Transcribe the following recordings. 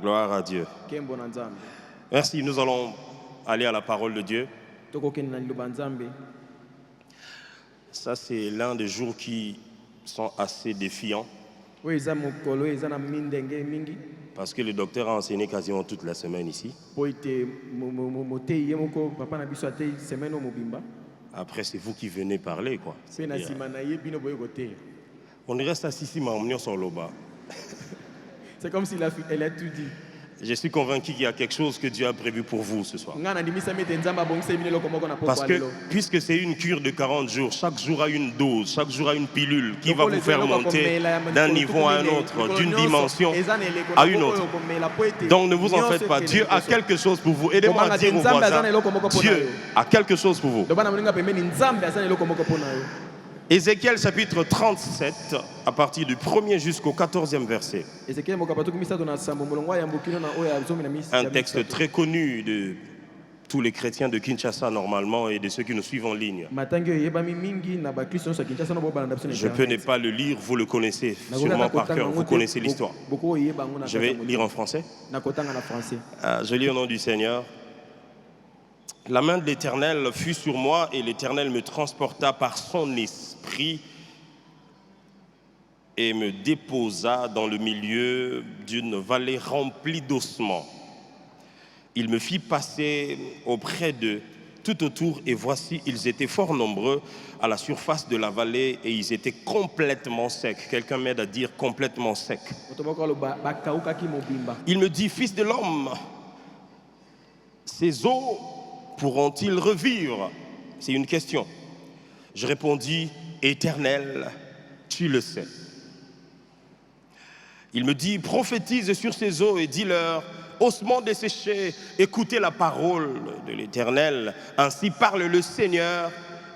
Gloire à Dieu. Merci, nous allons aller à la parole de Dieu. Ça, c'est l'un des jours qui sont assez défiants. Parce que le docteur a enseigné quasiment toute la semaine ici. Après, c'est vous qui venez parler, quoi. On reste assis ici, mais on sur le bas. C'est comme si elle a tout dit. Je suis convaincu qu'il y a quelque chose que Dieu a prévu pour vous ce soir. Parce que, puisque c'est une cure de 40 jours, chaque jour a une dose, chaque jour a une pilule qui va vous faire monter d'un niveau à un autre, d'une dimension à une autre. Donc ne vous en faites pas. Dieu a quelque chose pour vous. Aidez-moi à dire aux voisins, Dieu a quelque chose pour vous. Ézéchiel chapitre 37, à partir du 1er jusqu'au 14e verset. Un texte très connu de tous les chrétiens de Kinshasa normalement et de ceux qui nous suivent en ligne. Je peux ne pas le lire, vous le connaissez sûrement par cœur, vous connaissez l'histoire. Je vais lire en français. Je lis au nom du Seigneur. La main de l'Éternel fut sur moi et l'Éternel me transporta par son esprit et me déposa dans le milieu d'une vallée remplie d'ossements. Il me fit passer auprès d'eux tout autour et voici, ils étaient fort nombreux à la surface de la vallée et ils étaient complètement secs. Quelqu'un m'aide à dire complètement secs. Il me dit, fils de l'homme, ces eaux pourront-ils revivre? C'est une question. Je répondis, Éternel, tu le sais. Il me dit, prophétise sur ces eaux et dis-leur, ossements desséchés, écoutez la parole de l'Éternel. Ainsi parle le Seigneur,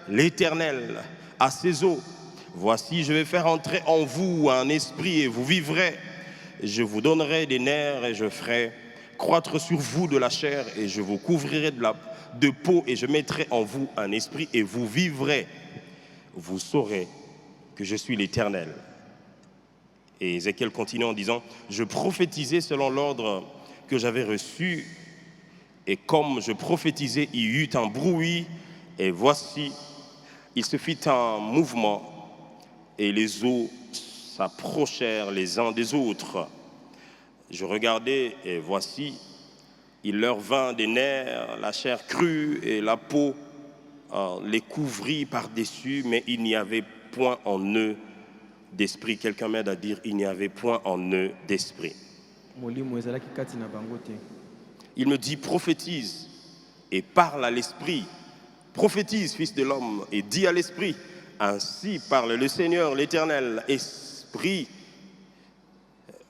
l'Éternel, à ces eaux. Voici, je vais faire entrer en vous un esprit et vous vivrez. Je vous donnerai des nerfs et je ferai croître sur vous de la chair et je vous couvrirai de peau et je mettrai en vous un esprit et vous vivrez. Vous saurez que je suis l'Éternel. Et Ézéchiel continue en disant, je prophétisais selon l'ordre que j'avais reçu et comme je prophétisais, il y eut un bruit et voici, il se fit un mouvement et les eaux s'approchèrent les uns des autres. Je regardais et voici, il leur vint des nerfs, la chair crue et la peau les couvrit par-dessus, mais il n'y avait point en eux d'esprit. Quelqu'un m'aide à dire, il n'y avait point en eux d'esprit. Il me dit, prophétise et parle à l'esprit. Prophétise, fils de l'homme, et dis à l'esprit, ainsi parle le Seigneur, l'Éternel. Esprit,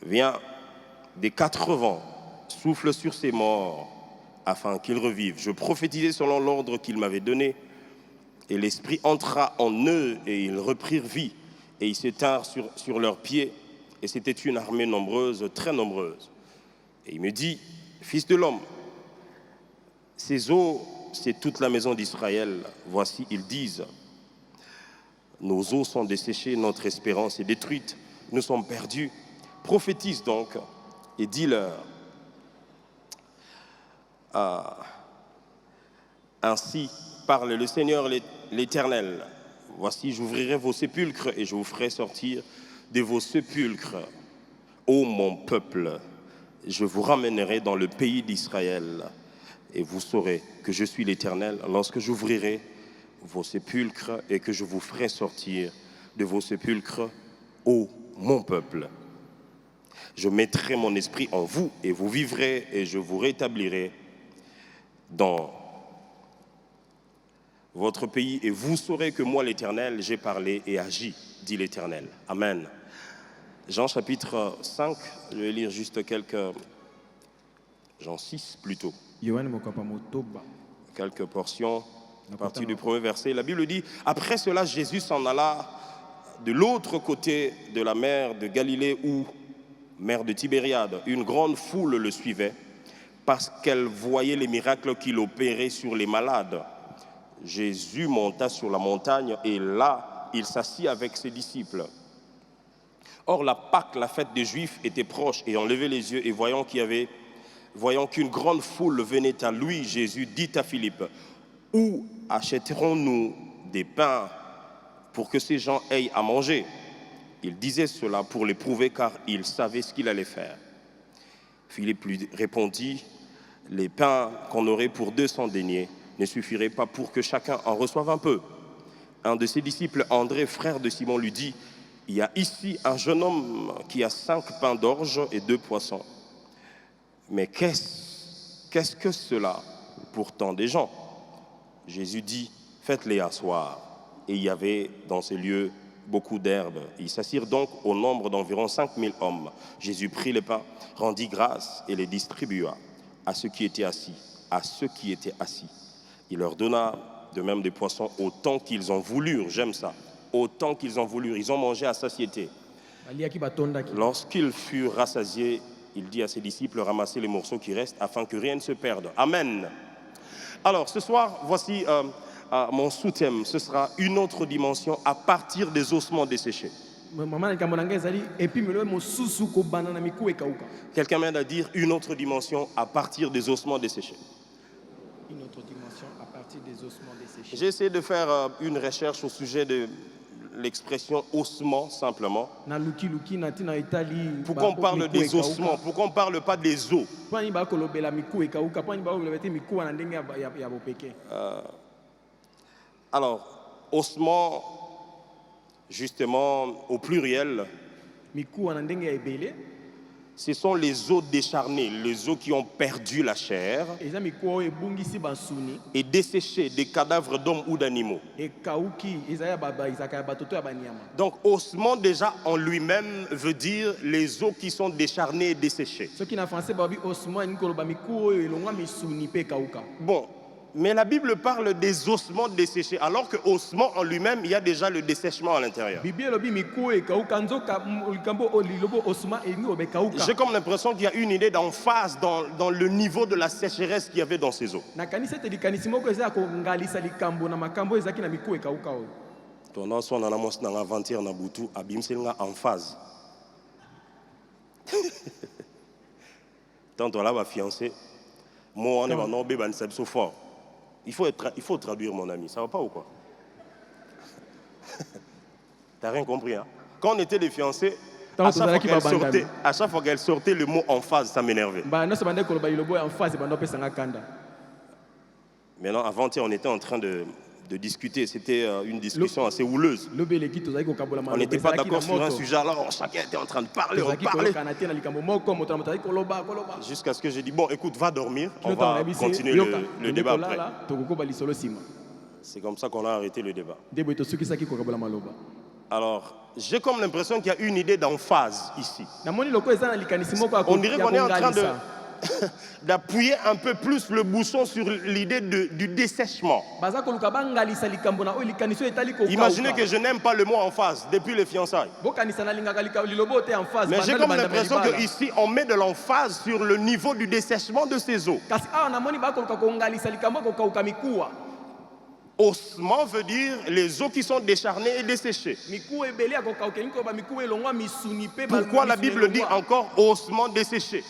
viens des 4 vents, souffle sur ces morts, afin qu'ils revivent. Je prophétisais selon l'ordre qu'il m'avait donné, et l'Esprit entra en eux, et ils reprirent vie, et ils se tinrent sur leurs pieds, et c'était une armée nombreuse, très nombreuse. Et il me dit, fils de l'homme, ces eaux, c'est toute la maison d'Israël. Voici, ils disent, nos eaux sont desséchées, notre espérance est détruite, nous sommes perdus. Prophétise donc, et dis-leur, ainsi parle le Seigneur l'Éternel. Voici, j'ouvrirai vos sépulcres et je vous ferai sortir de vos sépulcres. Ô mon peuple, je vous ramènerai dans le pays d'Israël et vous saurez que je suis l'Éternel lorsque j'ouvrirai vos sépulcres et que je vous ferai sortir de vos sépulcres, ô mon peuple. Je mettrai mon esprit en vous et vous vivrez et je vous rétablirai dans votre pays et vous saurez que moi l'Éternel, j'ai parlé et agi, dit l'Éternel. Amen. Jean chapitre 5, je vais lire juste Jean 6 plutôt. Quelques portions à partir du premier verset. La Bible dit, après cela, Jésus s'en alla de l'autre côté de la mer de Galilée ou mer de Tibériade. Une grande foule le suivait parce qu'elle voyait les miracles qu'il opérait sur les malades. Jésus monta sur la montagne et là, il s'assit avec ses disciples. Or la Pâque, la fête des Juifs, était proche, et en levant les yeux et voyant qu'une grande foule venait à lui, Jésus dit à Philippe, où achèterons-nous des pains pour que ces gens aient à manger? Il disait cela pour l'éprouver car il savait ce qu'il allait faire. Philippe lui répondit, les pains qu'on aurait pour 200 deniers ne suffiraient pas pour que chacun en reçoive un peu. Un de ses disciples, André, frère de Simon, lui dit, il y a ici un jeune homme qui a 5 pains d'orge et 2 poissons. Mais qu'est-ce que cela pour tant de gens? Jésus dit, faites-les asseoir. Et il y avait dans ces lieux beaucoup d'herbes. Ils s'assirent donc au nombre d'environ 5000 hommes. Jésus prit les pains, rendit grâce et les distribua à ceux qui étaient assis. Il leur donna de même des poissons autant qu'ils en voulurent. J'aime ça. Autant qu'ils en voulurent. Ils ont mangé à satiété. Lorsqu'ils furent rassasiés, il dit à ses disciples, ramassez les morceaux qui restent afin que rien ne se perde. Amen. Alors ce soir, voici mon sous-thème. Ce sera une autre dimension à partir des ossements desséchés. Quelqu'un vient de dire une autre dimension à partir des ossements desséchés. Une autre dimension à partir des ossements desséchés. J'ai essayé de faire une recherche au sujet de l'expression ossement simplement. Pourquoi on parle des ossements? Pourquoi on ne parle pas des os? Alors, ossement, justement, au pluriel, ce sont les os décharnés, les os qui ont perdu la chair et desséchés des cadavres d'hommes ou d'animaux. Donc, ossement déjà en lui-même veut dire les os qui sont décharnés et desséchés. Bon, mais la Bible parle des ossements desséchés, alors que ossement en lui-même, il y a déjà le dessèchement à l'intérieur. J'ai comme l'impression qu'il y a une idée d'emphase dans le niveau de la sécheresse qu'il y avait dans ces eaux. Tant on l'a fiancé, moi on est maintenant bébé c'est fort. Il faut traduire, mon ami. Ça va pas ou quoi? T'as rien compris, hein? Quand on était des fiancés, à chaque fois qu'elle sortait le mot emphase, ça m'énervait. Maintenant, avant-hier, on était en train de discuter. C'était une discussion assez houleuse. On n'était pas d'accord sur un sujet, alors chacun était en train de parler, jusqu'à ce que j'ai dit, bon, écoute, va dormir, on va continuer le débat après. C'est comme ça qu'on a arrêté le débat. Alors, j'ai comme l'impression qu'il y a une idée d'emphase ici. On dirait qu'on est en train d'appuyer un peu plus le bouchon sur l'idée du dessèchement. Imaginez que je n'aime pas le mot emphase depuis les fiançailles. Mais j'ai comme l'impression qu'ici, on met de l'emphase sur le niveau du dessèchement de ces eaux. Ossement veut dire les eaux qui sont décharnées et desséchées. Pourquoi la Bible dit encore ossement desséché?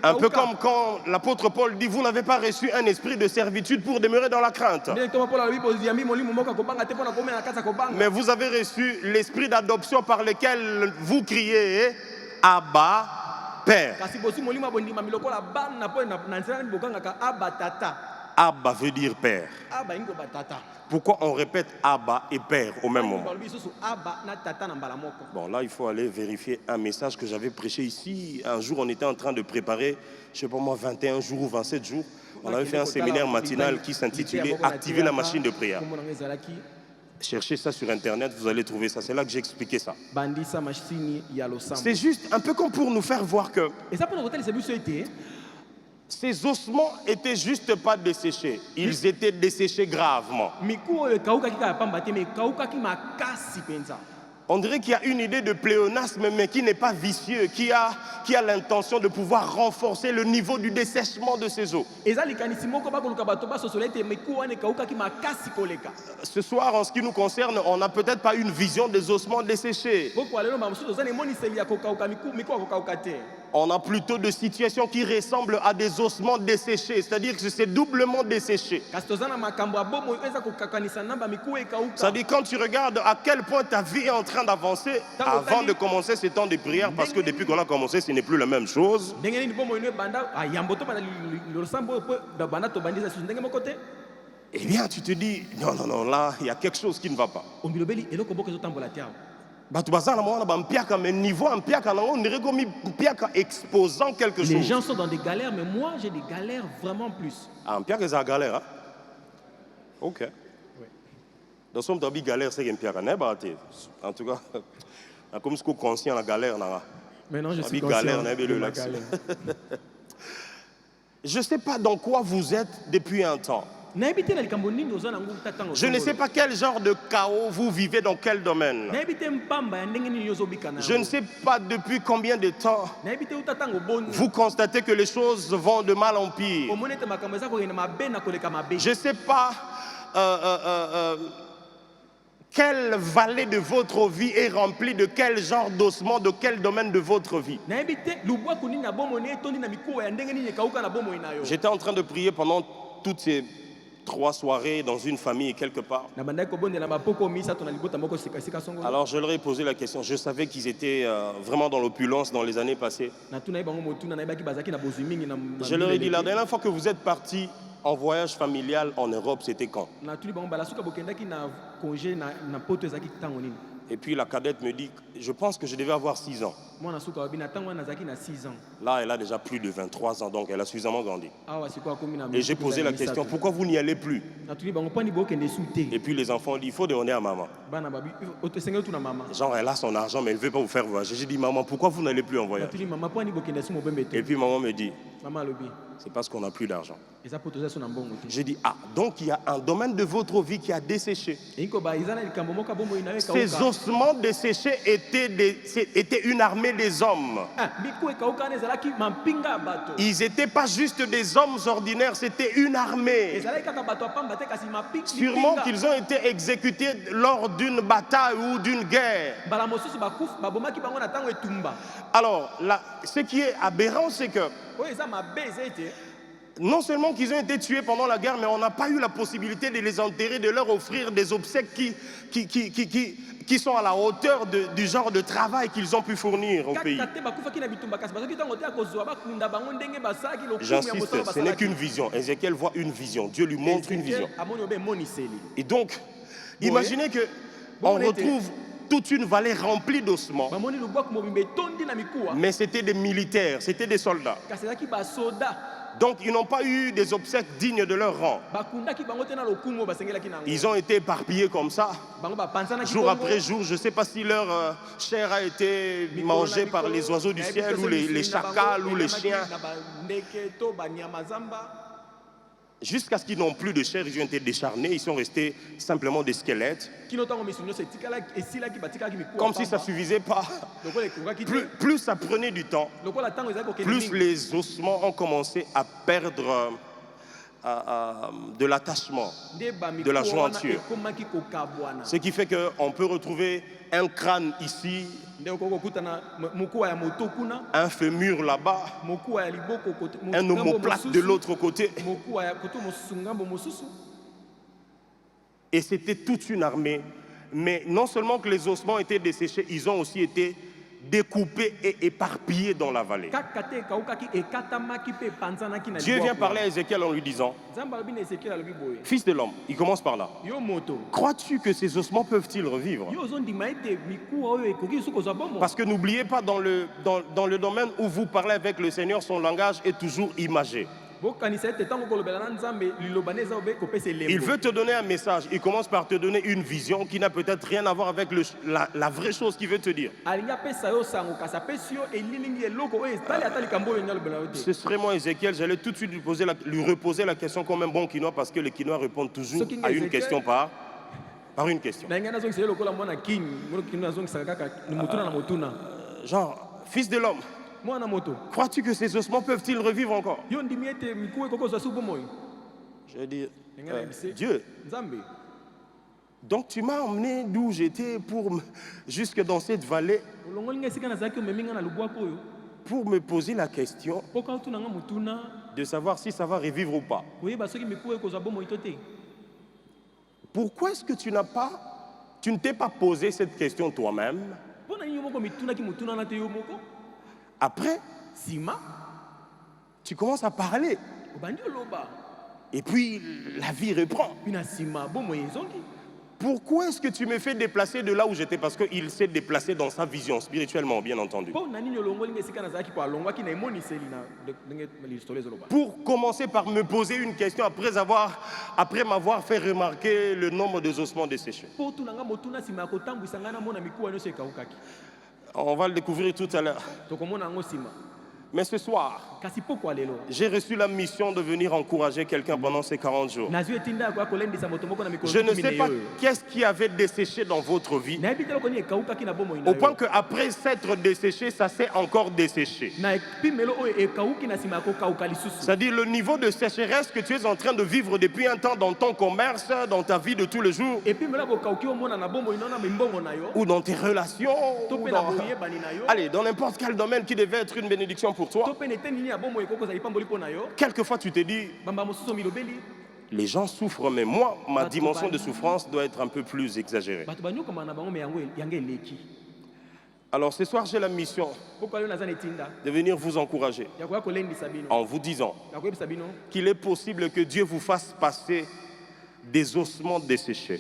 Un peu comme quand l'apôtre Paul dit, vous n'avez pas reçu un esprit de servitude pour demeurer dans la crainte. Mais vous avez reçu l'esprit d'adoption par lequel vous criez Abba, Père. Abba veut dire père. Pourquoi on répète Abba et père au même moment? Bon, là, il faut aller vérifier un message que j'avais prêché ici. Un jour, on était en train de préparer, je ne sais pas moi, 21 jours ou 27 jours. On avait fait un séminaire matinal qui s'intitulait « Activer la machine de prière ». Cherchez ça sur Internet, vous allez trouver ça. C'est là que j'ai expliqué ça. C'est juste un peu comme pour nous faire voir que ces ossements n'étaient juste pas desséchés, ils étaient desséchés gravement. On dirait qu'il y a une idée de pléonasme, mais qui n'est pas vicieux, qui a l'intention de pouvoir renforcer le niveau du dessèchement de ces eaux. Ce soir, en ce qui nous concerne, on n'a peut-être pas une vision des ossements desséchés. On a plutôt des situations qui ressemblent à des ossements desséchés, c'est-à-dire que c'est doublement desséché. C'est-à-dire quand tu regardes à quel point ta vie est en train d'avancer avant de commencer ce temps de prière, parce que depuis qu'on a commencé, ce n'est plus la même chose. Eh bien, tu te dis, non, là, il y a quelque chose qui ne va pas. Exposant quelque chose. Les gens sont dans des galères, mais moi j'ai des galères vraiment plus. Ah, un piak, c'est une galère, hein? Ok. Dans son temps, galère, c'est une piak. En tout cas, comme ce qu'on conscient la galère. Maintenant, je suis conscient de ma galère. Je ne sais pas dans quoi vous êtes depuis un temps. Je ne sais pas quel genre de chaos vous vivez dans quel domaine. Je ne sais pas depuis combien de temps vous constatez que les choses vont de mal en pire. Je ne sais pas quelle vallée de votre vie est remplie de quel genre d'ossement, de quel domaine de votre vie. J'étais en train de prier pendant toutes ces 3 soirées dans une famille quelque part. Alors je leur ai posé la question. Je savais qu'ils étaient vraiment dans l'opulence dans les années passées. Je leur ai dit, la dernière fois que vous êtes partis en voyage familial en Europe, c'était quand? Et puis la cadette me dit, je pense que je devais avoir 6 ans. Là, elle a déjà plus de 23 ans, donc elle a suffisamment grandi. Et j'ai posé la question, pourquoi vous n'y allez plus? Et puis les enfants ont dit, il faut demander à maman. Genre, elle a son argent, mais elle ne veut pas vous faire voyager. J'ai dit, maman, pourquoi vous n'allez plus en voyage? Et puis maman me dit, c'est parce qu'on n'a plus d'argent. J'ai dit, ah, donc il y a un domaine de votre vie qui a desséché. Ces ossements desséchés étaient une armée des hommes. Ils n'étaient pas juste des hommes ordinaires, c'était une armée. Sûrement qu'ils ont été exécutés lors d'une bataille ou d'une guerre. Alors, là, ce qui est aberrant, c'est que non seulement qu'ils ont été tués pendant la guerre, mais on n'a pas eu la possibilité de les enterrer, de leur offrir des obsèques qui sont à la hauteur du genre de travail qu'ils ont pu fournir au pays. J'insiste, ce n'est qu'une vision. Ézéchiel voit une vision. Dieu lui montre une vision. Et donc, imaginez qu'on retrouve toute une vallée remplie d'ossements. Mais c'était des militaires, c'était des soldats. Donc ils n'ont pas eu des obsèques dignes de leur rang. Ils ont été éparpillés comme ça, jour après jour. Je ne sais pas si leur chair a été mangée par les oiseaux du ciel ou les chacals ou les chiens. Jusqu'à ce qu'ils n'ont plus de chair, ils ont été décharnés, ils sont restés simplement des squelettes. Comme si ça ne suffisait pas. Plus ça prenait du temps, plus les ossements ont commencé à perdre de l'attachement, de la jointure. Ce qui fait qu'on peut retrouver un crâne ici, un fémur là-bas, un omoplate de l'autre côté. Et c'était toute une armée. Mais non seulement que les ossements étaient desséchés, ils ont aussi été découpés et éparpillés dans la vallée. Dieu vient parler à Ézéchiel en lui disant, fils de l'homme, il commence par là. Crois-tu que ces ossements peuvent-ils revivre? Parce que n'oubliez pas, dans le domaine où vous parlez avec le Seigneur, son langage est toujours imagé. Il veut te donner un message. Il commence par te donner une vision qui n'a peut-être rien à voir avec la vraie chose qu'il veut te dire. Ce serait moi, Ézéchiel, j'allais tout de suite lui reposer la question comme un bon quinois, parce que les quinois répondent toujours à une question par par une question. Genre, fils de l'homme, crois-tu que ces ossements peuvent-ils revivre encore? Je dis, Dieu, donc tu m'as emmené d'où j'étais jusque dans cette vallée pour me poser la question de savoir si ça va revivre ou pas. Pourquoi est-ce que tu ne t'es pas posé cette question toi-même? Après, tu commences à parler. Et puis, la vie reprend. Pourquoi est-ce que tu me fais déplacer de là où j'étais? Parce qu'il s'est déplacé dans sa vision, spirituellement, bien entendu. Pour commencer par me poser une question après m'avoir fait remarquer le nombre des ossements desséchés. On va le découvrir tout à l'heure. Mais ce soir, j'ai reçu la mission de venir encourager quelqu'un pendant ces 40 jours. Je ne sais pas qu'est-ce qui avait desséché dans votre vie, au point qu'après s'être desséché, ça s'est encore desséché. C'est-à-dire le niveau de sécheresse que tu es en train de vivre depuis un temps dans ton commerce, dans ta vie de tous les jours, ou dans tes relations, allez, dans n'importe quel domaine qui devait être une bénédiction pour toi. Quelquefois tu te dis, les gens souffrent, mais moi, ma dimension de souffrance doit être un peu plus exagérée. Alors ce soir, j'ai la mission de venir vous encourager en vous disant qu'il est possible que Dieu vous fasse passer des ossements desséchés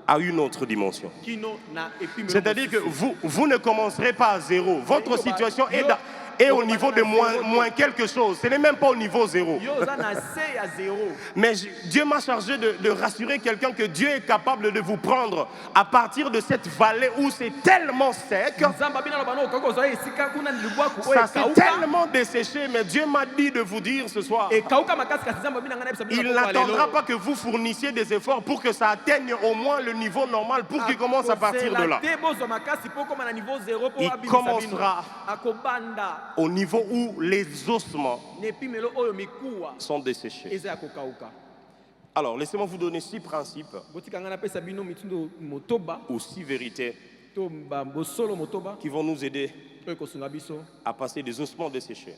à une autre dimension. C'est-à-dire que vous ne commencerez pas à zéro. Votre situation est au niveau de moins quelque chose. Ce n'est même pas au niveau zéro. Mais Dieu m'a chargé de rassurer quelqu'un que Dieu est capable de vous prendre à partir de cette vallée où c'est tellement sec. Ça s'est tellement desséché, mais Dieu m'a dit de vous dire ce soir, il n'attendra pas que vous fournissiez des efforts pour que ça atteigne au moins le niveau normal pour qu'il commence à partir de là. Il commencera au niveau où les ossements sont desséchés. Alors, laissez-moi vous donner 6 principes ou 6 vérités qui vont nous aider à passer des ossements desséchés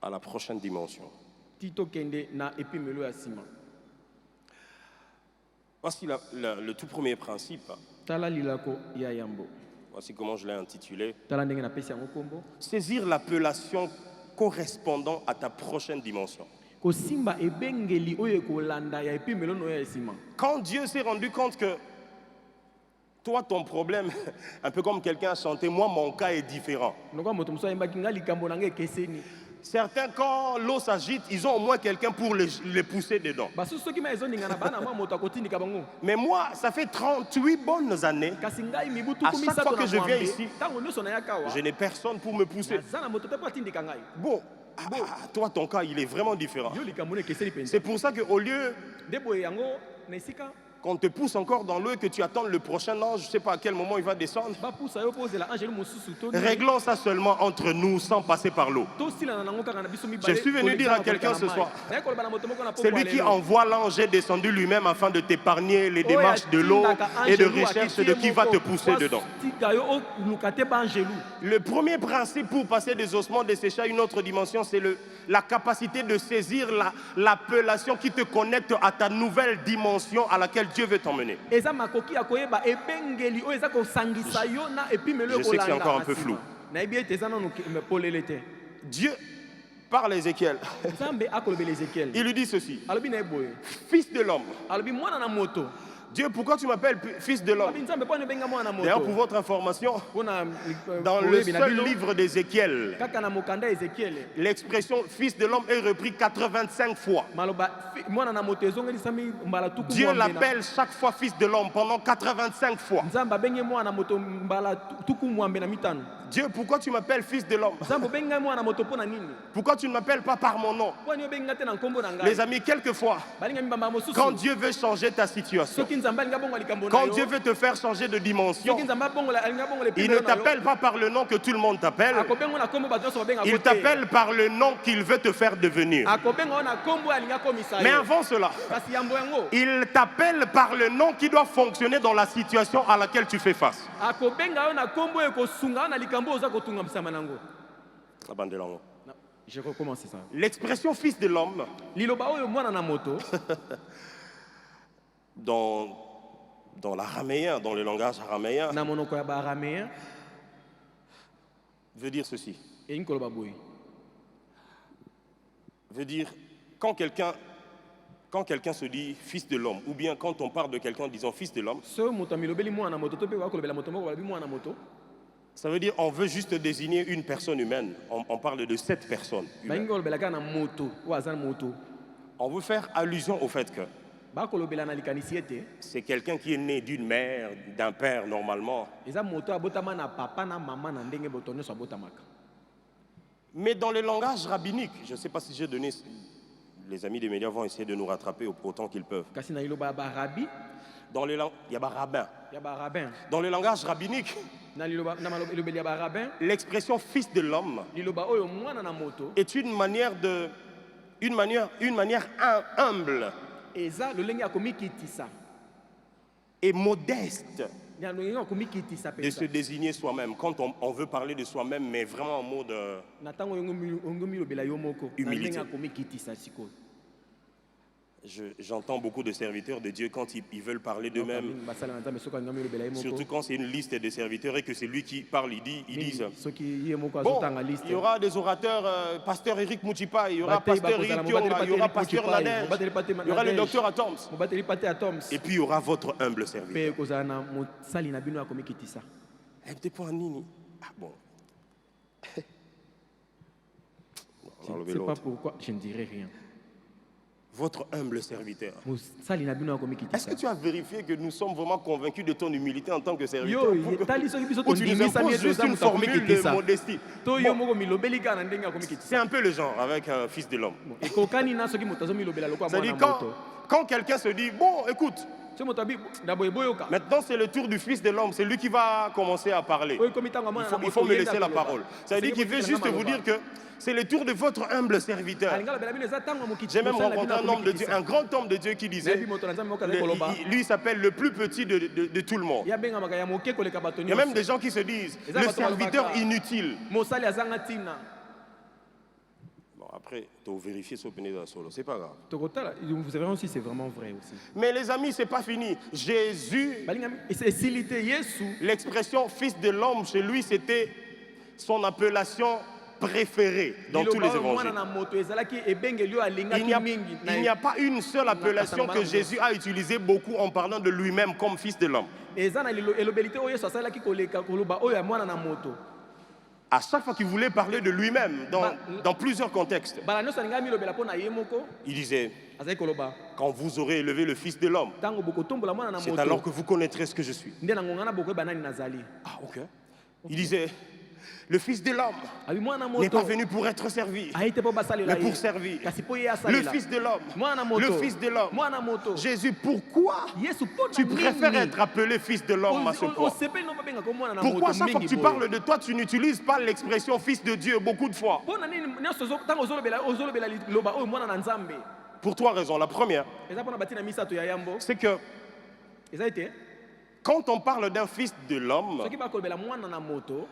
à la prochaine dimension. Voici le tout premier principe. Voici comment je l'ai intitulé. Saisir l'appellation correspondant à ta prochaine dimension. Quand Dieu s'est rendu compte que toi, ton problème, un peu comme quelqu'un a chanté, moi, mon cas est différent. Certains, quand l'eau s'agite, ils ont au moins quelqu'un pour les pousser dedans. Mais moi, ça fait 38 bonnes années. À chaque fois que je viens ici, je n'ai personne pour me pousser. Bon, toi, ton cas, il est vraiment différent. C'est pour ça qu'au lieu qu'on te pousse encore dans l'eau et que tu attends le prochain ange, je ne sais pas à quel moment il va descendre. Réglons ça seulement entre nous sans passer par l'eau. Je suis venu dire à quelqu'un ce soir, c'est lui qui envoie l'ange est descendu lui-même afin de t'épargner les démarches de l'eau et de recherche de qui va te pousser dedans. Le premier principe pour passer des ossements desséchés à une autre dimension, c'est la capacité de saisir l'appellation qui te connecte à ta nouvelle dimension à laquelle Dieu veut t'emmener. Je sais que c'est encore un peu flou. Dieu parle à Ézéchiel. Il lui dit ceci: Fils de l'homme, Dieu, pourquoi tu m'appelles fils de l'homme? Nzambe mpo abenga mwana na D'ailleurs, moto. pour votre information, Mpona dans le seul livre d'Ézéchiel, kaka na mokanda Ezekiel. l'expression fils de l'homme est reprise 85 fois. Maloba mwana na moto ezongelisami mbala tuku Dieu mwambe na- l'appelle chaque fois fils de l'homme pendant 85 fois. Nzambe abenge mwana na moto mbala tuku mwambe na mitano. Dieu, pourquoi tu m'appelles fils de l'homme? Nzambe obenga mwana na moto mpona nini? Pourquoi tu ne m'appelles pas par mon nom? Kwani obenga te na nkombo na ngai? Les amis, quelquefois, Balinga mibamba mosusu. quand Dieu veut changer ta situation, Soki Nzambe alinga bongo likambo na quand yo. Dieu veut te faire changer de dimension, Soki Nzambe bongo alinga bongo le il ne t'appelle pas par le nom que tout le monde t'appelle. akobenga na kombo bato nyonso babenga Il kote. t'appelle par le nom qu'il veut te faire devenir. Akobenga na kombo alinga komisa yo. Mais avant cela, Kasi yambo yango. il t'appelle par le nom qui doit fonctionner dans la situation à laquelle tu fais face. Akobenga yo na kombo ekosunga na likambo oza kotunga msama nango. Non. Je recommence ça. L'expression fils de l'homme, Liloba oyo mwana na moto. dans l'araméen, dans le langage araméen, Na monoko ya ba-araméen. veut dire ceci. Et nkoloba boy. Veut dire quand quelqu'un se dit fils de l'homme, ou bien quand on parle de quelqu'un en disant fils de l'homme, So moto milobeli mwana na moto to pe wa kolobela moto moko balabi mwana na moto. ça veut dire on veut juste désigner une personne humaine. On parle de cette personne Ba humaine. ngolobela kana moto, wa azan moto. On veut faire allusion au fait que Ba kolobela na likanisi ete. c'est quelqu'un qui est né d'une mère, d'un père normalement. Eza moto abotama na papa na mama na ndenge boto nyonso abotamaka. Mais dans le langage rabbinique, je ne sais pas si j'ai donné... Les amis des médias vont essayer de nous rattraper autant qu'ils peuvent. Kasi na liloba ba rabbi, Il y a un rabbin. ya ba rabbin. Dans le langage rabbinique, Na liloba na malobeli ya ba rabbin, l'expression fils de l'homme liloba oyo mwana na moto. est une manière humble Eza lolenge akomikitisa. et modeste Ya lolenge akomikitisa de se penza. désigner soi-même. Quand on veut parler de soi-même, mais vraiment en mode... Na tango ongo milobela yo moko. Na Humilité. lolenge akomikitisa siko. J'entends beaucoup de serviteurs de Dieu quand ils veulent parler d'eux-mêmes, Basala na Nzambe soko anga milobela yo moko. surtout quand c'est une liste de serviteurs et que c'est lui qui parle, ils disent... Soki ye moko Bon, azotanga liste. il y aura des orateurs, pasteur Eric Moutipa, il y aura Batei pasteur bakozala, Eric Kionga, mobateli il y aura Patrick pasteur Moutipai, Nadège, mobateli Patrick il y aura le Nadège. docteur Atoms, Mobateli pate Atoms. et puis il y aura votre humble serviteur. Pe kozala na mosali na bino akomikitisa. Eh, peut-être pas Nini. Ah bon. Je ne sais pas pourquoi, je ne dirai rien. Votre humble serviteur. Mosali na bino Est-ce akomikitisa. que tu as vérifié que nous sommes vraiment convaincus de ton humilité en tant que serviteur? Yo, tali soki biso Ou tu nous tondimisa imposes miezo juste za une moto formule de akomikitisa. modestie. To yo Bon, moko milobeli kaka na ndenge c'est akomikitisa. un peu le genre avec un fils de l'homme. Ekokani na soki moto azomilobela lokola C'est-à-dire mwana moto. quand quelqu'un se dit, bon, écoute, So moto abi na boye boyoka. maintenant c'est le tour du fils de l'homme, c'est lui qui va commencer à parler. Oyo komi tango mwana na moto. Il faut me yenda laisser la koloba. parole. Ça veut dire Soki qu'il veut botikela juste nga vous maloba. dire que c'est le tour de votre humble serviteur. Alinga lobela bino eza tango mokiti. J'ai même mosali na bino rencontré un homme de Dieu, akomikitisa. un grand homme de Dieu qui disait, Nayebi moto na Nzambe moko azali koloba. lui il s'appelle le plus petit de tout le monde. Ya bengamaka ya moke koleka bato Il y a même nyonso. des gens qui se disent, Et ça, le bato serviteur balobaka. inutile. Mosali azanga ntina. Bon, après, tu as vérifié ce péné de la solo, c'est pas grave. Tokotala, vous verrez aussi c'est vraiment vrai aussi. Mais les amis, c'est pas fini. Jésus, Balingami esilité Yesu. l'expression fils de l'homme, chez lui, c'était son appellation préférée dans tous les évangiles. Mwana na moto ezalaki ebengeli yo Il alingaki n'y a, mingi. il n'y a pas une seule appellation que Jésus a utilisée beaucoup en parlant de lui-même comme fils de l'homme. Eza na elobelité oyo Yesu asalaki koleka koloba oyo ya mwana na moto. À chaque fois qu'il voulait parler de lui-même, dans plusieurs contextes, Bala nyonso alingaki milobela mpo na ye moko. il disait, Azali koloba. quand vous aurez élevé le fils de l'homme, Tango bokotombola mwana na c'est alors moto. que vous connaîtrez ce que je suis. Nde na ngongana bokoyeba nani nazali. Ah, ok. Il disait, le fils de l'homme Abi mwana na n'est pas moto. venu pour être servi, Aite po basalela mais ye. pour servir. Kasi po ye Le asalela. fils de l'homme, Mwana na moto. le fils de l'homme. Mwana moto. Jésus, pourquoi Yesu po na tu préfères nini? être appelé fils de l'homme à ce point? Osepeli no babenga ko mwana na Pourquoi moto chaque fois que mingi tu boye. parles de toi, tu n'utilises pas l'expression fils de Dieu beaucoup de fois? Pona nini nyonso tango ozolobela loba oyo mwana na Nzambe. Pour trois raisons. La première, Eza pona batina misato ya yambo. c'est que Eza ete quand on parle d'un fils de l'homme, soki bakolobela mwana na moto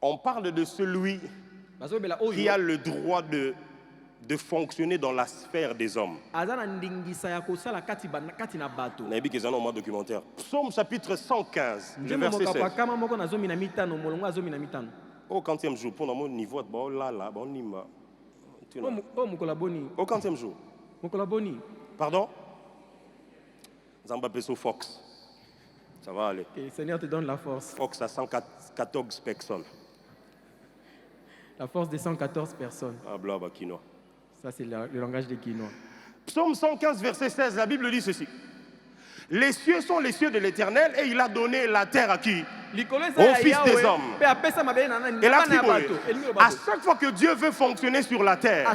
on parle de celui bazolobela qui a oyo le droit de fonctionner dans la sphère des hommes. aza na ndingisa ya kosala kati na bato. Nayebi kezana au mois documentaire. Psaume chapitre 115, le Nzembo verset mokapo 16. akama moko na zomi na mitano molongo ya zomi na mitano. Au 40e jour, pour mon niveau, bon là, là, bon nima. O mokola boni. Au 40e jour. Mokola boni. Pardon? Zamba Peso Fox. Ça va aller. Que le Seigneur te donne la force. Fox à 114 personnes. La force des 114 personnes. Ah, blah, bah, quinoa. Ça, c'est le langage des Guinois. Psaume 115, verset 16, la Bible dit ceci. Les cieux sont les cieux de l'Éternel et il a donné la terre à qui? Au Fils des hommes. Et là, à chaque fois que Dieu veut fonctionner sur la terre,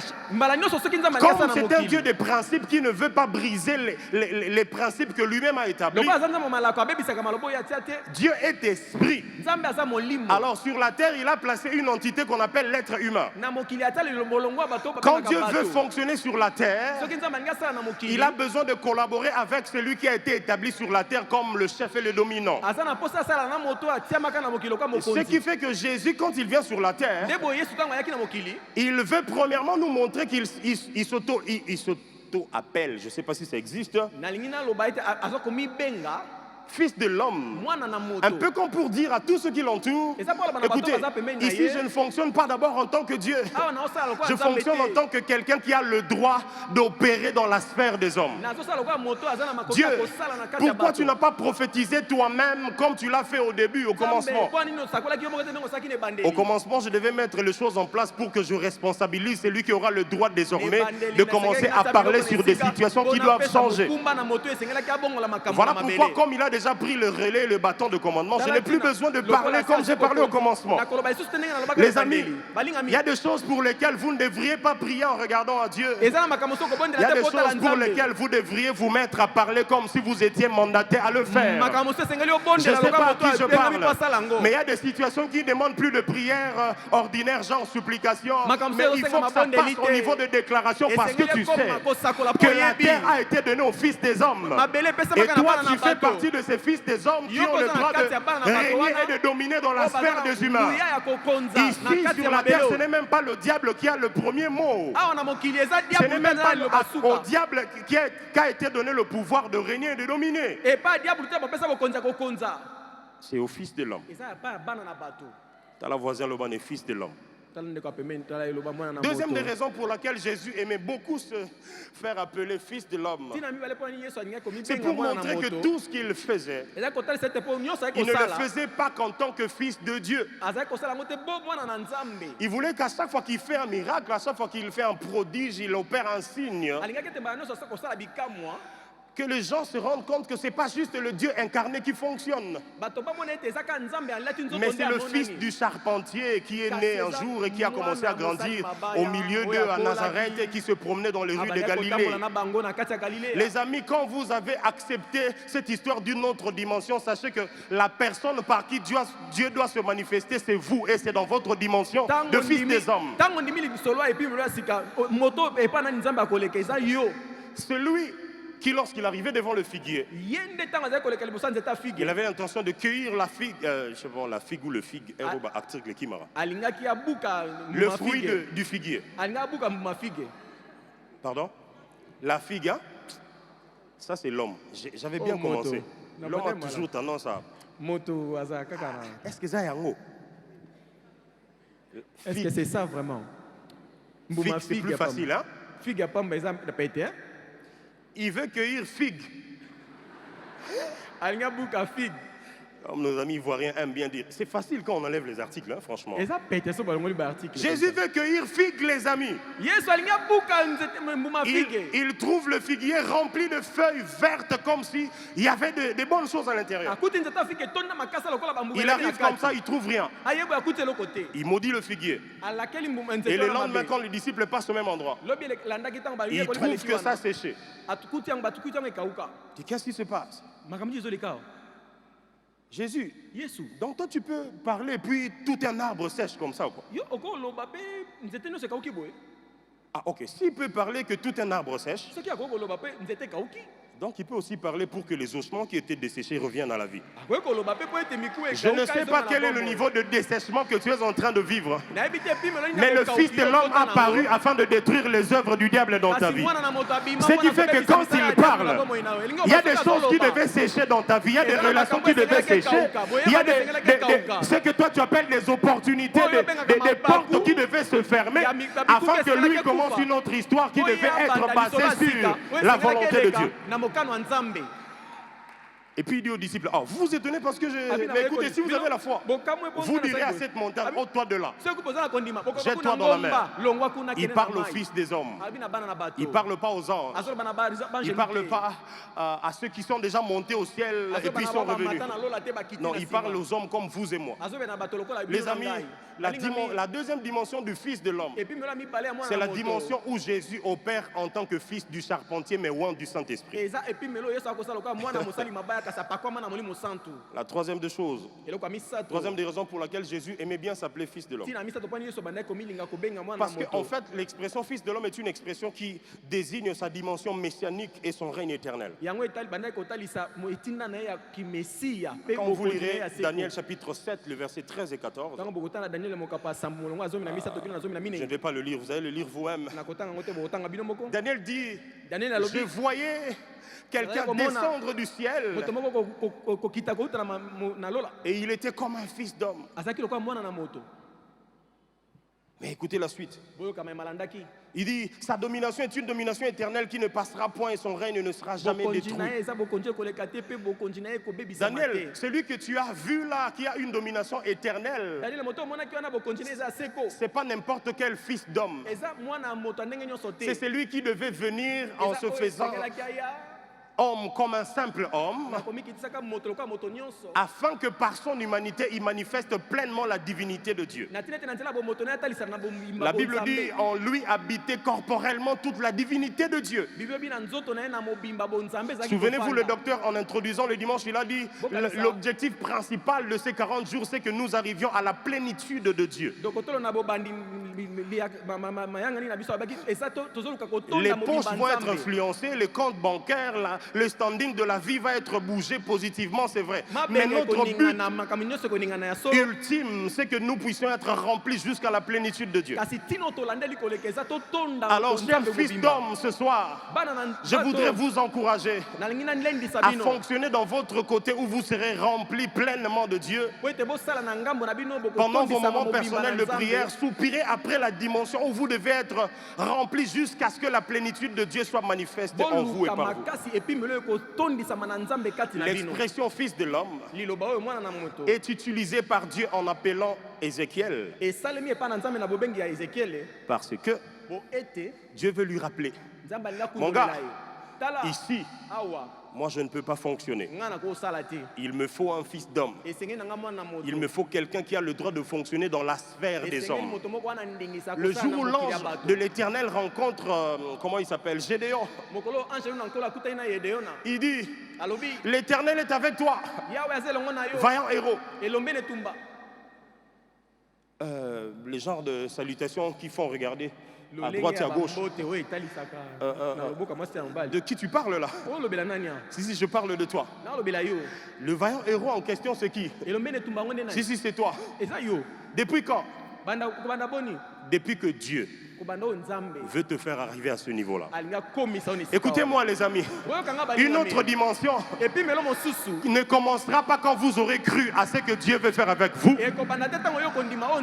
comme c'est un Dieu des principes qui ne veut pas briser les principes que lui-même a établis, Dieu est esprit. Alors sur la terre, il a placé une entité qu'on appelle l'être humain. Quand Dieu veut fonctionner sur la terre, il a besoin de collaborer avec celui qui a été établi sur la terre comme le chef et le dominant. Ce qui fait que Jésus, quand il vient sur la terre, il veut premièrement nous montrer qu'il s'auto-appelle. Je ne sais pas si ça existe. Fils de l'homme, un peu comme pour dire à tous ceux qui l'entourent, écoutez, ici je ne fonctionne pas d'abord en tant que Dieu, je fonctionne en tant que quelqu'un qui a le droit d'opérer dans la sphère des hommes. Dieu, pourquoi tu n'as pas prophétisé toi-même comme tu l'as fait au début, au commencement? Au commencement, je devais mettre les choses en place pour que je responsabilise celui qui aura le droit désormais de commencer à parler sur des situations qui doivent changer. Voilà pourquoi, comme il a déjà pris le relais et le bâton de commandement, je n'ai plus besoin de parler comme j'ai parlé au commencement. Les amis, il y a des choses pour lesquelles vous ne devriez pas prier en regardant à Dieu. Il y a des choses pour lesquelles vous devriez vous mettre à parler comme si vous étiez mandaté à le faire. Je ne sais pas à qui je parle, mais il y a des situations qui demandent plus de prière ordinaire, genre supplication, mais il faut que ça passe au niveau de déclaration parce que tu sais que la terre a été donnée aux fils des hommes. Et toi, tu fais partie de ces fils des hommes qui ont le droit de régner et de dominer dans la sphère des humains. Ici, sur la terre, ce n'est même pas le diable qui a le premier mot. Ce n'est même pas au diable qu'a été donné le pouvoir de régner et de dominer. C'est au fils de l'homme. T'as la voisine, le bon est fils de l'homme. Deuxième des raisons pour laquelle Jésus aimait beaucoup se faire appeler fils de l'homme, c'est pour montrer que tout ce qu'il faisait, il ne le faisait pas qu'en tant que fils de Dieu. Il voulait qu'à chaque fois qu'il fait un miracle, à chaque fois qu'il fait un prodige, il opère un signe, que les gens se rendent compte que ce n'est pas juste le Dieu incarné qui fonctionne, mais c'est le fils du charpentier qui est né un jour et qui a commencé à grandir au milieu d'eux à Nazareth et qui se promenait dans les rues de Galilée. Les amis, quand vous avez accepté cette histoire d'une autre dimension, sachez que la personne par qui Dieu doit se manifester, c'est vous et c'est dans votre dimension de fils des hommes. Celui qui, lorsqu'il arrivait devant le figuier, il avait l'intention de cueillir la figue, je sais pas, la figue ou le figue, le fruit du figuier. Pardon? La figue, hein? Ça c'est l'homme. J'avais bien commencé. L'homme a toujours tendance à... Est-ce que ça y a un mot? Est-ce que c'est ça vraiment? Figue, c'est plus facile, hein? Figue, il veut cueillir figue. Figue. Comme nos amis ivoiriens aiment bien dire. C'est facile quand on enlève les articles, hein, franchement. Jésus veut cueillir figue, les amis. Il trouve le figuier rempli de feuilles vertes comme s'il y avait des bonnes choses à l'intérieur. Il arrive comme ça, il ne trouve rien. Il maudit le figuier. Et le lendemain, quand les disciples passent au même endroit, il trouve que ça a séché. Qu'est-ce qui se passe? Jésus, donc toi tu peux parler puis tout un arbre sèche comme ça ou quoi? Ah ok, s'il peut parler que tout un arbre sèche, donc il peut aussi parler pour que les ossements qui étaient desséchés reviennent à la vie. Je ne sais pas quel est le niveau de dessèchement que tu es en train de vivre, mais le Fils de l'homme a paru afin de détruire les œuvres du diable dans ta vie. Ce qui fait que quand il parle, il y a des choses qui devaient sécher dans ta vie, il y a des relations qui devaient sécher, il y a ce que toi tu appelles des opportunités, des portes qui devaient se fermer afin que lui commence une autre histoire qui devait être basée sur la volonté de Dieu. Et puis il dit aux disciples, oh, vous vous étonnez parce que mais écoutez, si vous avez la foi, vous direz à cette montagne, ôte-toi de là. Jette-toi dans la mer. Il parle aux fils des hommes. Il ne parle pas aux anges. Il ne parle pas à ceux qui sont déjà montés au ciel et puis sont revenus. Non, il parle aux hommes comme vous et moi. Les amis, la deuxième dimension du Fils de l'homme, c'est la dimension où Jésus opère en tant que fils du charpentier, mais oint du Saint-Esprit. La troisième des choses, troisième des raisons pour laquelle Jésus aimait bien s'appeler fils de l'homme. Parce qu'en fait, l'expression fils de l'homme est une expression qui désigne sa dimension messianique et son règne éternel. Quand vous lirez Daniel chapitre 7, le verset 13 et 14, je ne vais pas le lire, vous allez le lire vous-même. Daniel dit, je voyais quelqu'un descendre du ciel et il était comme un fils d'homme. Mais écoutez la suite. Il dit, sa domination est une domination éternelle qui ne passera point et son règne ne sera jamais détruit. Daniel, celui que tu as vu là, qui a une domination éternelle, ce n'est pas n'importe quel fils d'homme. C'est celui qui devait venir en se faisant homme comme un simple homme, afin que par son humanité, il manifeste pleinement la divinité de Dieu. La Bible dit, en lui habitait corporellement toute la divinité de Dieu. Souvenez-vous, le docteur, en introduisant le dimanche, il a dit, l'objectif principal de ces 40 jours, c'est que nous arrivions à la plénitude de Dieu. Les poches vont être influencées, les comptes bancaires, le standing de la vie va être bougé positivement, c'est vrai. Mais notre but ultime, c'est que nous puissions être remplis jusqu'à la plénitude de Dieu. Alors, chers fils d'hommes, ce soir, je voudrais vous encourager à fonctionner dans votre côté où vous serez remplis pleinement de Dieu. Pendant vos moments personnels de prière, soupirez après la dimension où vous devez être remplis jusqu'à ce que la plénitude de Dieu soit manifeste en vous et par vous. L'expression fils de l'homme est utilisée par Dieu en appelant Ézéchiel. Parce que Dieu veut lui rappeler, mon gars, ici, moi je ne peux pas fonctionner. Il me faut un fils d'homme. Il me faut quelqu'un qui a le droit de fonctionner dans la sphère des hommes. Le jour où l'ange de l'Éternel rencontre, comment il s'appelle, Gédéon, il dit, l'Éternel est avec toi, vaillant héros. Les genres de salutations qui font regarder à droite et à gauche. De qui tu parles là? Si, je parle de toi. Le vaillant héros en question, c'est qui? Si, c'est toi. Depuis quand? Depuis que Dieu veut te faire arriver à ce niveau-là. Écoutez-moi les amis, une autre dimension ne commencera pas quand vous aurez cru à ce que Dieu veut faire avec vous,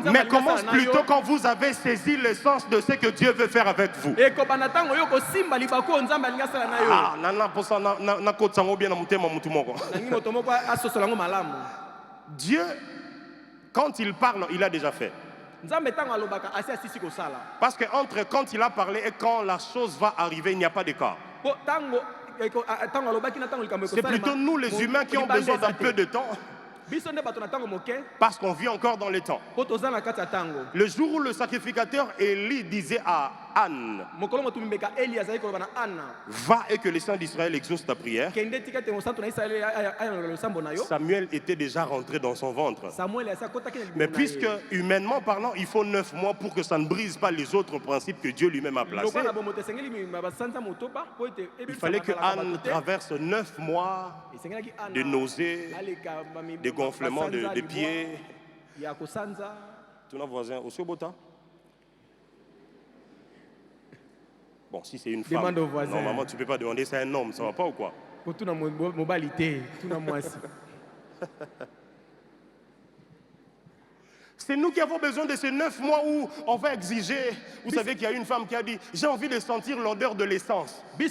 mais commence plutôt quand vous avez saisi l'essence de ce que Dieu veut faire avec vous. Dieu, quand il parle, il a déjà fait. Parce que entre quand il a parlé et quand la chose va arriver, il n'y a pas d'écart. C'est plutôt nous les humains qui ont besoin d'un peu de temps. Parce qu'on vit encore dans les temps. Le jour où le sacrificateur Élie disait à Anne, va et que les saints d'Israël exaucent ta prière, Samuel était déjà rentré dans son ventre. Mais puisque humainement parlant, il faut 9 mois pour que ça ne brise pas les autres principes que Dieu lui-même a placés, il fallait que Anne traverse 9 mois de nausées, de gonflements de pieds. Ton voisin, au Sobota. Bon, si c'est une femme, normalement tu ne peux pas demander ça à un homme, ça va pas ou quoi? C'est nous qui avons besoin de ces 9 mois où on va exiger. Vous savez qu'il y a une femme qui a dit, j'ai envie de sentir l'odeur de l'essence. Les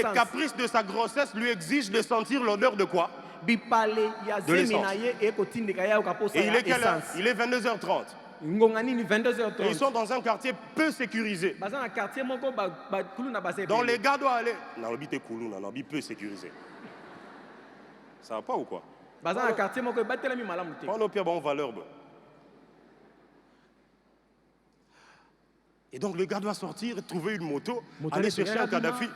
caprices de sa grossesse lui exigent de sentir l'odeur de quoi? De l'essence. Et il est quelle heure? Il est 22h30. Et ils sont dans un quartier peu sécurisé. Donc les gars doivent aller. Non, on peu sécurisé. Ça va pas ou quoi? On a bien bonne valeur. Et donc le gars doit sortir, trouver une moto, aller chercher un Kadhafi,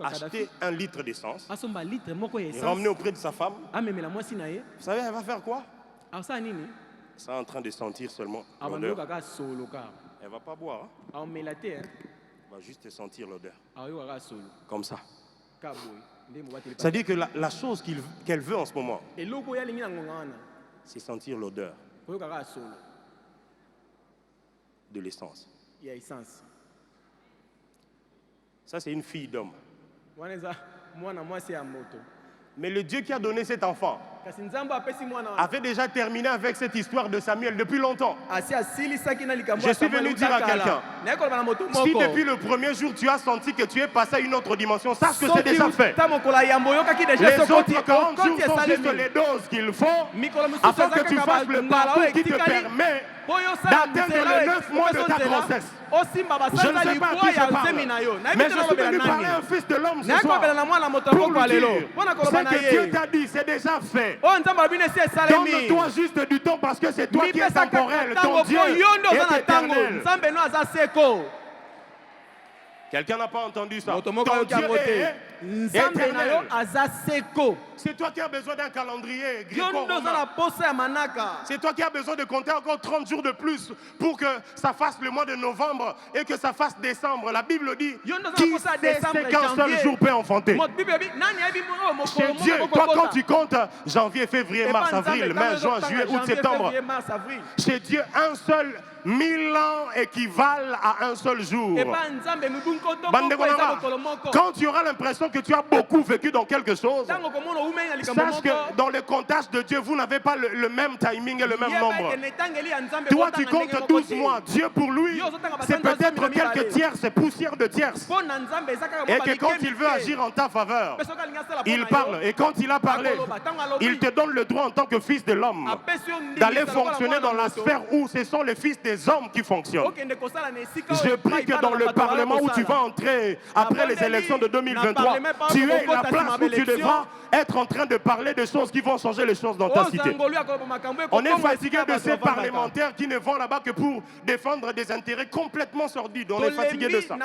acheter 1 litre d'essence, et ramener auprès de sa femme. Vous savez, elle va faire quoi? Ça en train de sentir seulement l'odeur. Elle ne va pas boire. Hein? Elle va juste sentir l'odeur. Comme ça. C'est-à-dire que la chose qu'elle veut en ce moment, c'est sentir l'odeur de l'essence. Ça, c'est une fille d'homme. Mais le Dieu qui a donné cet enfant avait déjà terminé avec cette histoire de Samuel depuis longtemps. Je suis venu dire à quelqu'un, si depuis le premier jour tu as senti que tu es passé à une autre dimension, sache que c'est déjà fait. Les autres 40 jours sont juste les doses qu'il faut afin que tu fasses le parcours qui te permet d'atteindre les 9 mois de ta grossesse. Je ne sais pas à qui je parle, mais je suis venu parler à un fils de l'homme ce soir pour lui dire, ce que Dieu t'a dit, c'est déjà fait. Donne-toi juste du temps parce que c'est toi qui es temporel, ton Dieu est éternel. Quelqu'un n'a pas entendu ça. Ton Dieu est éternel. C'est toi qui as besoin d'un calendrier gréco-romain. C'est toi qui as besoin de compter encore 30 jours de plus pour que ça fasse le mois de novembre et que ça fasse décembre. La Bible dit, qui sait qu'un seul jour peut enfanter? Chez Dieu, toi quand tu comptes janvier, février, mars, avril, mai, juin, juillet, août, septembre, chez Dieu, un seul 1000 ans équivalent à un seul jour. Quand tu auras l'impression que tu as beaucoup vécu dans quelque chose, sache que dans le comptage de Dieu, vous n'avez pas le même timing et le même nombre. Toi, tu comptes 12 mois. Dieu, pour lui, c'est peut-être quelques tierces, poussières de tierces. Et que quand il veut agir en ta faveur, il parle. Et quand il a parlé, il te donne le droit en tant que fils de l'homme d'aller fonctionner dans la sphère où ce sont les fils des hommes qui fonctionnent. Je prie que dans le Parlement où tu vas entrer après les élections de 2023, tu es la place où tu devras être en train de parler de choses qui vont changer les choses dans ta cité. On est fatigué de ces parlementaires qui ne vont là-bas que pour défendre des intérêts complètement sordides. On est fatigué de ça.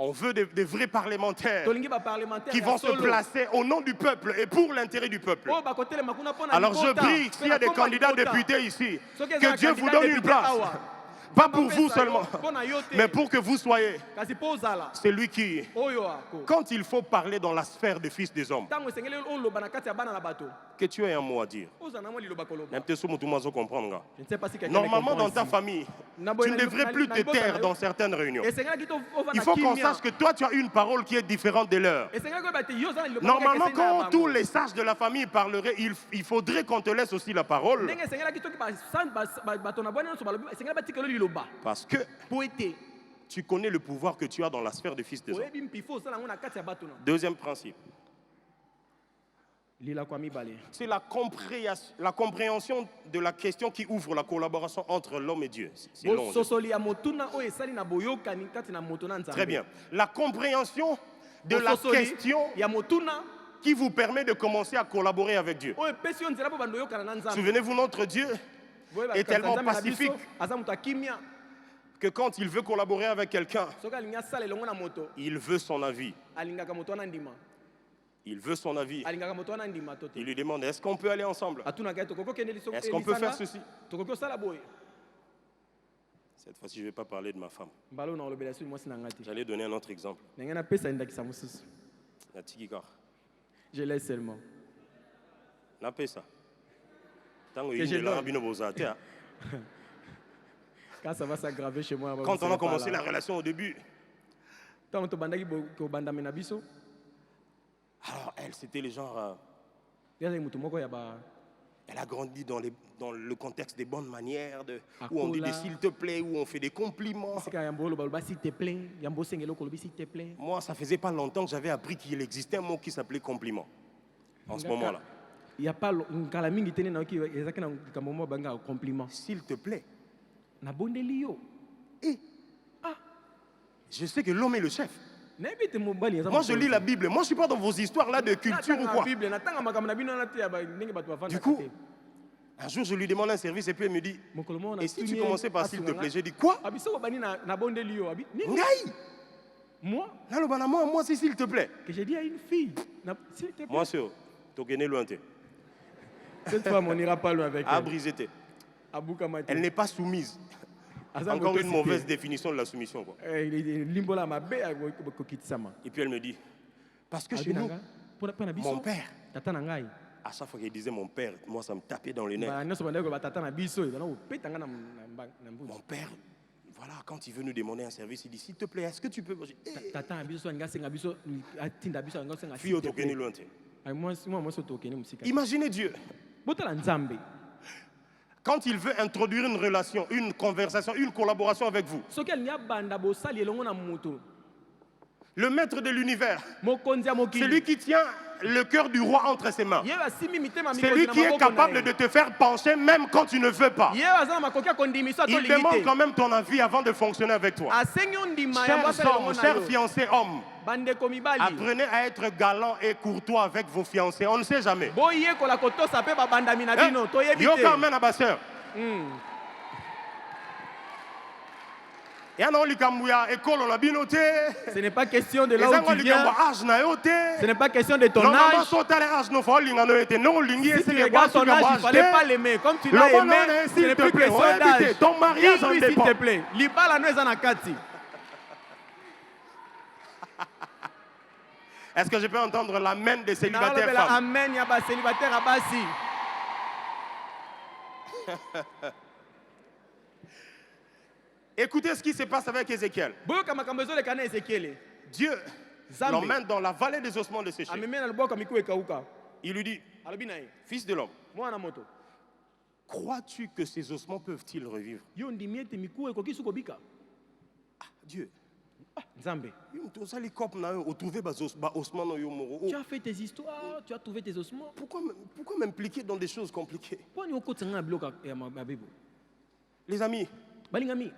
On veut des vrais parlementaires qui vont se placer au nom du peuple et pour l'intérêt du peuple. Alors je prie, s'il y a des candidats députés ici, que Dieu vous donne une place. Pas pour vous seulement, mais pour que vous soyez celui qui, quand il faut parler dans la sphère des fils des hommes, que tu aies un mot à dire. Normalement, dans ta famille, tu ne devrais plus te taire dans certaines réunions. Il faut qu'on sache que toi, tu as une parole qui est différente de leur. Normalement, quand tous les sages de la famille parleraient, il faudrait qu'on te laisse aussi la parole. Parce que tu connais le pouvoir que tu as dans la sphère des fils des hommes. Deuxième principe. C'est la compréhension de la question qui ouvre la collaboration entre l'homme et Dieu. Très bien. La compréhension de la question qui vous permet de commencer à collaborer avec Dieu. Souvenez-vous, notre Dieu est tellement pacifique que quand il veut collaborer avec quelqu'un, il veut son avis. Il veut son avis. Il lui demande, est-ce qu'on peut aller ensemble? Est-ce qu'on peut faire ceci? Cette fois-ci, je ne vais pas parler de ma femme. J'allais donner un autre exemple. Je laisse seulement. Quand ça va s'aggraver chez moi. Quand on a commencé la relation au début, Alors elle, c'était le genre... Yaza mutu moko ya ba elle a grandi dans le contexte des bonnes manières, À où on dit des Kola. s'il te plaît, où on fait des compliments. sika yambo lo ba s'il te plaît, yambo sengelo ko s'il te plaît. Moi, ça faisait pas longtemps que j'avais appris qu'il existait un mot qui s'appelait compliment. En ce moment-là. Il y a pas kala mingi tene na ki ezaki na kambo banga compliment. S'il te plaît. Na bondeli yo. Et je sais que l'homme est le chef. Na bite mo bali Moi, je lis la Bible. Moi, je ne suis pas dans vos histoires là de culture ou quoi. Bible na tanga makambo na bino na te ya ba ndenge bato bavanda. Du coup, un jour, je lui demande un service et puis elle me dit, et si tu commençais par s'il te plaît, j'ai dit quoi? Abiso ko bani na bondeli yo abi. Ngai! Moi Nalobana, moi, c'est s'il te plaît. que j'ai dit à une fille, s'il te plaît. Moi, c'est Togene Lointe. Cette fois, on n'ira pas loin avec A elle. brisé. Abouka Mati. Elle n'est pas soumise. Aza Encore moto une cité. mauvaise définition de la soumission, quoi. Limbola mabe kokitsama. Et puis elle me dit, parce que chez nous, mon père, tata na ngai. à chaque fois qu'il disait mon père, moi, ça me tapait dans les nerfs. Ba nyoso bandeko ba tata na biso, ba no petanga na mbuzi. Mon père, voilà, quand il veut nous demander un service, il dit, s'il te plaît, est-ce que tu peux... Tata na biso nga senga biso atinda biso nga senga. Fille au Togene Lointe. Ai moi so tokeni musika. Imaginez Dieu. Botala nzambe. Quand il veut introduire une relation, une conversation, une collaboration avec vous, Soki nya banda bo sali elongo na muto. le maître de l'univers, Mokonzi mokili. celui qui tient le cœur du roi entre ses mains, Yeba simi mitema miko. celui qui est capable de te faire pencher même quand tu ne veux pas. Yeba zana makoki kondimiso to Il demande limite. quand même ton avis avant de fonctionner avec toi. Asenyo ndima ya Chers basala hommes, chers fiancés hommes, bandeko mibali. apprenez à être galant et courtois avec vos fiancés. On ne sait jamais. Boye kola kotosa pe babandami na bino to yebi Yo te. quand même à sœur. Et alors likambuya ekolo la binote. Ce n'est pas question de là Et ça où tu viens. âge na yote. Ce n'est pas question de ton Normalement, âge. so tale âge no fa linga no ete no lingi Si ese tu le regardes bois ton âge, il ne fallait pas l'aimer. Comme tu l'as aimé, ce n'est plus question d'âge. Ton mariage en Dis-lui, s'il dépend. te plaît. Libala no ezana kati. Est-ce que je peux entendre l'amen des célibataires Nalobela femmes? amen ya ba célibataire abasi. Écoutez ce qui se passe avec Ézéchiel. Boyoka makambo ezoleka na Ezekiel. Dieu Zambe. l'emmène dans la vallée des ossements desséchés. Ameme na loboko miku ekauka. Il lui dit, Alobi na ye. fils de l'homme, Mwana moto. crois-tu que ces ossements peuvent-ils revivre? Yo ndimi ete miku ekoki su kobika. Dieu, Nzambe. Tu as fait tes histoires, tu as trouvé tes ossements. Pourquoi m'impliquer dans des choses compliquées? Poni okotanga bloka ya mabibo. Les amis, Balingami.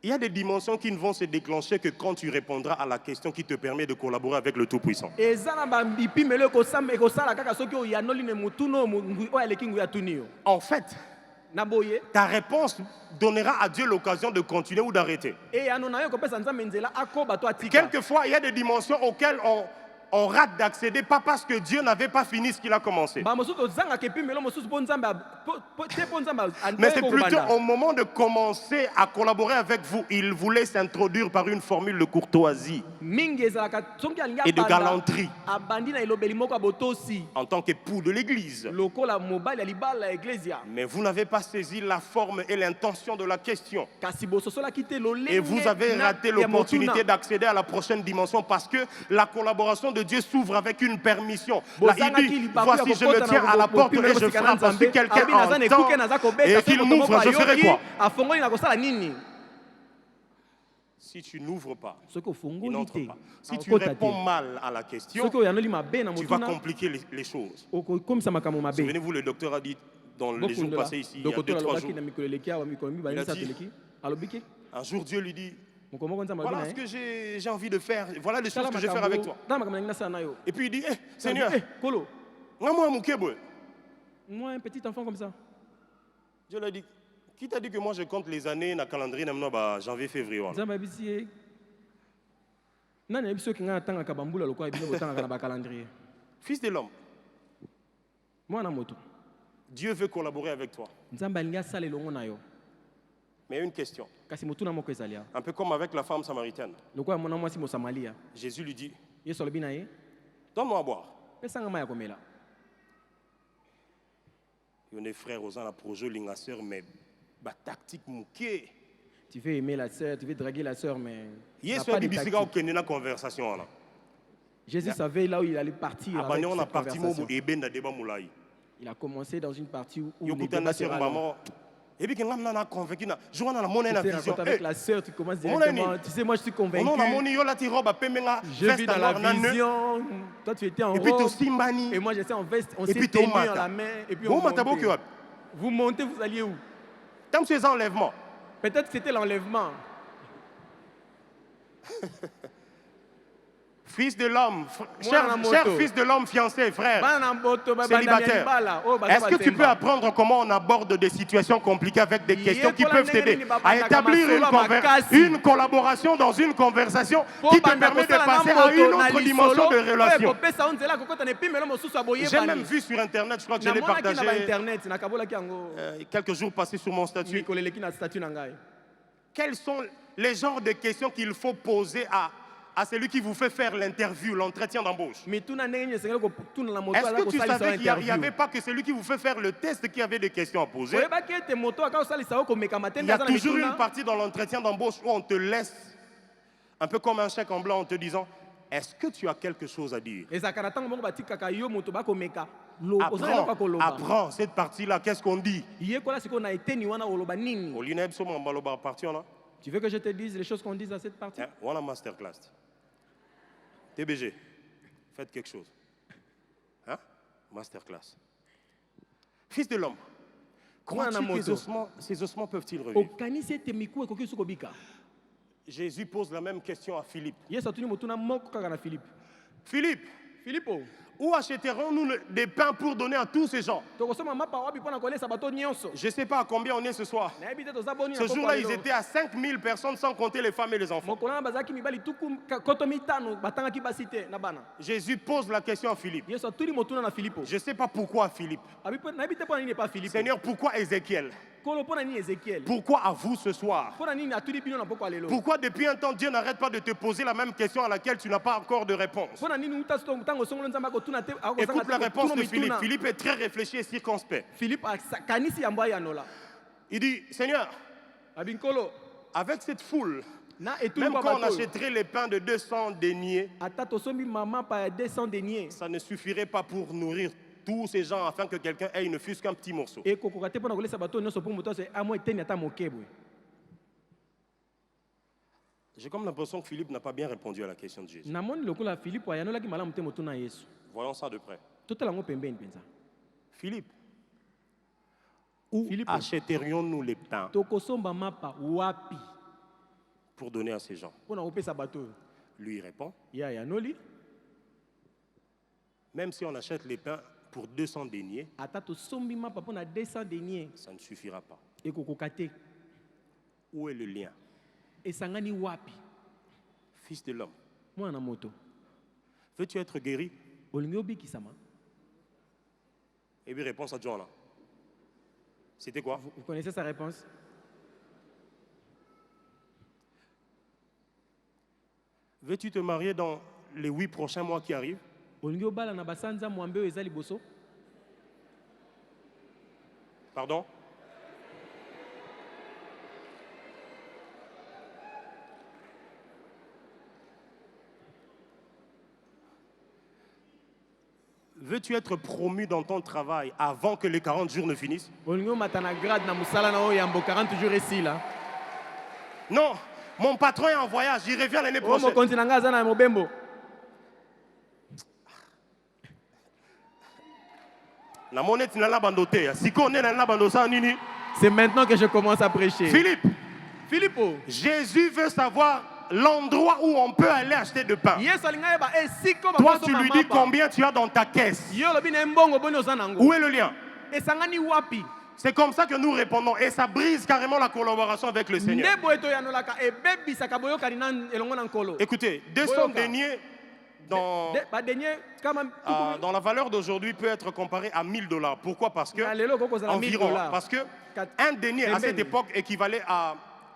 il y a des dimensions qui ne vont se déclencher que quand tu répondras à la question qui te permet de collaborer avec le Tout-Puissant. Ezana ba bipimelo ekosamba ekosala kaka soki oyanoli ne mutuno ngui oya lekingu ya tunio. En fait, Na boye. ta réponse donnera à Dieu l'occasion de continuer ou d'arrêter. Et anonayo kopesa nzambe nzela akoba to atika. Quelquefois, il y a des dimensions auxquelles on rate d'accéder, pas parce que Dieu n'avait pas fini ce qu'il a commencé. Ba mosusu zanga kepimelo mosusu po nzambe te po nzambe. Mais c'est plutôt au moment de commencer à collaborer avec vous, il voulait s'introduire par une formule de courtoisie Mingi ezalaka sonki alinga et de galanterie abandi na elobeli moko abotosi. en tant qu'époux de l'Église. Lokola mobali ya libala ya ecclesia. Mais vous n'avez pas saisi la forme et l'intention de la question. Kasi bososola kite lolenge. Et vous avez raté l'opportunité d'accéder à la prochaine dimension parce que la collaboration de Dieu s'ouvre avec une permission. Là, il dit, voici je me tiens à la porte et je frappe. Si quelqu'un entend et qu'il m'ouvre, je ferai quoi? Si tu n'ouvres pas, il n'entre pas. Si tu réponds mal à la question, tu vas compliquer les choses. Souvenez-vous, le docteur a dit dans les jours passés ici, il y a 2-3 jours, il a dit, un jour Dieu lui dit, voilà ce que j'ai envie de faire, voilà les choses que je vais faire avec toi. Et puis il dit, Seigneur, moi un petit enfant comme ça. Dieu lui a dit, qui t'a dit que moi je compte les années dans le calendrier janvier, février? Fils de l'homme, Dieu veut collaborer avec toi. Mais une question, un peu comme avec la femme samaritaine. Jésus lui dit, donne-moi à boire. Il y a des frères aux ans projet lingasseur mais tactique mouké. Tu veux aimer la sœur, tu veux draguer la sœur, mais. Hier soir, il y a une conversation. Jésus savait là où il allait partir. Avec Abani on a cette parti conversation. mo ebenda débat moulai. Il a commencé dans une partie où Yo les kuta débats na sir sera long. maman. Et puis quand on a convaincu na jour na monnaie na Tu te vision. racontes avec la sœur, tu commences on a directement. Tu sais, moi je suis convaincu. On a moni yo la ti robe pemenga. Je vis dans la vision. Toi tu étais en Et puis to robe. simbani. Et moi j'étais en veste. On Et s'est puis tenu tomate. en la main. Et puis Bon on matabo montait. que Vous montez, vous alliez où? tant ces enlèvements. Peut-être que c'était l'enlèvement. Fils de l'homme, Moi, na cher moto. fils de l'homme fiancé, frère, Bana mboto, ba- célibataire. bana nyambala. Oh, baza Est-ce que tu batemba. peux apprendre comment on aborde des situations compliquées avec des questions qui Yekola peuvent t'aider ndenge nini à babandaka établir masolo makasi. une collaboration dans une conversation Po qui te banda permet de kosala na passer à moto une na autre lisolo, dimension de oyo relation. ekopesa yo nzela kokota na epimelo mosusu ya J'ai même boyebani. vu sur internet, je crois que je l'ai Namonaki na partagé bainternet nakabolaki yango quelques jours passés sur mon statut. mikolo eleki na statut na ngai. Quels sont les genres de questions qu'il faut poser à celui qui vous fait faire l'interview, l'entretien d'embauche? mituna ndenge nini esengeli kotuna na moto Est-ce aza que tu kosalisa savais qu'il n'y interview. avait pas que celui qui vous fait faire le test qui avait des questions à poser? oyebaki ete moto aka kosalisa yo komekama te Il nde y a aza na toujours une mituna. partie dans l'entretien d'embauche où on te laisse un peu comme un chèque en blanc en te disant est-ce que tu as quelque chose à dire? ezalaka na ntango moko batikaka yo moto bakomeka ozali eloko ya koloba Apprends cette partie-là, qu'est-ce qu'on dit? yekola sikoyo na eteni wana oloba nini. Au Lineb, sur mon baloba partie, on a Tu veux que je te dise les choses qu'on dise à cette partie? on a masterclass. TBG, faites quelque chose. Hein? Masterclass. Fils de l'homme, Mwana crois-tu que moto. ces ossements peuvent-ils revivre? okanisi ete miku ekoki so kobika. Jésus pose la même question à Philippe. Yesu atuni motuna moko kaka na Philippe. Philippe, Filipo, où achèterons-nous des pains pour donner à tous ces gens? tokosoma mapa wapi mpona kolesa bato nyonso. Je ne sais pas à combien on est ce soir. nayebi te toza boni Ce na jour-là, ils poko étaient à 5000 personnes sans compter les femmes et les enfants. mokolo wana bazalaki mibali tuku koto mitano batangaki basi te na bana. Jésus pose la question à Philippe. Yesu atuli motuna na Filipo. Je ne sais pas pourquoi Philippe. nayebi te mpona nini epa Filipo. Seigneur, pourquoi Ézéchiel? kolo mpona nini Ezekiel. Pourquoi à vous ce soir? mpona nini atuli bino na poko ya lelo. Pourquoi depuis un temps Dieu n'arrête pas de te poser la même question à laquelle tu n'as pas encore de réponse? mpona nini uta ntango songolo nzambe akotuna te Écoute la réponse de mituna. Philippe. Philippe est très réfléchi et circonspect. Philippe akanisi yango ayanola. Il dit, Seigneur, abinkolo avec cette foule, na etuli même kwa quand on bato. achèterait les pains de 200 deniers, ata tosombi mama pa ya 200 deniers. ça ne suffirait pas pour nourrir tous ces gens afin que quelqu'un ait ne fût-ce qu'un petit morceau. ekokoka te mpona kolesa bato nyonso mpo moto aso amo eteni ata moke boye. J'ai comme l'impression que Philippe n'a pas bien répondu à la question de Jésus. namoni lokola Filipo ayanolaki malamu te moto na Yesu. Voyons ça de près. totala yango pembeni mpenza. Philippe, où Philippe. achèterions-nous les pains tokosomba mapa wapi pour donner à ces gens? mpona kopesa bato oyo. Lui il répond, ye ayanoli même si on achète les pains pour 200 deniers, ata tosombi mapa mpona 200 deniers ça ne suffira pas. ekokoka te. Où est le lien? esangani wapi Fils de l'homme, mwana moto veux-tu être guéri? olingi obikisama. Et puis réponse à John là. C'était quoi? Vous connaissez sa réponse? Veux-tu te marier dans les 8 prochains mois qui arrivent? olingi obala na basanza mwambe oyo eza liboso. Pardon? Veux-tu être promu dans ton travail avant que les 40 jours ne finissent? olingi omata na grade na mosala na oyo yambo 40 jours esila. Non, mon patron est en voyage, il revient l'année oyo prochaine. mokonzi na ngai aza na mobembo. La monnaie tu n'as pas bandoté. Si on est dans la bandosa nini? C'est maintenant que je commence à prêcher. Philippe, Filipo, Jésus veut savoir l'endroit où on peut aller acheter de pain. Yesu alinga yeba esiko Toi, tu bakosomba lui dis mapa. combien tu as dans ta caisse. Yo lobi na mbongo boni oza nango. Où est le lien? Esangani wapi? C'est comme ça que nous répondons. Et ça brise carrément la collaboration avec le Seigneur. Nde boye toyanolaka ebebisaka boyokani na elongo na nkolo. Écoutez, 200 Boyoka. deniers dans, Badenye kama dans la valeur d'aujourd'hui peut être comparé à 1000 $. Pourquoi? Parce que na lelo kokozala 1000 environ, dollars. parce que Kat- un denier à cette Pembeni. époque équivalait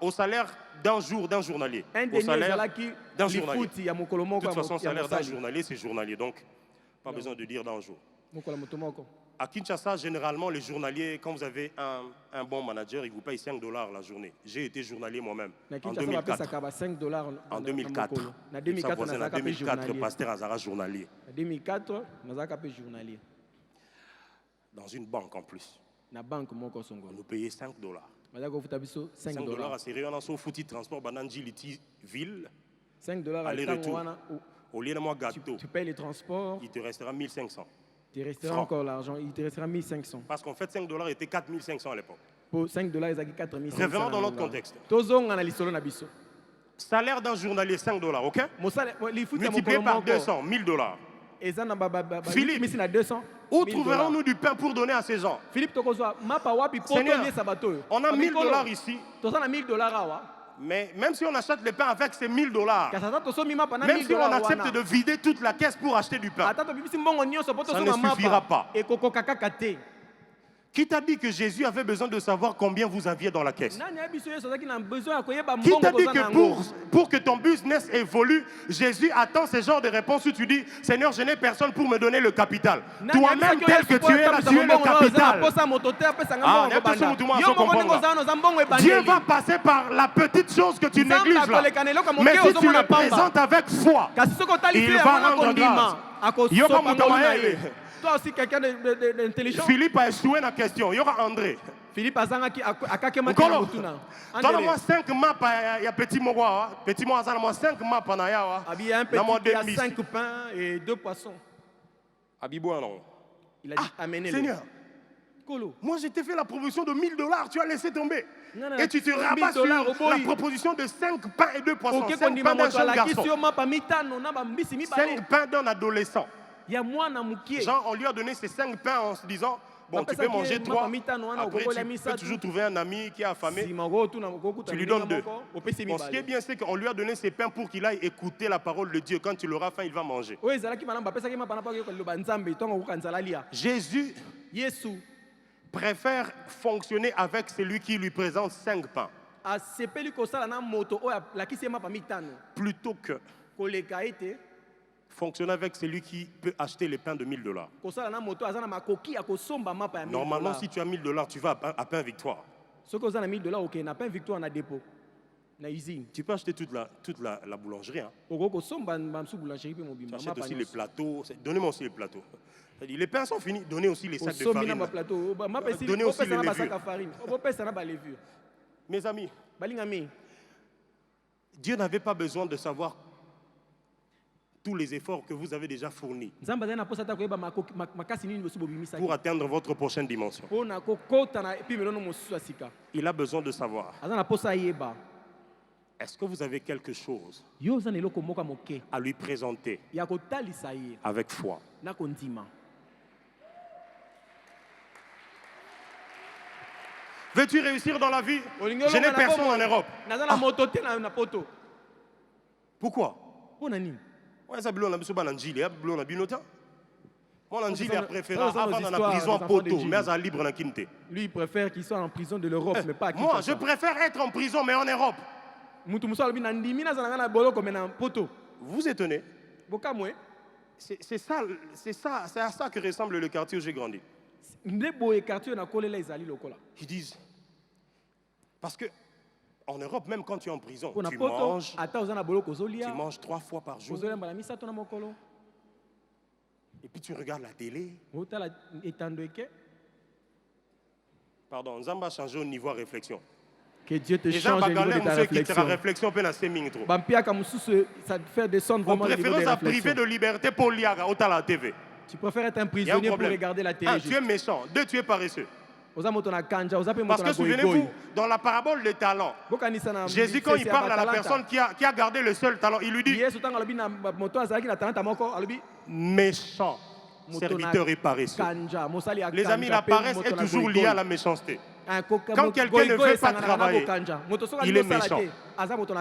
au salaire d'un jour d'un journalier. Un Au denier salaire ezalaki d'un journalier. lifuti ya mokolo De moko toute façon, ya salaire d'un mosali. journalier, c'est journalier. Donc, pas besoin de dire d'un jour. Mokolo moto moko. À Kinshasa, généralement, les journaliers, quand vous avez un bon manager, il vous paye 5 $ la journée. J'ai été journalier moi-même en 2004. En 2004. En 2004, pasteur Azara journalier. En 2004, je suis journalier. Dans une banque en plus. Na banque on nous payait 5 $. 5 $ à Sérieux, on a son foutu transport, Bananji Liti ville. 5 $ aller-retour. Au lieu de moi gâteau, tu payes les transports. Il te restera 1500. Il te restera encore l'argent, il te restera 1500. Parce qu'en fait, 5 $ étaient 4500 à l'époque. Pour 5 $, ils avaient 4500. Revenons dans notre contexte. Salaire d'un journalier, 5 $, ok? Multiplié par 200, 1000 $. Philippe, où trouverons-nous du pain pour donner à ces gens? Seigneur, on a 1000 $ ici. Mais même si on achète le pain avec ces 1000 $, même si on accepte de vider toute la caisse pour acheter du pain, ça ne suffira pas. Qui t'a dit que Jésus avait besoin de savoir combien vous aviez dans la caisse? Qui t'a dit que pour que ton business évolue, Jésus attend ce genre de réponses où tu dis, Seigneur, je n'ai personne pour me donner le capital. Toi-même, tel que tu es là, tu es le capital. Dieu va passer par la petite chose que tu négliges là. Mais si tu le présentes avec foi, il va rendre grâce. Toi aussi, quelqu'un d'intelligent. Philippe a échoué la question. Il y aura André. Philippe a donne-moi 5 maps. Il y a petit Moua. Petit Moua, donne-moi 5 maps. Il y a un petit 5 pains et 2 poissons. Il a dit amenez-le. Seigneur, moi je t'ai fait la proposition de 1000 $. Tu as laissé tomber. Et tu te rabats sur la proposition de 5 pains et 2 poissons. 5 pains d'un jeune garçon. 5 pains d'un adolescent. Genre, on lui a donné ces 5 pains en se disant, bon, tu peux manger 3. Après, tu peux toujours trouver un ami qui est affamé. Tu lui donnes 2. Bon, ce qui est bien, c'est qu'on lui a donné ces pains pour qu'il aille écouter la parole de Dieu. Quand il aura faim, il va manger. Jésus préfère fonctionner avec celui qui lui présente 5 pains. Plutôt que fonctionner avec celui qui peut acheter les pains de 1000 $. Normalement, si tu as 1000 $, tu vas à pain victoire. Tu peux acheter toute la boulangerie. Hein. Tu achètes aussi les plateaux. Donnez-moi aussi les plateaux. Les pains sont finis. Donnez aussi les sacs de farine. Donnez aussi les levures. Mes amis, Dieu n'avait pas besoin de savoir tous les efforts que vous avez déjà fournis pour atteindre votre prochaine dimension. Il a besoin de savoir, est-ce que vous avez quelque chose à lui présenter avec foi? Veux-tu réussir dans la vie? Je n'ai personne en Europe. Pourquoi? Ouais, ça bilon na biso bana njili, ya bilon na binota. Moi njili a préféré avant dans la prison poto, mais à libre na kinte. Lui il préfère qu'il soit en prison de l'Europe mais pas à Kinshasa. Moi, je préfère être en prison mais en Europe. Vous étonnez? C'est à ça que ressemble le quartier où j'ai grandi. Ils disent parce que en Europe, même quand tu es en prison, tu manges 3 fois par jour. Et puis tu regardes la télé. Pardon, Nzamba a changé au niveau réflexion. Que Dieu te change au niveau de ta réflexion. Ça te fait descendre vraiment le niveau de réflexion. Privé de liberté pour l'IAGA, autant la TV. Tu préfères être un prisonnier pour regarder la télé. 1, tu es méchant. 2, tu es paresseux. Parce que souvenez-vous, dans la parabole des talents, Jésus, quand il parle à la personne qui a gardé le seul talent, il lui dit méchant, serviteur et paresseux. Les amis, la paresse est toujours liée à la méchanceté. Quand quelqu'un ne veut pas travailler, il est méchant.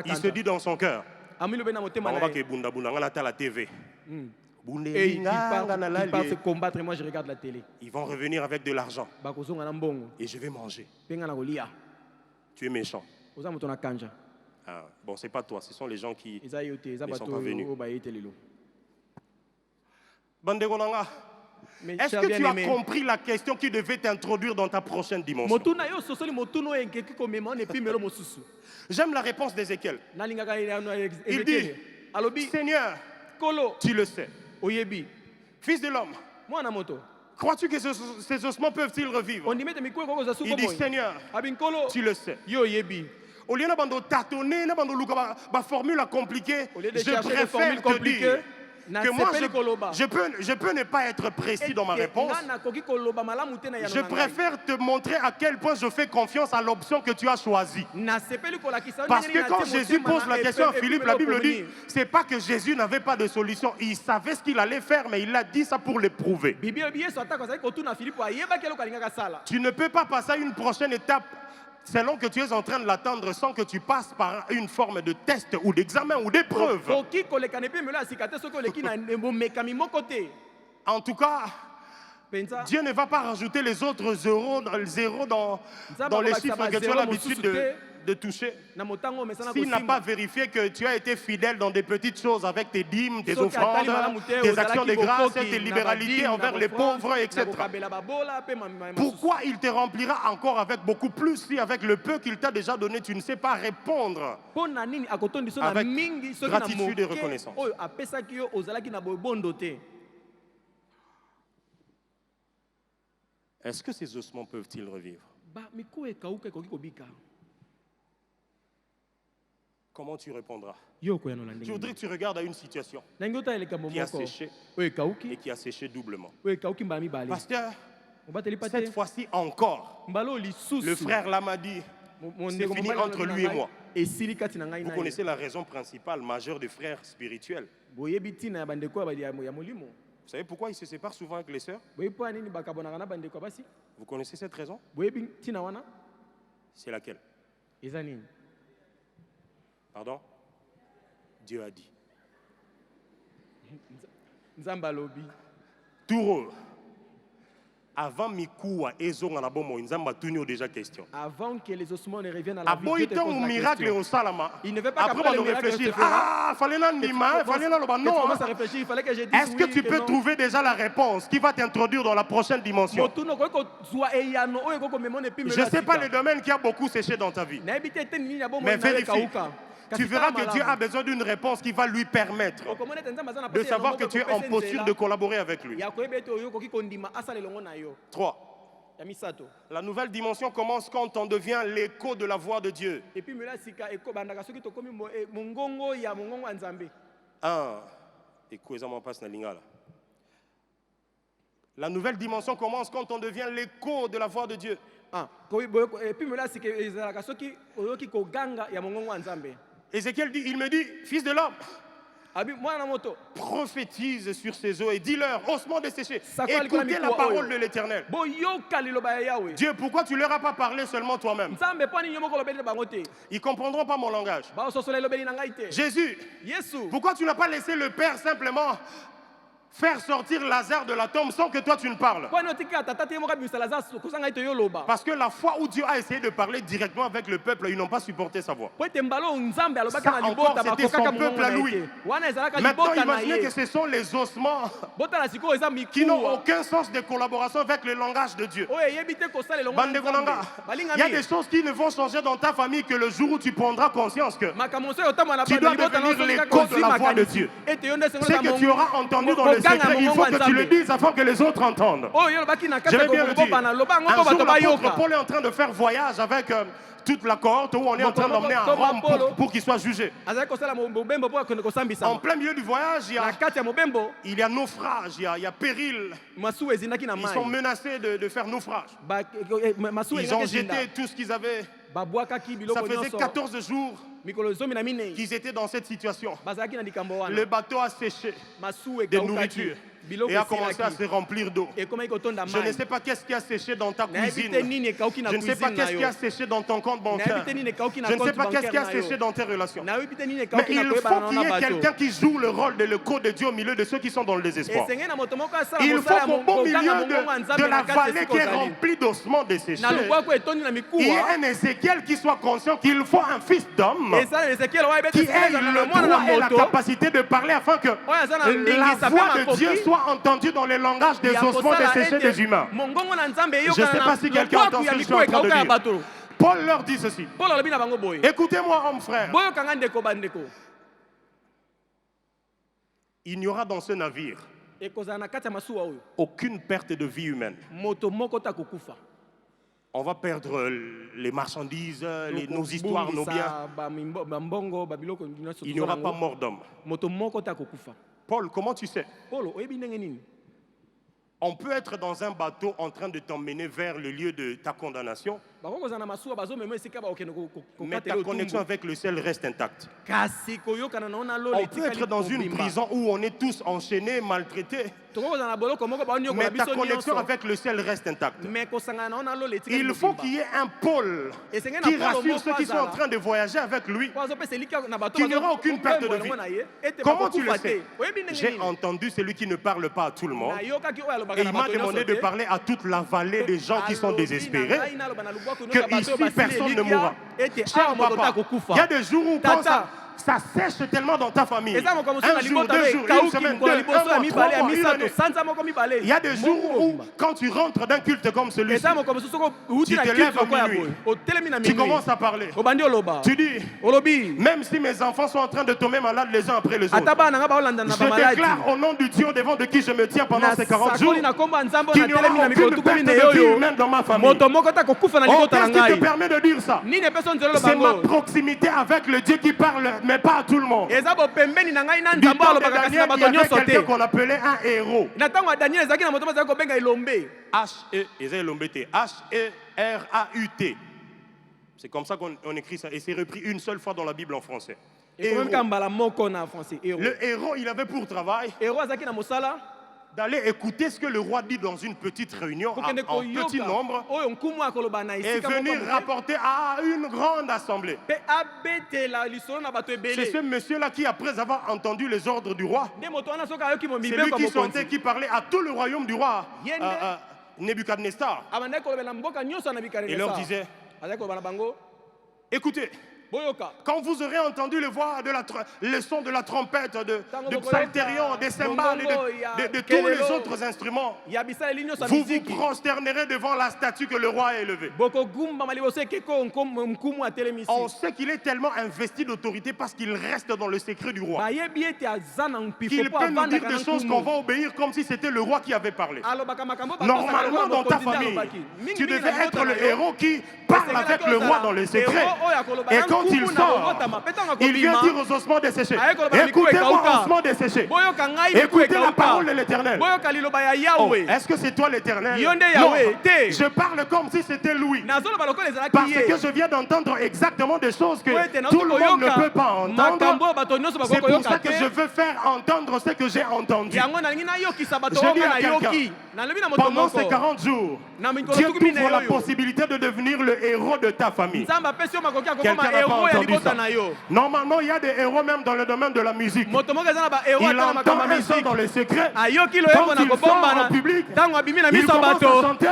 Il se dit dans son cœur, on va que la TV. Et il part se combattre et moi je regarde la télé. Ils vont revenir avec de l'argent. Et je vais manger. Tu es méchant. Ah, bon, c'est pas toi, ce sont les gens qui ne sont pas venus. Mes Est-ce chers que tu as bien-aimés, compris la question qui devait t'introduire dans ta prochaine dimension? motuna yo sosoli motuno engeki komema on epimelo mosusu. J'aime la réponse d'Ézéchiel. Nalingaka Il dit, Ezekiel. Alobi Seigneur, kolo tu le sais. oyebi. Fils de l'homme, Mwana moto. crois-tu que ces ossements peuvent-ils revivre? Ondimete mikwe koko za suko Il dit, moyi. Seigneur, Abin kolo tu le sais. yo oyebi. Au lieu de tâtonner, de formule compliquée, Au lieu de je chercher des préfère formules te compliquées, dire na que moi, sepeli koloba. je peux ne pas être précis dans ma réponse. Nga nakoki koloba malamu te na yano Je na ngai. préfère te montrer à quel point je fais confiance à l'option que tu as choisie. Na sepeli kolakisa Parce ndenge que quand nati Jésus motema pose na la question à epe- Philippe, epimelo la Bible dit, komoni. c'est pas que Jésus n'avait pas de solution. Il savait ce qu'il allait faire, mais il l'a dit ça pour l'éprouver. Bibi ebi Yesu atako azali kotuna Filipo ayebaki eloko alingaka sala. Tu ne peux pas passer à une prochaine étape selon que tu es en train de l'attendre sans que tu passes par une forme de test ou d'examen ou d'épreuve. Oki koleka na epimelo ya sika te soki oleki na bomekami moko te. En tout cas, Penza Dieu ne va pas rajouter les autres zéros dans les chiffres que tu as l'habitude de toucher. na motango omesana S'il n'a pas kosimba. vérifié que tu as été fidèle dans des petites choses avec tes dîmes, tes Soki atali offrandes, malamu te, tes ozalaki actions de grâce, bokoki tes na libéralités badine, envers na les bofrande, pauvres, etc. na kokabela babola, pe ma- Pourquoi il te remplira encore avec beaucoup plus si avec le peu qu'il t'a déjà donné, tu ne sais pas répondre? mpo na nini akotondi so na Avec mingi soki na gratitude et moke reconnaissance. oyo apesaki yo ozalaki na bobondo te. Est-ce que ces ossements peuvent-ils revivre? Ba mikuwa ekauka ekoki kobika. Comment tu répondras? Yo koyanola Je ndenge. voudrais que tu regardes à une situation Nangi otalela likambo qui a moko séché oyo et ekauki qui a séché doublement. oyo ekauki mbala mibale. Pasteur, Obateli pa te cette fois-ci encore, mbala oyo lisusu. le frère Lamadi, c'est fini entre lui et moi. Esili kati na ngai Vous na ye. connaissez la raison principale, majeure des frères spirituels. Boyebi ntina ya bandeko ya molimo. Vous savez pourquoi ils se séparent souvent avec les sœurs? Boyebi mpo ya nini bakabonaka na bandeko ya basi. Vous connaissez cette raison? Boyebi ntina wana C'est laquelle? eza nini. Pardon? Dieu a dit. Nzambe alobi. Touro. Avant Mikoua, Ezonga na bomo, Nzamba tunyo déjà question. Avant que les ossements ne reviennent à la vie, Dieu te Aboiton pose ou la miracle question. au salama. Il ne veut pas Après, qu'après on le doit miracle réfléchir. se fera. Ah, fallait là Nima, fallait là le Tu non. commences à réfléchir, il fallait que je dise Est-ce que oui, tu peux non. trouver déjà la réponse qui va t'introduire dans la prochaine dimension? Motuno koki kozwa eyano oyo ekoki komema na epimelo Je ya ne sais pas sika. le domaine qui a beaucoup séché dans ta vie. Nayebi te ete nini ya bomoi Mais na yo vérifie. ekauka. Tu Kasi verras tala que Dieu a malamu. besoin d'une réponse qui va lui permettre Okomona ete Nzambe aza na de pasi ya savoir moko que tu es en ekopesa posture nzela de collaborer avec lui. ya koyeba ete oyo okoki kondima asala elongo na yo. 3. Ya misato. La nouvelle dimension commence quand on devient l'écho de la voix de Dieu. Epimelo ya sika ekobandaka soki tokomi mongongo ya mongongo ya Nzambe. 1. La nouvelle dimension commence quand on devient l'écho de la voix de Dieu. Ah, epimelo ya sika ezalaka soki oyoki koganga ya mongongo ya Nzambe. Ézéchiel dit, il me dit, fils de l'homme, Abi mwana moto. prophétise sur ces eaux et dis-leur, ossements desséchés, Sakwa likolo écoutez la mikuwa parole oyo. de l'Éternel. Boyoka liloba ya Yahweh. Dieu, pourquoi tu leur as pas parlé seulement toi-même? Nzambe mpo nini yo moko olobeli na bango te. Ils comprendront pas mon langage. Baososola elobeli na ngai te. Jésus, Yesu. pourquoi tu n'as pas laissé le Père simplement faire sortir Lazare de la tombe sans que toi tu ne parles? Mpo nini otikaka tata te ye moko abimisa Lazare kozanga ete yo loba. Parce que la fois où Dieu a essayé de parler directement avec le peuple, ils n'ont pas supporté sa voix. Po ete mbala oyo Nzambe alobaki Ça na libota encore, c'était bakokaka son mongongo peuple à na lui. ye te. Wana ezalaka Maintenant, libota na imaginez que ye. ce sont les ossements Botala sikoyo eza qui n'ont mikuwa. aucun sens de collaboration avec le langage de Dieu. Oyo eyebi te kosala elongo na Bande Konanga, Nzambe. il y a des choses qui ne vont changer dans ta famille que le jour où tu prendras conscience que makambo mosusu otambola na tu dois libota na devenir yo l'écho kaka de la voix de makanisi. Dieu. Ete yo nde ce que tu auras entendu dans le koganga secret, il faut mongongo ya que tu le Nzambe. dises afin que les autres entendent. Oyo yo lobaki na Je kati vais ya bien le dire. kobana loba ngo Un mpo jour, bato l'apôtre bayoka. Paul est en train de faire voyage avec toute la cohorte où on est en train d'emmener à Rome pour qu'il soit jugé. azali kosala mobembo mpo akende En kosambisama. plein milieu du voyage, Na kati ya mobembo il y a naufrage, il y a péril. masuwa ezindaki na Ils sont mai. menacés de faire naufrage. Masuwa Ils ont ezindaki ezinda. jeté tout ce qu'ils avaient. Babwakaki Ça biloko faisait nyonso. 14 jours Mikolo zomi na minei. qu'ils étaient dans cette situation. Bazalaki na likambo wana. Le bateau a séché Masuwa de ekaukaki. nourriture Biloko et a commencé à esilaki. se remplir d'eau. Ekomaki kotonda Je ne mai. sais pas qu'est-ce qui a séché dans ta Nayebi te cuisine. nini ekauki na Je ne sais pas cuisine na qu'est-ce qui a yo. séché dans ton compte bancaire. Nayebi te nini ekauki na Je ne sais compte pas qu'est-ce qui a bancaire na séché yo. dans tes relations. Nayebi te nini Mais ekauki na il koyebana faut qu'il na y ait bato. quelqu'un qui joue le rôle de l'écho de Dieu au milieu de ceux qui sont dans le désespoir. Esengeli na moto moko asala Il faut mosala qu'au beau milieu koganga mongongo ya de Nzambe la na kati vallée esika qui est ozali. remplie d'ossements desséchés, Na lubwaku etondi na il y ait mikuwa. un Ézéchiel qui soit conscient qu'il faut un fils d'homme Esala Ezekiel oyo qui ayebete ait ezala na le mwana na droit et la moto. capacité de parler afin que Oyo aza na la ndingisa pe voix de makoki. Dieu soit soit entendu dans le langage des ossements desséchés des humains. Je ne sais pas si quelqu'un entend ce que je suis en train de dire. Paul leur dit ceci. Écoutez-moi, homme frère. Il n'y aura dans ce navire aucune perte de vie humaine. On va perdre les marchandises, nos histoires, nos biens. Il n'y aura pas mort d'homme. Paul, comment tu sais? On peut être dans un bateau en train de t'emmener vers le lieu de ta condamnation, mais ta connexion avec le ciel reste intacte. On peut être dans une prison où on est tous enchaînés, maltraités, mais ta connexion avec le ciel reste intacte. Il faut qu'il y ait un pôle qui rassure ceux qui sont en train de voyager avec lui qu'il n'y aura aucune perte de vie. Comment tu le sais? J'ai entendu celui qui ne parle pas à tout le monde et il m'a demandé de parler à toute la vallée des gens qui sont désespérés, que ici personne ne mourra. Cher papa, il y a des jours où quand ça sèche tellement dans ta famille. Un jour, 2 jours, une semaine, 2, 1 mois, 3 mois, une année. Il y a des jours où, quand tu rentres d'un culte comme celui-ci, tu te lèves à minuit, tu commences à parler. Tu dis, même si mes enfants sont en train de tomber malades les uns après les autres, je déclare au nom du Dieu devant de qui je me tiens pendant ces 40 jours, qu'il n'y aura aucune perte de vie humaine dans ma famille. Oh, qu'est-ce qui te permet de dire ça? C'est ma proximité avec le Dieu qui parle, mais pas à tout le monde. Du temps de Daniel, il y avait quelqu'un qu'on appelait un héros. H-E-R-A-U-T. C'est comme ça qu'on écrit ça. Et c'est repris une seule fois dans la Bible en français. Héros. Le héros, il avait pour travail d'aller écouter ce que le roi dit dans une petite réunion en petit nombre et venir rapporter à une grande assemblée. C'est ce monsieur-là qui, après avoir entendu les ordres du roi, c'est lui qui chantait, qui parlait à tout le royaume du roi Nebuchadnezzar. Il leur disait, écoutez, quand vous aurez entendu le son de la trompette, de psalterion, des cymbales, de tous les autres instruments, vous vous prosternerez devant la statue que le roi a élevée. On sait qu'il est tellement investi d'autorité parce qu'il reste dans le secret du roi. Il peut nous dire des choses qu'on va obéir comme si c'était le roi qui avait parlé. Normalement, dans ta famille, tu devais être le héros qui parle avec le roi dans le secret. Et quand il sort, il vient dire aux ossements desséchés, écoutez-moi, ossements desséchés, écoutez la parole de l'Éternel. Oh, est-ce que c'est toi l'Éternel? Non, je parle comme si c'était Louis, parce que je viens d'entendre exactement des choses que tout le monde ne peut pas entendre. C'est pour ça que je veux faire entendre ce que j'ai entendu. Je dis à quelqu'un, pendant ces 40 jours, Dieu t'ouvre la possibilité de devenir le héros de ta famille. Quelqu'un n'a pas entendu ça. Normalement, il y a des héros même dans le domaine de la musique. Il entend un son dans le secret. Quand il sort en public, il commence à chanter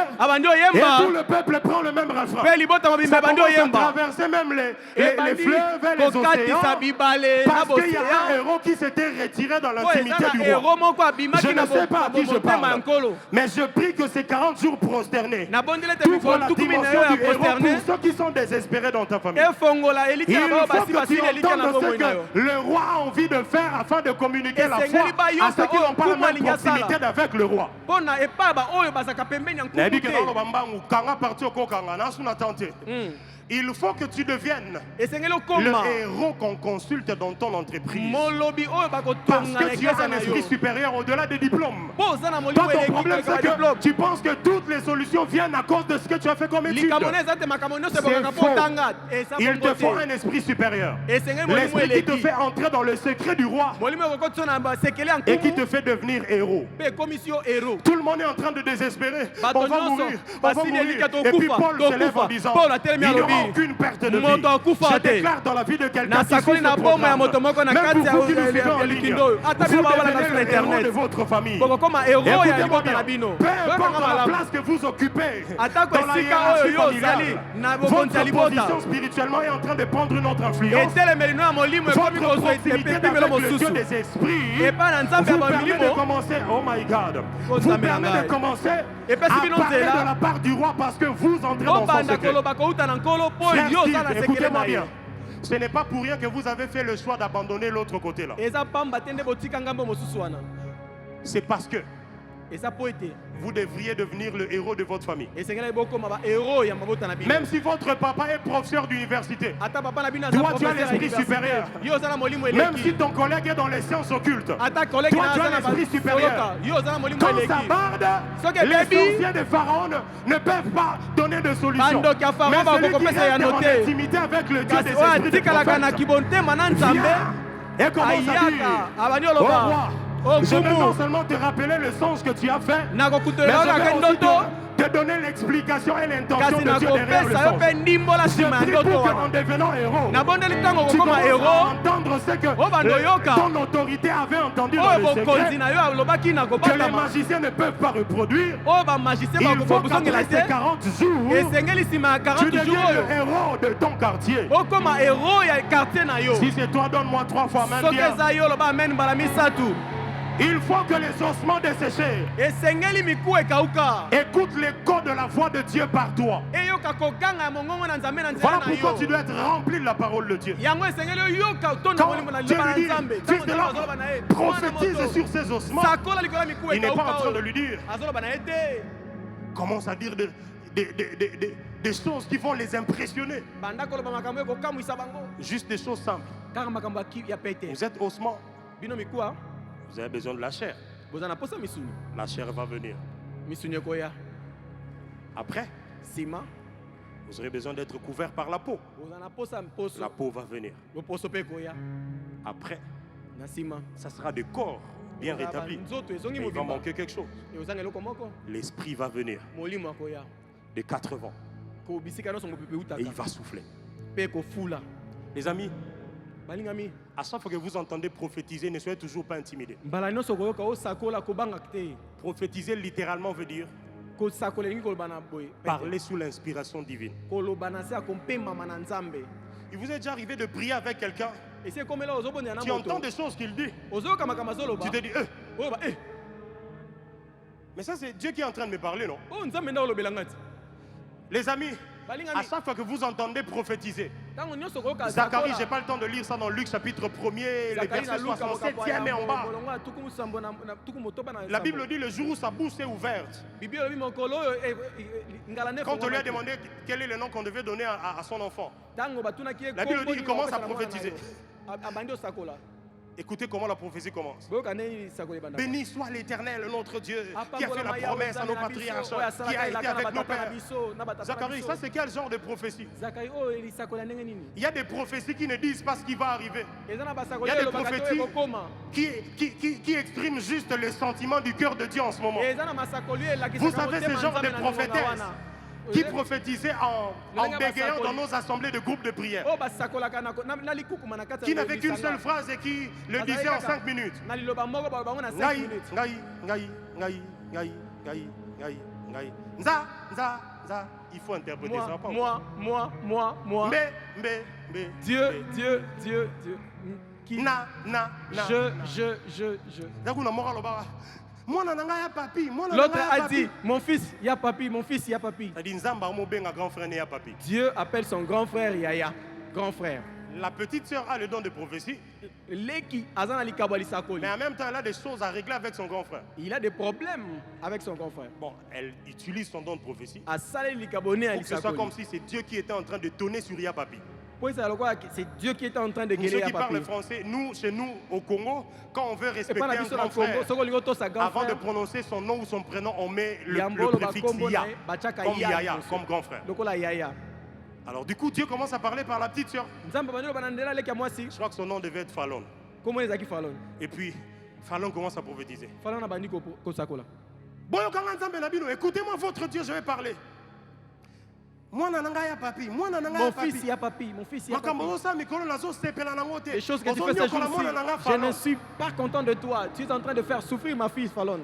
et tout le peuple prend le même refrain. Ça commence à traverser même les fleuves et les océans, parce qu'il y a un héros qui s'était retiré dans l'intimité du roi. Je ne sais pas à qui je parle, mais je prie que ces 40 jours prosternés t'ouvrent la dimension du héros pour ceux qui sont désespérés dans ta famille. Il faut que tu entendes ce que le roi a envie de faire afin de communiquer la foi à ceux qui n'ont pas la même proximité avec le roi. Il faut que tu deviennes le héros qu'on consulte dans ton entreprise. Parce que tu as un esprit supérieur au-delà des diplômes. Toi, ton problème, c'est que tu penses que toutes les solutions viennent à cause de ce que tu as fait comme étude. C'est faux. Il te faut un esprit supérieur. L'esprit qui te fait entrer dans le secret du roi et qui te fait devenir héros. Tout le monde est en train de désespérer. On va mourir. On va mourir. Et puis Paul se lève en disant, il y aura aucune perte de vie. moto akufa Je te. déclare dans la vie de quelqu'un Na qui suit sakoli ce na bomba ya programme, moto moko na même kati vous qui nous ya suivez en ligne, likindo oyo. Ata vous bino babala devenez na sur le héros de internet. votre famille. Boko koma héros ya Écoutez-moi libota bien, na bino. peu Boyoka importe la malamu. place que vous occupez Atako dans la esika oyo hiérarchie yo ozali familiale, na bokonzi ya votre libota. position spirituellement est en train de prendre une autre influence. etelemeli no ya molimo ekomi Votre kozwa proximité epepimelo avec le Dieu mosusu des esprits epai na nzambe ya vous permet de bamilimo commencer, oh my God, Oh, vous Nzambe permet na de ngai. commencer Et puis, si à bino parler nzela, de la part du roi parce que vous entrez dans son obanda secret. koloba kouta na nkolo mpo Frère yo Steve, oza na sekele écoutez-moi na ye bien. Ce n'est pas pour rien que vous avez fait le choix d'abandonner l'autre côté là. eza pamba te nde botika ngambo mosusu wana C'est parce que eza po ete vous devriez devenir le héros de votre famille. esengeli bokoma bahero ya mabota na bino Même si votre papa est professeur d'université, ata papa na bino aza toi tu as professeur ya l'esprit université supérieur. yo oza na molimo Même si eleki ton collègue est dans les sciences occultes, ata kolegi toi na tu aza as na l'esprit supérieur. basoloka yo oza na molimo Quand ça eleki barde, Soki les baby, sorciers de Pharaon ne peuvent pas donner de solution. Bando kia Pharaon Mais ba celui qui kokopesa ya reste en note. intimité avec le Dieu kasi des oyo esprits des atikalaka na prophètes, kibotema na nzambe vient et commence à dire, ayaka abandi oh oloba roi, je vais non okumu seulement te rappeler le sens que tu as fait, mais nakokutolelaka je vais aussi ndoto te donner l'explication et l'intention kasi de Dieu derrière le nakopesa yo sens. mpe ndimbola Je nsima ya prie ndoto pour qu'en wana devenant héros, nabondeli ntango tu kokoma commences à héros entendre ce que Oh, bando yoka. ton autorité avait entendu dans oyo le bokonzi secret, na yo alobaki na que les kobatama magiciens ne peuvent pas reproduire. oyo bamagicien Il faut bakobosongela qu'après ces te 40 jours, esengeli nsima ya tu 40 jours deviens oyo le héros de ton quartier. okoma héros ya quartier na yo Si c'est toi, donne-moi 3 fois, même soki bien. eza yo oloba amen mbala misatu Il faut que les ossements desséchés esengeli miku ekauka écoutent l'écho de la voix de Dieu par toi. eyoka kokanga ya mongongo na nzambe na nzela Voilà na pourquoi tu yo dois être rempli de la parole de Dieu. yango esengeli oyoka tonda Quand molimo na Dieu liloba na lui dit, nzambe fils ntango de nzambe l'homme, azoloba na ye prophétise sur ces ossements. sakola likolo ya miku Il n'est pas en ekauka train de oyo lui dire, azoloba na ye te commence à dire des choses qui vont les impressionner. banda koloba makambo ekokamwisa bango Juste des choses simples. kaka makambo ya pete Vous êtes ossements, bino mikuwa vous avez besoin de la chair. boza na posa misuni La chair va venir. misuni ekoya Après, nsima vous aurez besoin d'être couvert par la peau. boza na posa poso La peau va venir. boposo mpe ekoya Après, na nsima ça sera des corps bien Kozala rétablis. banzoto ezongi Mais il va mobimba manquer quelque chose. ekozanga eloko moko L'esprit va venir molimo akoya de 4 vents ko bisika nyonso mopepe et il eutaka va souffler. mpe ekofula Les amis, balingami à chaque fois que vous entendez prophétiser, ne soyez toujours pas intimidés. mbala nyonso koyoka osakola kobanga te Prophétiser littéralement veut dire kosakola elingi koloba na boye parler sous l'inspiration divine. koloba na se ya kompembama na nzambe Il vous est déjà arrivé de prier avec quelqu'un, esi ekomela ozobondela na tu entends moto des choses qu'il dit, ozoyoka makambo azoloba tu te dis, oyoba mais ça c'est Dieu qui est en train de me parler, non? oyo nzambe nde olobelanga ti Les amis, à balingami chaque fois que vous entendez prophétiser, ntango nyonso koyoka Zacharie, j'ai pas le temps de lire ça dans Luc chapitre 1er, les versets 67e et en bas. La Bible dit le jour où sa bouche est ouverte, bibi olobi mokolo oyo ngala quand on lui a demandé quel est le nom qu'on devait donner à son enfant, ntango batunaki ye La Bible dit, il kombo commence nini à bakopesa na mwana na prophétiser. yo. Abandi osakola écoutez comment la prophétie commence. boyoka ndeni sakola ebanda Béni soit l'Éternel, notre Dieu, qui a fait la Apambolama ya promesse à nos nzambe na patriarches, biso, oyo qui a asalaka été elaka na avec nos batata na pères. biso na batata na Zacharie, biso. ça c'est quel genre de prophétie? Zakari oyo elisakola ndenge nini Il y a des prophéties qui ne disent pas ce qui va arriver, eza na Il y basakola a oyo des elobaka te prophéties oyo ekokoma qui expriment juste les sentiments du cœur de Dieu en ce moment. eza na masakoli oyo Vous elakisaka savez, motema ce genre de nzambe na prophétesse ngonga wana qui prophétisaient en bégayant dans nos assemblées de groupes de prière, oyo basakolaka na likukuma na kati qui ya n'avaient qu'une bisanga. seule phrase et qui le disaient en 5 minutes. na liloba moko baloba bango na 5 Ngai, minutes ngai, ngai, ngai, ngai, ngai, ngai, ngai. Nza, nza, nza. Il faut interpréter ça. Pas moi. Mais, Dieu. Qui? na. Je. D'accord, na moral, oba. Mwana na ngai ya papi, mwana na L'autre ngai ya a papi. dit, mon fils, il y a papi, mon fils, il y a papi. Ça dit Nzamba mo benga grand frère ne ya papi. Dieu appelle son grand frère Yaya, grand frère. La petite sœur a le don de prophétie, Leki azana likabo lisakoli. mais en même temps elle a des choses à régler avec son grand frère. Il a des problèmes avec son grand frère. Bon, elle utilise son don de prophétie Asale likabone à pour que ce soit comme lisakoli. si c'est Dieu qui était en train de donner sur ya papi. C'est Dieu qui est en train de Pour ceux guérir qui à parlent papi. français, nous, chez nous, au Congo, quand on veut Et respecter pas la un biso na grand Congo, frère, soko lingo to sa grand avant de frère. prononcer son nom ou son prénom, on met le Yambolo préfixe bakombo Ya, na ye, bachaka comme ya Yaya, liboso. comme grand frère. Lokola Yaya. Alors du coup, Dieu commence à parler par la petite sœur. Nzambe bandelo banandela leki ya mwasi. Je crois que son nom devait être Fallon. Comment ezaki Fallon? Et puis, Fallon commence à prophétiser. Fallon na bandi ko sakola. Boyo kanga nzambe na bino, écoutez-moi votre Dieu, je vais parler. Mon fils, il y a papi. Mon fils, il y a papi. Les choses que tu fais ces jours-ci, je ne suis pas content de toi. Tu es en train de faire souffrir ma fille, Fallon.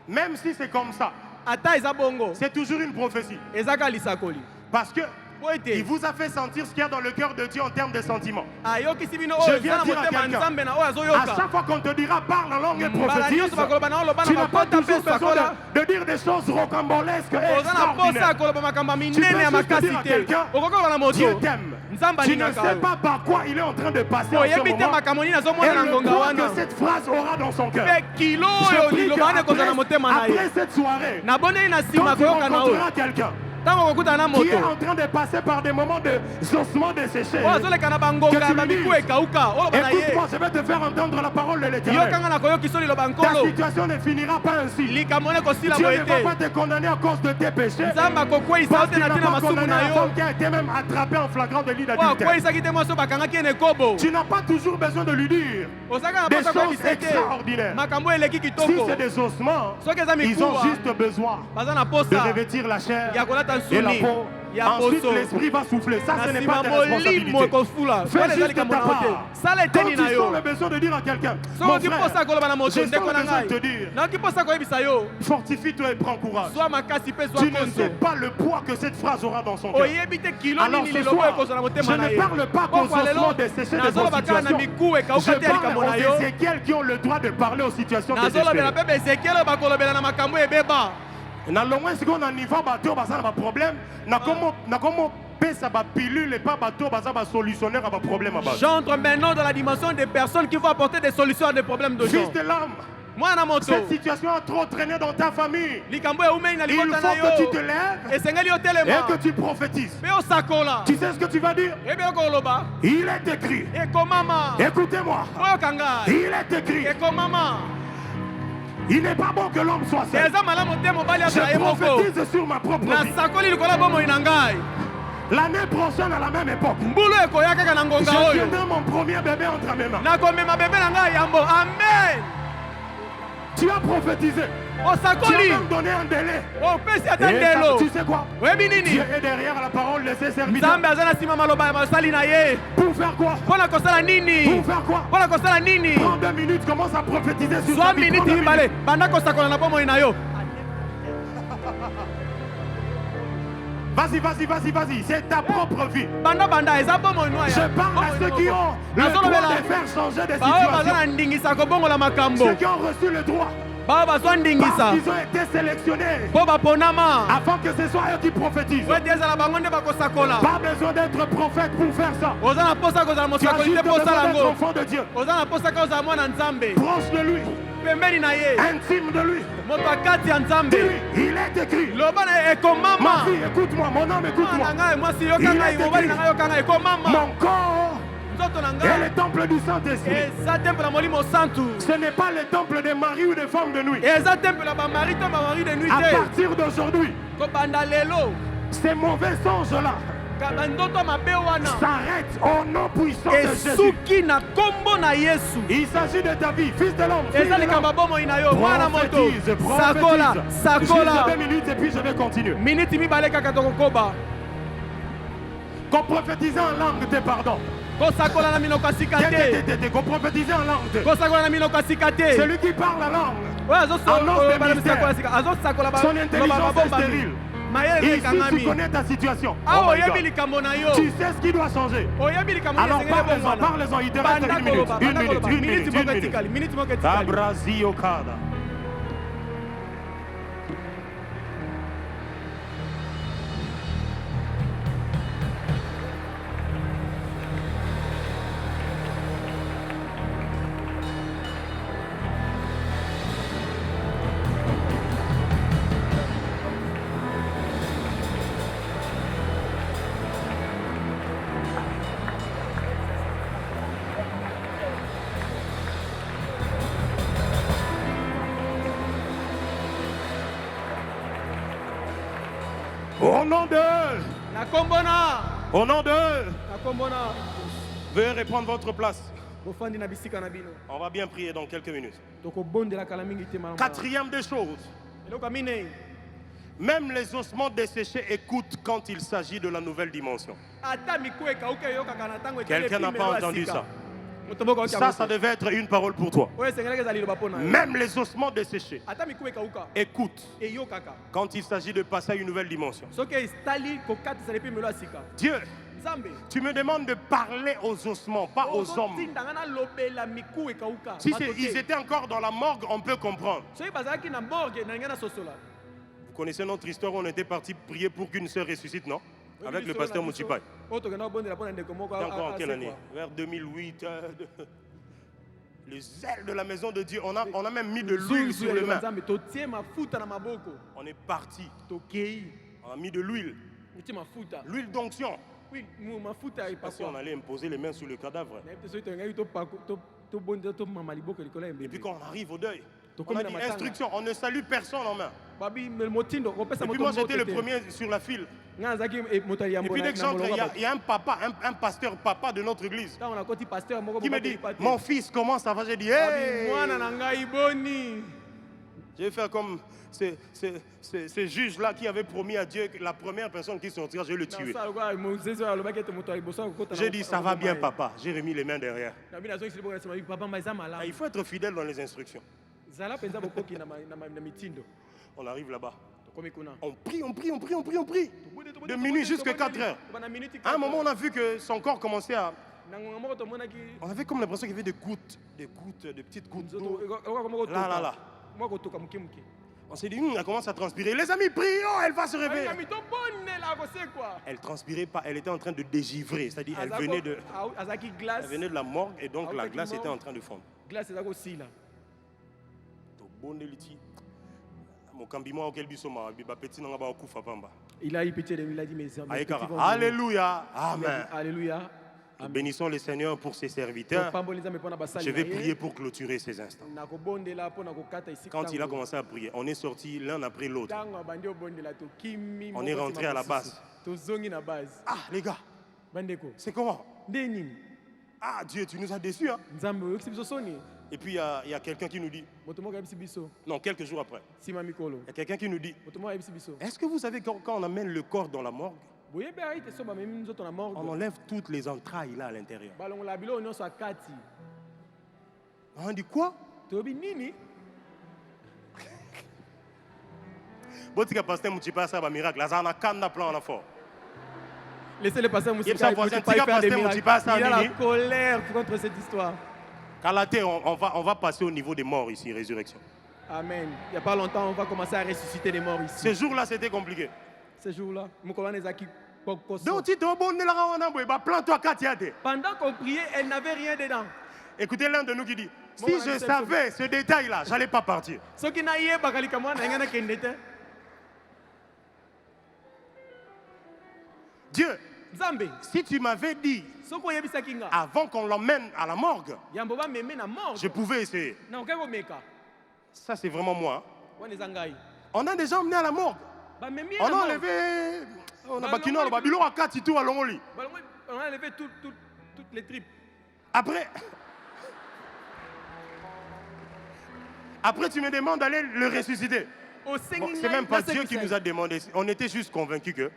Même si c'est comme ça, Ata eza bongo. c'est toujours une prophétie. Ezaka lisakoli. Parce que Poete. il vous a fait sentir ce qu'il y a dans le cœur de Dieu en termes de sentiments. Ayoki sibino Je oyo viens zana dire à motema quelqu'un, nzambe na oyo à azoyoka. chaque fois qu'on te dira parle en langue et Mbala prophétise, nyonso bakoloba na oloba tu na n'as pas makota toujours mpe besoin sakola. de dire des choses rocambolesques et Oza na posa extraordinaires. akoloba makambo ya Tu minene peux ya juste makasi dire à te. quelqu'un, Okoki koloba na Dieu moto. t'aime. Nzambe Tu ne alingaka sais yo. pas par quoi il est en train de passer en ce Oyebi te moment. makambo nini Et azomona na le ngonga poids wana. que cette phrase aura dans son cœur. Mpe kilo Je oyo prie liloba wana ekozala na motema na ye. après cette soirée, naboneli na quand nsima tu koyoka na oyo. rencontreras quelqu'un Ntango okokutana na qui est moto en train de passer par des moments de ossements desséchés, oyo azoleka na bangonga ya bamiku ekauka oloba na ye. écoute-moi, je vais te faire entendre la parole de l'Éternel. yokanga na koyokiso liloba Ta nkolo situation ne finira pas ainsi. likambo ne kosila Dieu boye ne va pas te. te condamner à cause de tes péchés. nzambe akokweyisa Parce yo te qu'il na n'a ntina pas masumu condamné na la yo femme qui a été même attrapée en flagrant délit oyo d'adultère. akweyisaki te mwasi oyo bakangaki ye na ekobo. Tu n'as pas toujours besoin de lui dire ozalaka na des posa choses koyebisa te extraordinaires. makambo eleki Si kitoko. c'est des ossements, soki eza ils ont mikuwa juste besoin baza na de posa revêtir la chair ya kolata et la nsuni peau. ya Ensuite, poso. l'esprit va souffler. Ça, ce na n'est pas nsima tes molimo responsabilités. ekofula Fais wana eza juste likambo ta na yo part. te sala Quand eteni tu na sens yo le besoin de dire à quelqu'un, soki mon oki posa frère, koloba na moto je sens ndeko le na besoin de ngai te dire, naoki posa koyebisa yo fortifie-toi et prends courage. zwa makasi mpe zwa Tu ne sais konzo pas le poids que cette phrase aura dans son cœur. oyebi te kilo Alors nini ce lilobo soir, ekozala je motema na ne ye parle pas pokwa lelo consciemment dessécher de vos nazoloba kaka na situations. miku Je ekauka te ya likambo parle na aux yo Ézéchiel qui ont le droit de parler aux situations nazolobela désespérées. mpe beezekiel oyo bakolobela na makambo ebeba Na longwa siko na niveau bato baza na problème na komo pesa ba pilule et pas bato baza ba solutionnaire à ba problème ba. j'entre maintenant dans la dimension des personnes qui vont apporter des solutions à des problèmes de gens Fils de l'âme, mwana moto cette situation a trop traîné dans ta famille. likambo eumeli na Il libota na faut que tu yo te lèves esengeli et otelema que tu prophétises. mpe osakola Tu sais ce que tu vas dire? ebi okoloba Il est écrit. ekomama Écoutez-moi. oyoka ngai Il est écrit. ekomama Il n'est pas bon que l'homme soit seul. eza malamu te mobali Je azala ye moko prophétise sur ma propre vie. nasakoli likolo ya bomoi na ngai L'année prochaine, à la même époque, mbulu ekoya kaka na ngonga je oyo tiendrai mon premier bébé entre mes mains. nakomema bebe na ngai yambo amen Tu as prophétisé. Tu as osakoli même donné un délai. opesi ata Et ndelo tu sais quoi? oyebi Dieu nini est derrière la parole de ses serviteurs. nzambe aza na nsima maloba ya basali na ye Pour faire quoi? mpo na kosala nini Pour faire quoi? mpo na kosala nini Prends 2 minutes, commence à prophétiser sur zwa ta vie. Prends miniti 2 mibale minutes. banda kosakola na bomoi na yo Vas-y. C'est ta propre vie. banda eza bomoi no Je parle à ceux qui ont le droit de faire changer des baoyo baza na situations. ndingisa kobongola makambo Ceux qui ont reçu le droit. baoyo bazwa Parce ndingisa qu'ils ont été sélectionnés. mpo baponama Avant que ce soit eux qui prophétisent. po ete ezala bango nde bakosakola Pas besoin d'être prophète pour faire ça. oza na posa kozala Tu as mosakoli juste te mpo besoin osala d'être yango enfant de Dieu. oza na posa ka ozala mwana nzambe Proche de lui. pembeni na ye Intime de lui. moto akati ya nzambe Dis-lui, il est écrit. loba na Ma ekomama fille, écoute-moi. Mon homme, mwana écoute-moi. na ngai mwasi yoka Il ngai est mobali écrit. na ngai yoka ngai ekomama Mon corps nzoto na est ngai le temple du Saint-Esprit. eza temple ya molimo santu Ce n'est pas le temple des maris ou des femmes de nuit. eza temple ya bamari to bamari de nuit À te partir d'aujourd'hui, kobanda lelo ces mauvais songes-là bandoto mabe wana s'arrêtent au nom puissant de Jésus. esuki na kombo na yesu Il s'agit de ta vie, fils de l'homme. fille eza de likambo ya l'homme. bomoi na yo mwana moto Prophétise, sakola prophétise. sakola Juste 2 minutes et puis je vais continuer. miniti mibale kaka tokokoba Qu'on prophétise en langue, tes pardons. kosakola na minoko ya sika te Qu'on prophétise en langue. kosakola na minoko ya sika te Celui qui parle la langue. oyo Annonce des azosakola sika azosakola Son intelligence est stérile. mayele Ici, tu ekangami connais ta situation. Oh awa my oyebi God. likambo na yo Tu sais ce qui doit changer. oyebi likambo Alors esengeli parle-en, ebongwana parle-en. Il te reste banda une minute. koloba Une banda minute, koloba une miniti minute, moko une minute. etikali miniti moko etikali Abrazio Kada. Au nom de... nakombona Au nom de... nakombona Veuillez reprendre votre place. bofandi na bisika na bino On va bien prier dans quelques minutes. tokobondelaka na mingi te malamu 4e des choses. eloko ya minei Même les ossements desséchés écoutent quand il s'agit de la nouvelle dimension. Quelqu'un n'a pas entendu ça. Ça devait être une parole pour toi. Même les ossements desséchés écoutent quand il s'agit de passer à une nouvelle dimension. Dieu, tu me demandes de parler aux ossements, pas aux hommes. Si ils étaient encore dans la morgue, on peut comprendre. Vous connaissez notre histoire où on était parti prier pour qu'une sœur ressuscite, non? Avec le pasteur Mouchipai. En quelle année? Vers 2008. Le zèle de la maison de Dieu. On a même mis de l'huile sur les mains. On est parti. On a mis de l'huile. L'huile d'onction. Parce qu'on allait imposer les mains sur le cadavre. Et puis quand on arrive au deuil, on a dit instruction, on ne salue personne en main. Et puis moi j'étais le premier sur la file. Et puis dès que j'entre, il y a un papa, un pasteur papa de notre église qui me dit, mon fils, comment ça va? J'ai dit, hey! Je vais faire comme ces juges-là qui avaient promis à Dieu que la première personne qui sortira, je vais le tuer. J'ai dit, ça va bien papa. J'ai remis les mains derrière. Il faut être fidèle dans les instructions. On arrive là-bas. On prie. De minuit jusqu'à 4 heures. À un moment, on a vu que son corps commençait à... On avait comme l'impression qu'il y avait des petites gouttes d'eau. Là. On s'est dit, elle commence à transpirer. Les amis, prions, elle va se réveiller. Elle transpirait pas, elle était en train de dégivrer. C'est-à-dire, elle venait de la morgue et donc la glace était en train de fondre. Il a eu pitié de lui, il a dit, mais alléluia, amen. Alléluia. Nous bénissons le Seigneur pour ses serviteurs. Je vais prier pour clôturer ces instants. Quand il a commencé à prier, on est sortis l'un après l'autre. On est rentré à la base. Ah, les gars, c'est comment? Ah, Dieu, tu nous as déçus, hein? Et puis il y a quelqu'un qui nous dit, non, quelques jours après, il y a quelqu'un qui nous dit, est-ce que vous savez quand on amène le corps dans la morgue, on enlève toutes les entrailles là à l'intérieur? On dit quoi? Laissez le pasteur Mouchipai faire des miracles. Il a la colère contre cette histoire. On va passer au niveau des morts ici, résurrection. Amen. Il n'y a pas longtemps, on va commencer à ressusciter les morts ici. Ce jour-là, c'était compliqué. Ce jour-là, pendant qu'on priait, elle n'avait rien dedans. Écoutez l'un de nous qui dit, si je savais ce détail-là, je n'allais pas partir. Dieu, si tu m'avais dit avant qu'on l'emmène à la morgue, je pouvais essayer. Ça, c'est vraiment moi. On a déjà emmené à la morgue. On a enlevé. On a enlevé toutes les tripes. Après, tu me demandes d'aller le ressusciter. Bon, c'est même pas Dieu qui nous a demandé. On était juste convaincus qu'elle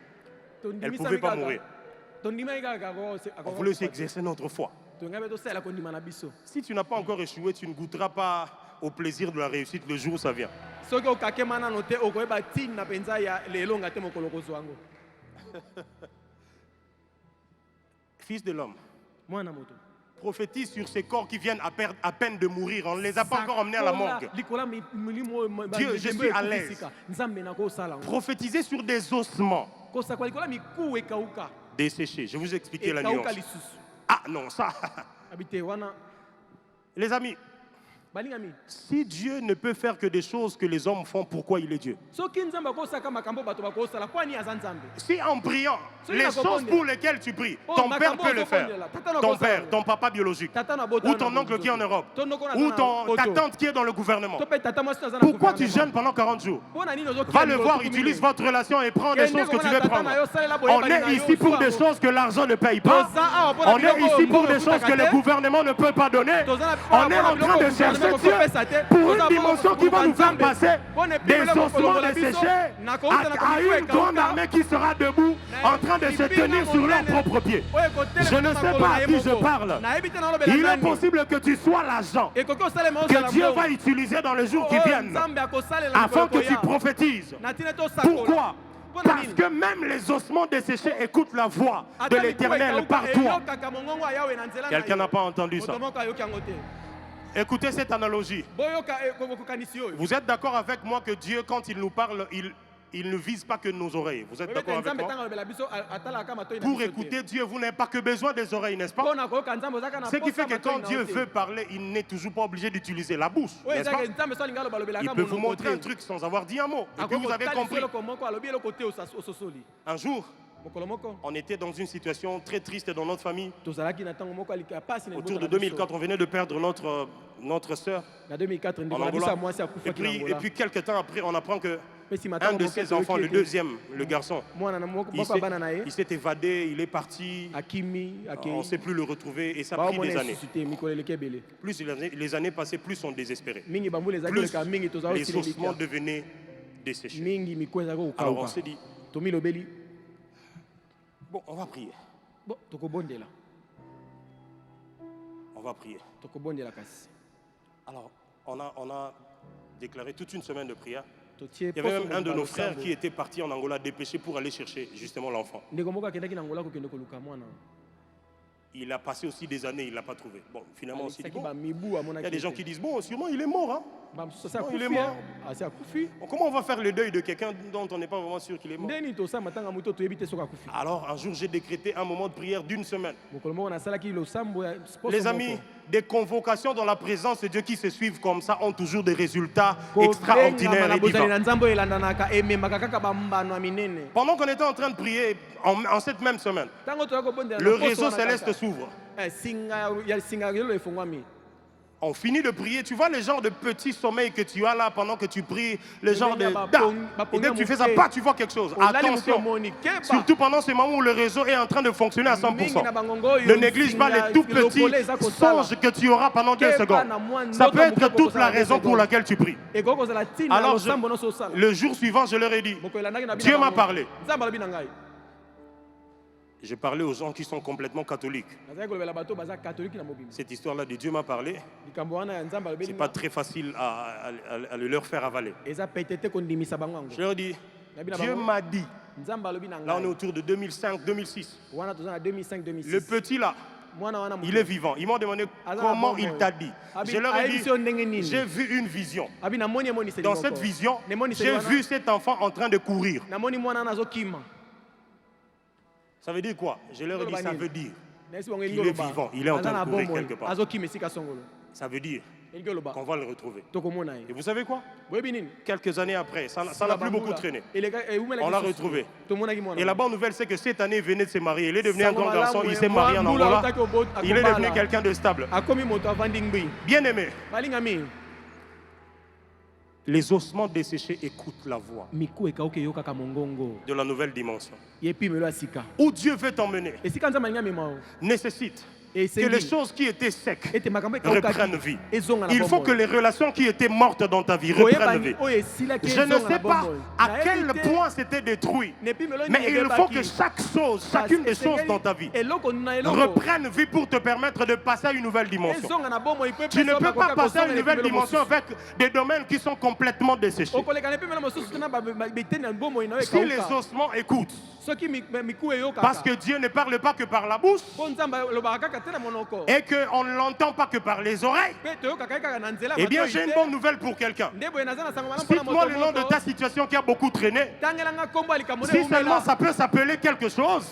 ne pouvait pas mourir. On voulait aussi exercer notre foi. Si tu n'as pas encore échoué, tu ne goûteras pas au plaisir de la réussite le jour où ça vient. Fils de l'homme, prophétise sur ces corps qui viennent à peine de mourir. On ne les a pas encore emmenés à la morgue. Dieu, je suis à l'aise. Prophétisez sur des ossements desséchés. Je vais vous expliquer la nuance. Ah non, ça. Les amis, si Dieu ne peut faire que des choses que les hommes font, pourquoi il est Dieu? Si en priant, les choses pour lesquelles tu pries, ton père peut le faire. Ton père, ton papa biologique, ou ton oncle qui est en Europe, ou ta tante qui est dans le gouvernement. Pourquoi tu jeûnes pendant 40 jours? Va le voir, utilise votre relation et prends des choses que tu veux prendre. On est ici pour des choses que l'argent ne paye pas. On est ici pour des choses que le gouvernement ne peut pas donner. On est en train de chercher pour une dimension qui va nous faire passer des ossements desséchés à une grande armée qui sera debout en train de se tenir sur leurs propres pieds. Je ne sais pas à qui je parle. Il est possible que tu sois l'agent que Dieu va utiliser dans les jours qui viennent afin que tu prophétises. Pourquoi? Parce que même les ossements desséchés écoutent la voix de l'Éternel par toi. Quelqu'un n'a pas entendu ça? Écoutez cette analogie. Vous êtes d'accord avec moi que Dieu, quand il nous parle, il ne vise pas que nos oreilles. Vous êtes d'accord avec moi? Pour écouter Dieu, vous n'avez pas que besoin des oreilles, n'est-ce pas? Ce qui fait que quand Dieu veut parler, il n'est toujours pas obligé d'utiliser la bouche, n'est-ce pas? Il peut vous montrer un truc sans avoir dit un mot. Et puis vous avez compris. Un jour, on était dans une situation très triste dans notre famille. Autour de 2004, on venait de perdre notre sœur en Angola. Et puis quelques temps après, on apprend que un de ses enfants, le deuxième, le garçon, il s'est évadé, il est parti. On ne sait plus le retrouver et ça a pris des années. Plus les années passaient, plus on désespérait. Plus les ossements devenaient desséchés. Alors on s'est dit, bon, on va prier. On va prier. Alors, on a déclaré toute une semaine de prière. Il y avait même un de nos frères qui était parti en Angola dépêché pour aller chercher justement l'enfant. Il a passé aussi des années, il ne l'a pas trouvé. Bon, finalement, on s'est dit, bon, il y a des gens qui disent, bon, sûrement il est mort. Hein? Bon, il est mort. Bon, comment on va faire le deuil de quelqu'un dont on n'est pas vraiment sûr qu'il est mort? Alors, un jour, j'ai décrété un moment de prière d'1 semaine. Les amis, des convocations dans la présence de Dieu qui se suivent comme ça ont toujours des résultats extraordinaires et divins. Pendant qu'on était en train de prier, en cette même semaine, le réseau céleste s'ouvre. On finit de prier, tu vois le genre de petit sommeil que tu as là pendant que tu pries, le genre de... Et dès que tu fais ça, tu vois quelque chose. Attention, surtout pendant ce moment où le réseau est en train de fonctionner à 100%. Ne néglige pas les tout petits songes que tu auras pendant 2 secondes. Ça peut être toute la raison pour laquelle tu pries. Alors, le jour suivant, je leur ai dit, Dieu m'a parlé. J'ai parlé aux gens qui sont complètement catholiques. Cette histoire-là de Dieu m'a parlé, c'est pas très facile à le leur faire avaler. Je leur dis, Dieu m'a dit. Là, on est autour de 2005-2006. Le petit là, il est vivant. Ils m'ont demandé comment il t'a dit. Je leur ai dit, j'ai vu une vision. Dans cette vision, j'ai vu cet enfant en train de courir. Ça veut dire quoi? Je leur ai dit, ça veut dire qu'il est vivant, il est en train de courir quelque part. Ça veut dire qu'on va le retrouver. Et vous savez quoi? Quelques années après, ça n'a plus beaucoup traîné. On l'a retrouvé. Et la bonne nouvelle, c'est que cette année, il venait de se marier. Il est devenu un grand garçon, il s'est marié en Angola. Il est devenu quelqu'un de stable. Bien aimé. Les ossements desséchés écoutent la voix de la nouvelle dimension. Où Dieu veut t'emmener nécessite que les choses qui étaient secs reprennent vie. Il faut que les relations qui étaient mortes dans ta vie reprennent vie. Je ne sais pas à quel point c'était détruit, mais il faut que chaque chose, chacune des choses dans ta vie reprenne vie pour te permettre de passer à une nouvelle dimension. Tu ne peux pas passer à une nouvelle dimension avec des domaines qui sont complètement desséchés. Si les ossements écoutent, parce que Dieu ne parle pas que par la bouche, et qu'on ne l'entend pas que par les oreilles, eh bien j'ai une bonne nouvelle pour quelqu'un. Cite-moi le nom de ta situation qui a beaucoup traîné. Si seulement ça peut s'appeler quelque chose,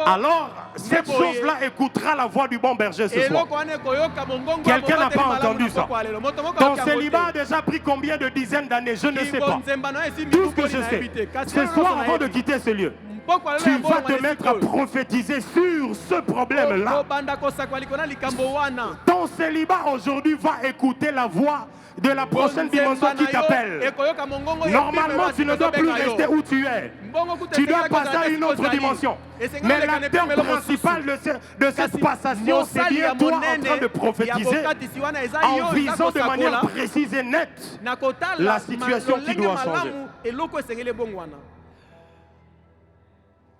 alors cette chose-là écoutera la voix du bon berger ce soir. Quelqu'un n'a pas entendu ça. Ton célibat a déjà pris combien de dizaines d'années? Je ne sais pas. Tout ce que je sais, ce soir avant de quitter ce lieu, Tu vas te mettre à prophétiser sur ce problème-là. Ton célibat aujourd'hui va écouter la voix de la prochaine dimension qui t'appelle. Normalement, tu ne dois plus rester où tu es. Tu dois passer à une autre dimension. Mais l'acteur principal de cette passation, c'est bien toi en train de prophétiser en visant de manière précise et nette la situation qui doit changer.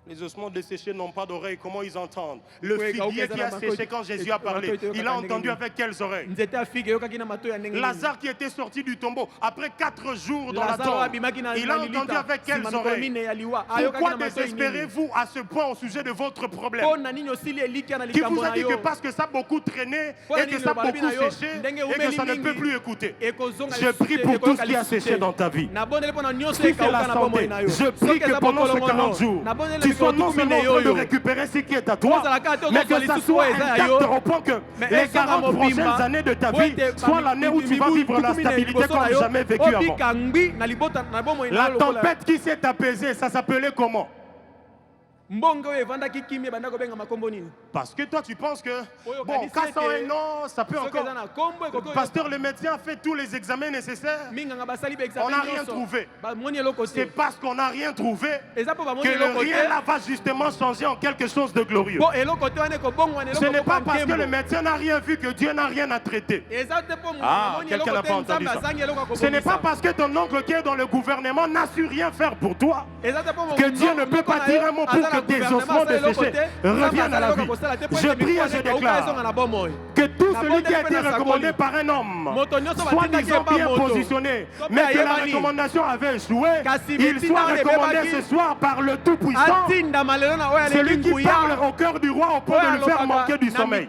Les ossements desséchés n'ont pas d'oreilles, comment ils entendent? Le figuier qui a séché quand Jésus a parlé, il a entendu avec quelles oreilles? Lazare qui était sorti du tombeau après 4 jours dans la tombe, il a entendu avec quelles oreilles? Pourquoi désespérez-vous à ce point au sujet de votre problème? Qui vous a dit que parce que ça a beaucoup traîné et que ça a beaucoup séché et que ça ne peut plus écouter? Je prie pour tout ce qui a séché dans ta vie. Si c'est la santé, je prie que pendant ces 40 jours, tu sois non seulement en train de récupérer ce qui est à toi, mais que ça soit intact au point que les 40 prochaines années de ta vie soient l'année où tu vas vivre la stabilité comme jamais vécu avant. La tempête qui s'est apaisée, ça s'appelait comment? Parce que toi tu penses que bon, 401 ans, ça peut encore. Pasteur, le médecin a fait tous les examens nécessaires. On n'a rien trouvé. C'est parce qu'on n'a rien trouvé que le rien là va justement changer en quelque chose de glorieux. Ce n'est pas parce que le médecin n'a rien vu que Dieu n'a rien à traiter. Ah, quelqu'un n'a pas entendu ça. Ce n'est pas parce que ton oncle qui est dans le gouvernement n'a su rien faire pour toi que Dieu ne peut pas dire un mot pour que tes ossements desséchés reviennent à la vie. Je prie et je déclare que tout celui qui a été recommandé par un homme, soit disant bien positionné, mais que la recommandation avait échoué, il soit recommandé ce soir par le Tout-Puissant, celui qui parle au cœur du roi au point de le faire manquer du sommeil.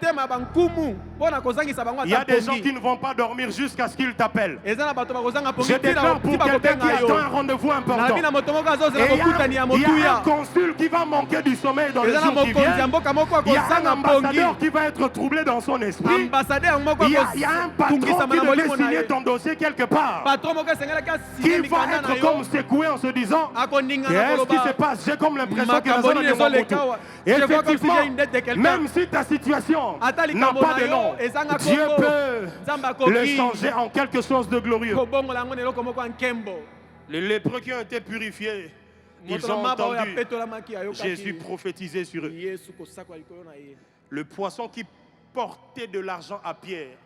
Il y a des gens qui ne vont pas dormir jusqu'à ce qu'ils t'appellent. Je déclare pour quelqu'un qui attend un rendez-vous important. Il y a un consul qui va manquer du sommeil dans les jours qui viennent. Il y a un ambassadeur qui va être troublé dans son esprit. Il y a un patron qui devait signer ton dossier quelque part, qui va être comme secoué en se disant qu'est-ce qui se passe? J'ai comme l'impression que la zone est mon retour. Effectivement, même si ta situation n'a pas de nom, Dieu peut le changer en quelque chose de glorieux. Les lépreux qui ont été purifiés, ils ont entendu Jésus prophétiser sur eux. Le poisson qui portait de l'argent à Pierre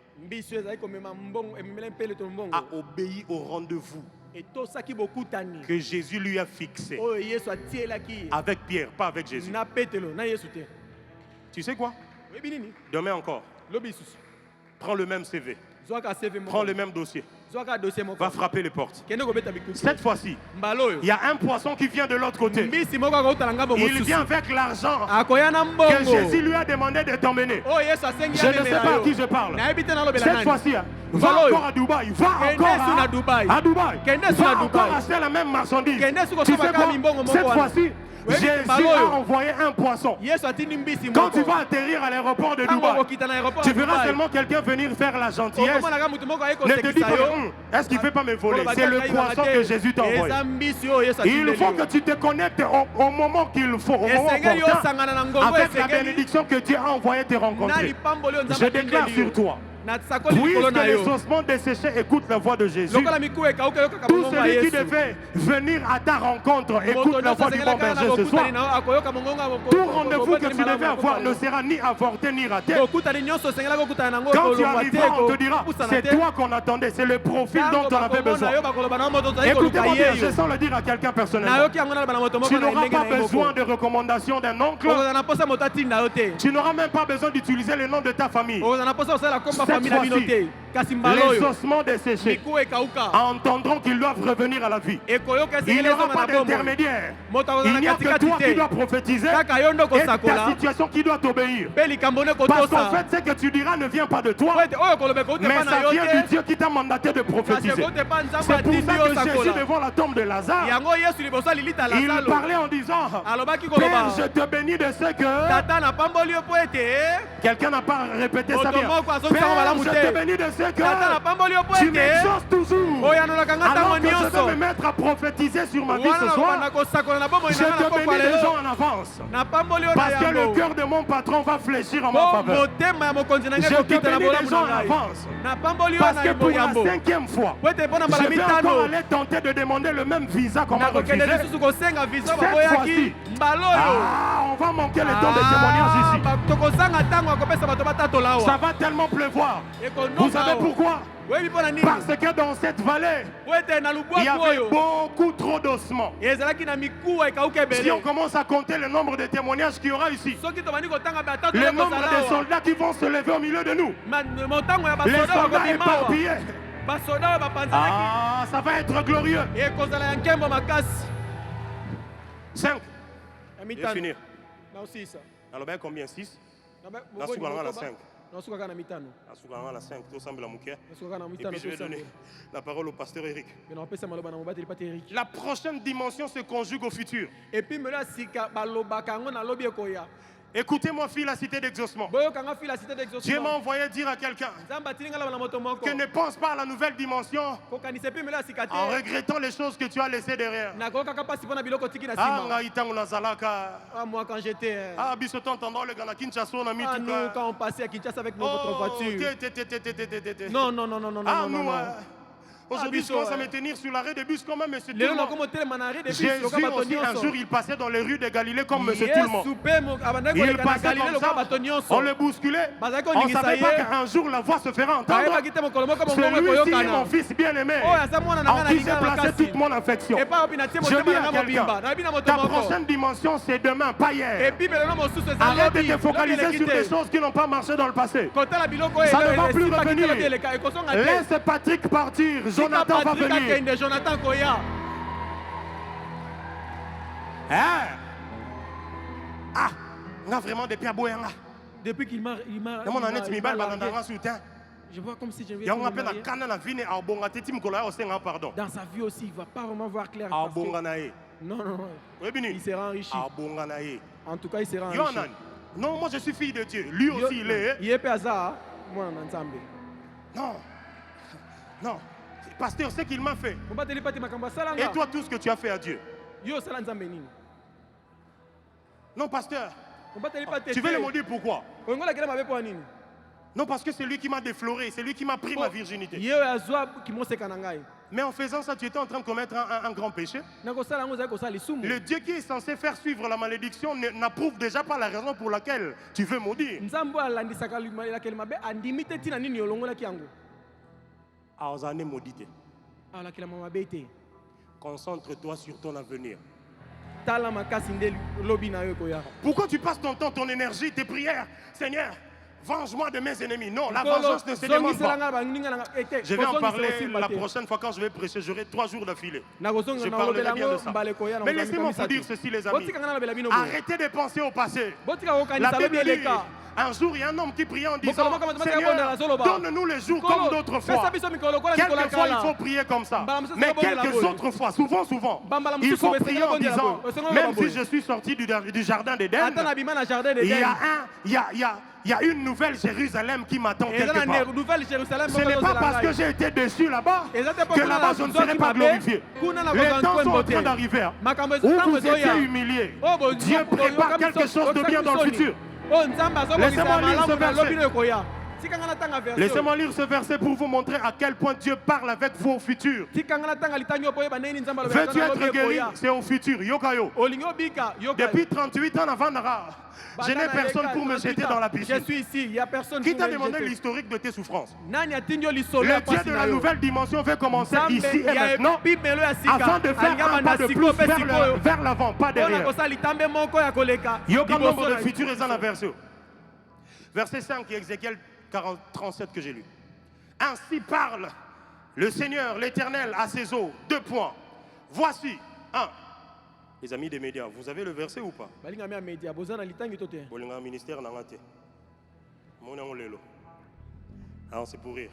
a obéi au rendez-vous que Jésus lui a fixé avec Pierre, pas avec Jésus. Tu sais quoi? Demain encore, prends le même CV, prends le même dossier, va frapper les portes. Cette fois-ci, il y a un poisson qui vient de l'autre côté. Il vient avec l'argent que Jésus lui a demandé de t'emmener. Je ne sais pas à qui je parle. Cette fois-ci, va encore à Dubaï. Va encore à Dubaï. Va encore acheter la même marchandise. Tu sais quoi? Cette fois-ci, Jésus a envoyé un poisson. Quand tu vas atterrir à l'aéroport de Dubaï, tu verras seulement quelqu'un venir faire la gentillesse. Ne te dis pas, est-ce qu'il ne fait pas me voler? C'est le poisson que Jésus t'a envoyé. Il faut que tu te connectes au moment qu'il faut, au moment opportun, avec la bénédiction que Dieu a envoyé te rencontrer. Je déclare sur toi, puisque les ossements desséchés écoutent la voix de Jésus, tout celui qui devait venir à ta rencontre écoute la voix du bon berger ce soir. Tout rendez-vous que tu devais avoir ne sera ni avorté ni raté. Quand tu arriveras, on te dira, c'est toi qu'on attendait, c'est le profil dont on avait besoin. Écoutez-moi bien, je sens le dire à quelqu'un personnellement. Tu n'auras pas besoin de recommandation d'un oncle. Tu n'auras même pas besoin d'utiliser le nom de ta famille. Cette fois-ci, les ossements desséchés entendront qu'ils doivent revenir à la vie. Il n'y aura pas d'intermédiaire. Il n'y a que toi qui dois prophétiser et ta situation qui doit t'obéir. Parce qu'en fait, ce que tu diras ne vient pas de toi, mais ça vient du Dieu qui t'a mandaté de prophétiser. C'est pour ça que Jésus, devant la tombe de Lazare, il parlait en disant, Père, je te bénis de ce que... Quelqu'un n'a pas répété ça bien. Père, je te bénis de ce que tu m'exauces toujours. Alors que je vais me mettre à prophétiser sur ma vie ce soir, je te bénis les gens en avance. Parce que le cœur de mon patron va fléchir en ma faveur. Je te bénis les gens en avance. Parce que pour la 5e fois, je vais encore aller tenter de demander le même visa qu'on m'a refusé. Cette fois-ci, on va manquer le temps de témoignage ici. Ça va tellement pleuvoir. Vous savez pourquoi? Parce que dans cette vallée, il y avait beaucoup trop d'ossements. Si on commence à compter le nombre de témoignages qu'il y aura ici, le nombre de soldats qui vont se lever au milieu de nous, les soldats éparpillés, ça va être glorieux. 5. Et finir. Alors ben combien? 6. La 5. La 5. Et puis je vais donner la parole au pasteur Eric. La prochaine dimension se conjugue au futur. Écoutez-moi, fille, la cité d'exaucement. Dieu m'a envoyé dire à quelqu'un que ne pense pas à la nouvelle dimension en regrettant les choses que tu as laissées derrière. Moi quand j'étais quand on passait à Kinshasa avec notre voiture. Non. Aujourd'hui, je commence à me tenir sur l'arrêt de bus comme un monsieur tout le monde. Jésus aussi, un jour, il passait dans les rues de Galilée comme monsieur tout le monde. Il passait comme ça, on le bousculait. On ne savait pas qu'un jour la voix se ferait entendre. Celui-ci est mon fils bien-aimé, en qui j'ai placé toute mon affection. Je dis à quelqu'un, ta prochaine dimension, c'est demain, pas hier. Arrête de te focaliser sur des choses qui n'ont pas marché dans le passé. Ça ne va plus revenir. Laisse Patrick partir. Jonathan va venir. Jonathan Koya. On a vraiment des pierres boyanga. Depuis qu'il m'a je vois comme si je vais dans sa vie aussi, il ne va pas vraiment voir clair. Non. Il sera enrichi. En tout cas, il sera enrichi. Non, moi je suis fille de Dieu. Lui aussi, il est. Non. Pasteur, ce qu'il m'a fait. Et toi, tout ce que tu as fait à Dieu. Non, pasteur. Tu veux le maudire pourquoi? Non, parce que c'est lui qui m'a défloré, c'est lui qui m'a pris ma virginité. Mais en faisant ça, tu étais en train de commettre un grand péché. Le Dieu qui est censé faire suivre la malédiction n'approuve déjà pas la raison pour laquelle tu veux maudire. Concentre-toi sur ton avenir. Pourquoi tu passes ton temps, ton énergie, tes prières? Seigneur, venge-moi de mes ennemis. Non, la vengeance ne se demande pas. Je vais en parler la prochaine fois quand je vais prêcher. J'aurai 3 jours d'affilée. Je parlerai bien de ça. Mais laissez-moi vous dire ceci, les amis. Arrêtez de penser au passé. La Bible dit, un jour, il y a un homme qui priait en disant, Seigneur, donne-nous les jours comme d'autres fois. Quelquefois, il faut prier comme ça. Mais quelques autres fois, souvent, il faut prier en disant, même si je suis sorti du jardin d'Éden, il y a une nouvelle Jérusalem qui m'attend quelque part. Ce n'est pas parce que j'ai été déçu là-bas que là-bas je ne serai pas glorifié. Les temps sont en train d'arriver où vous étiez humiliés. Dieu prépare quelque chose de bien dans le futur. Laissez-moi lire ce verset. Laissez-moi lire ce verset pour vous montrer à quel point Dieu parle avec vous au futur. Veux-tu être guéri? C'est au futur. Yokayo. Depuis 38 ans avant Nara, je n'ai personne pour me jeter dans la piscine. Je suis ici, il n'y a personne. Qui t'a demandé l'historique de tes souffrances? Le Dieu de la nouvelle dimension veut commencer ici et maintenant afin de faire un pas de plus vers l'avant, pas derrière. Yoka nombre de futurs et en verset. Verset 5, Ézéchiel 37 que j'ai lu. Ainsi parle le Seigneur, l'Éternel, à ses eaux. 2 points. Voici. 1. Les amis des médias, vous avez le verset ou pas? Ministère alors c'est pour rire.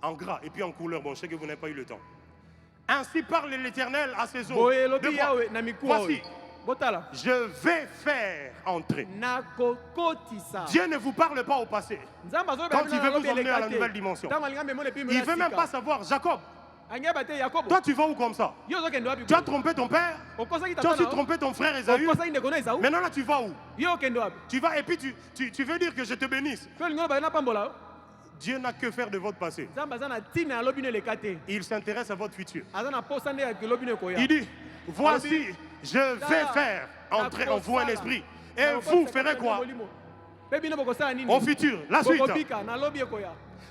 En gras et puis en couleur. Bon, je sais que vous n'avez pas eu le temps. Ainsi parle l'Éternel à ses eaux. Voici. Je vais faire entrer. Dieu ne vous parle pas au passé. Quand il veut vous emmener à la nouvelle dimension, il ne veut même pas savoir. Jacob, toi tu vas où comme ça? Tu as trompé ton père, tu as aussi trompé ton frère Esaü. Maintenant là tu vas où? Tu vas et puis tu veux dire que je te bénisse. Dieu n'a que faire de votre passé. Il s'intéresse à votre futur. Il dit, voici, je vais faire entrer en vous un esprit. Et vous ferez quoi? Au futur, la suite.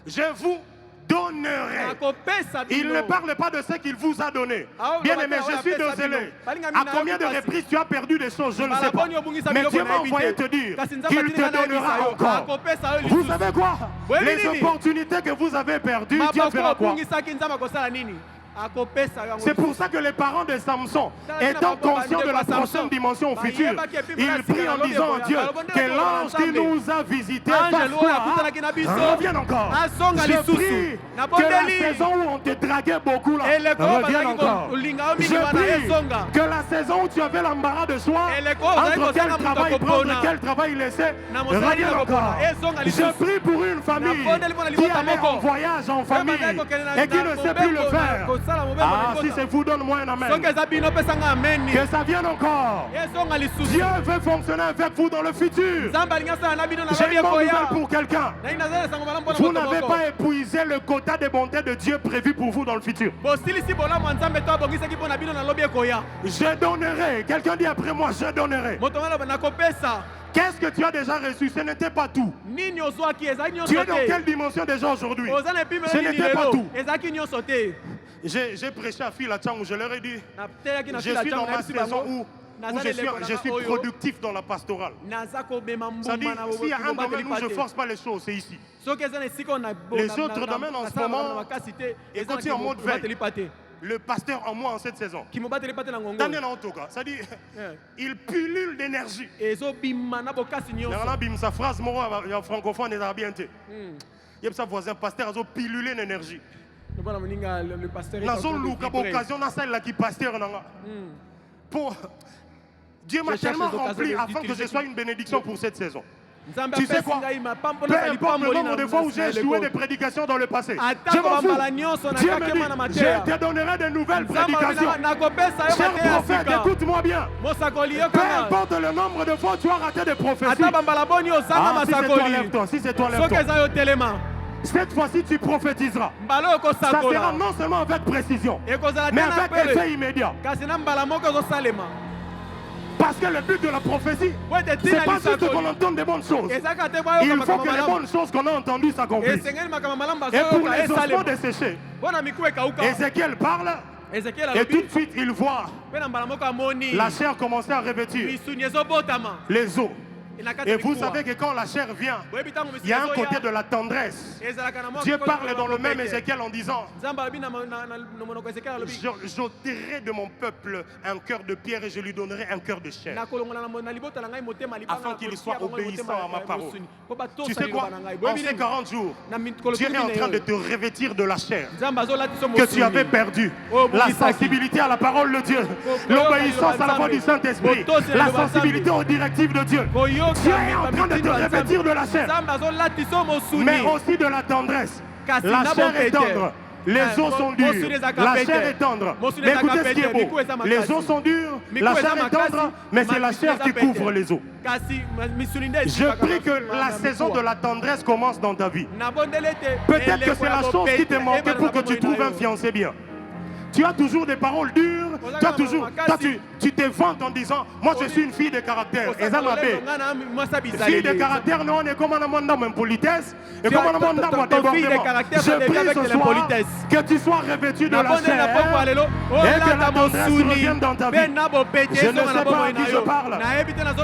Je vous donnerai. Il ne parle pas de ce qu'il vous a donné. Bien aimé, je suis désolé. À combien de reprises tu as perdu des choses, je ne sais pas. Mais Dieu m'a envoyé te dire qu'il te donnera encore. Vous savez quoi? Les opportunités que vous avez perdues, Dieu fera quoi? C'est pour ça que les parents de Samson, étant conscients de la prochaine dimension future, ils prient en disant à Dieu que l'ange qui nous a visités revienne encore. Je prie que la saison où on te draguait beaucoup là revienne encore. Je prie que la saison où tu avais l'embarras de choix entre quel travail prendre, quel travail laisser, revienne encore. Je prie pour une famille qui allait en voyage en famille et qui ne sait plus le faire. Ah, si c'est vous, donne-moi un amen. Que ça vienne encore. Dieu veut fonctionner avec vous dans le futur. J'ai une bonne nouvelle pour quelqu'un. Vous n'avez pas épuisé le quota de bonté de Dieu prévu pour vous dans le futur. Je donnerai. Quelqu'un dit après moi, je donnerai. Qu'est-ce que tu as déjà reçu? Ce n'était pas tout. Tu es dans quelle dimension déjà aujourd'hui? Ce n'était pas tout. J'ai prêché à Phil Chang où je leur ai dit, je suis dans ma saison où je suis productif dans la pastorale. Ça dit, s'il y a un domaine où je ne force pas les choses, c'est ici. Les autres domaines en ce moment, et quand tu es en mode veille, le pasteur en moi en cette saison, Daniel Antoka, ça dit, il pullule d'énergie. Sa phrase, mon francophone est bien. Il y a sa voisin, pasteur, a pilulé d'énergie. Dieu m'a tellement rempli afin que je sois une bénédiction pour cette saison. Tu sais quoi? Peu importe le nombre de fois où j'ai échoué des prédications dans le passé, je m'en fous. Dieu me dit, je te donnerai de nouvelles prédications. Cher prophète, écoute-moi bien. Peu importe le nombre de fois où tu as raté des prophéties. Ah, si c'est toi, lève-toi. Si c'est toi, lève-toi. Cette fois-ci, tu prophétiseras. Ça sera non seulement avec précision, mais avec effet immédiat. Parce que le but de la prophétie, c'est pas juste qu'on entende des bonnes choses. Il faut que les bonnes choses qu'on a entendues s'accomplissent. Et pour les ossements desséchés, Ézéchiel parle. Et tout de suite, il voit la chair commencer à revêtir les os. Et vous savez que quand la chair vient, il y a un côté de la tendresse. Dieu parle dans le même Ézéchiel en disant, j'ôterai de mon peuple un cœur de pierre et je lui donnerai un cœur de chair, afin qu'il soit obéissant à ma parole. Tu sais quoi? En ces 40 jours, Dieu est en train de te revêtir de la chair que tu avais perdue. La sensibilité à la parole de Dieu, l'obéissance à la voix du Saint-Esprit, la sensibilité aux directives de Dieu. Dieu est en train de te revêtir de la chair, mais aussi de la tendresse. La chair est tendre, les os sont durs, la chair est tendre. Mais écoutez ce qui est beau, les os sont durs, la chair est tendre, mais c'est la chair qui couvre les os. Je prie que la saison de la tendresse commence dans ta vie. Peut-être que c'est la chose qui te manquait pour que tu trouves un fiancé bien. Tu as toujours des paroles dures, tu te vantes en disant, moi je suis une fille de caractère. Et ça m'a fait. Fille de caractère, non, on est comme un amendement en politesse, et comme un amendement en débordement. Je prie ce soir que tu sois revêtu de la chair, et que la tendresse revienne dans ta vie. Je ne sais pas à qui je parle.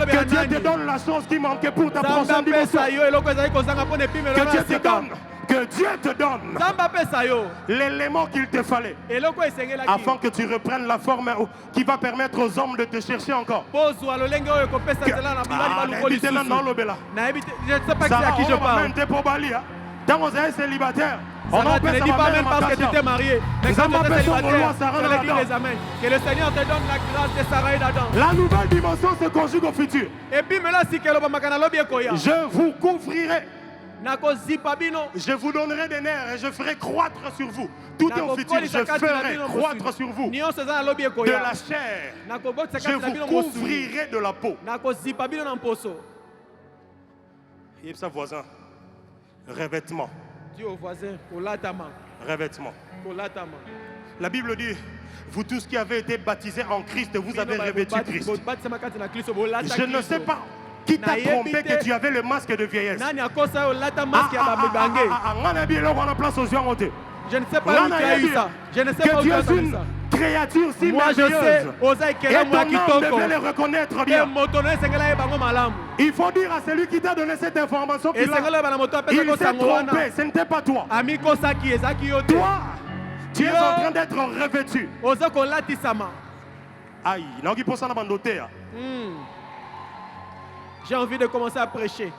Que Dieu te donne la chose qui manquait pour ta prochaine dimension. Que Dieu te donne. Que Dieu te donne l'élément qu'il te fallait afin que tu reprennes la forme qui va permettre aux hommes de te chercher encore. Je ne sais pas à qui je parle. Quand vous êtes célibataire, Sarah, tu ne dis pas même parce que tu t'es marié. Mais quand tu es célibataire, Sarah, dans l'église des amens. Que le Seigneur te donne la grâce de Sarah et d'Adam. La nouvelle dimension se conjugue au futur. Et puis, mais là, si que je vous couvrirai. Je vous donnerai des nerfs et je ferai croître sur vous. Tout est au futur. Je ferai croître sur vous de la chair. Je vous couvrirai de la peau. Et sa voisin, revêtement. Dis au voisin, Revêtement. La Bible dit, vous tous qui avez été baptisés en Christ, vous avez revêtu Christ. Je ne sais pas qui t'a trompé que tu avais le masque de vieillesse. Je ne sais pas où tu as eu ça. Je ne sais pas où tu as eu ça. Créature si merveilleuse. Et ton âme devait le reconnaître bien. Il faut dire à celui qui t'a donné cette information qu'il s'est trompé, ce n'était pas toi. Toi, tu es en train d'être revêtu. Aïe, j'ai envie de commencer à prêcher.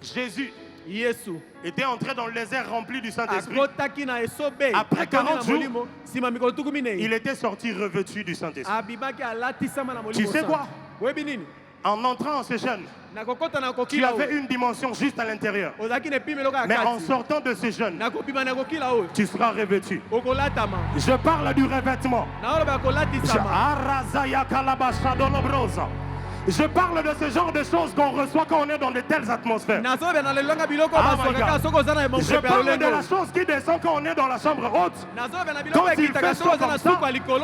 Jésus était entré dans le désert rempli du Saint-Esprit. Après 40 jours, il était sorti revêtu du Saint-Esprit. Tu sais quoi? En entrant en ce jeûne, tu avais une dimension juste à l'intérieur. Mais en sortant de ce jeûne, tu seras revêtu. Je parle du revêtement. Je parle de ce genre de choses qu'on reçoit quand on est dans de telles atmosphères. Je parle de la chose qui descend quand on est dans la chambre haute. Quand il fait chaud comme ça,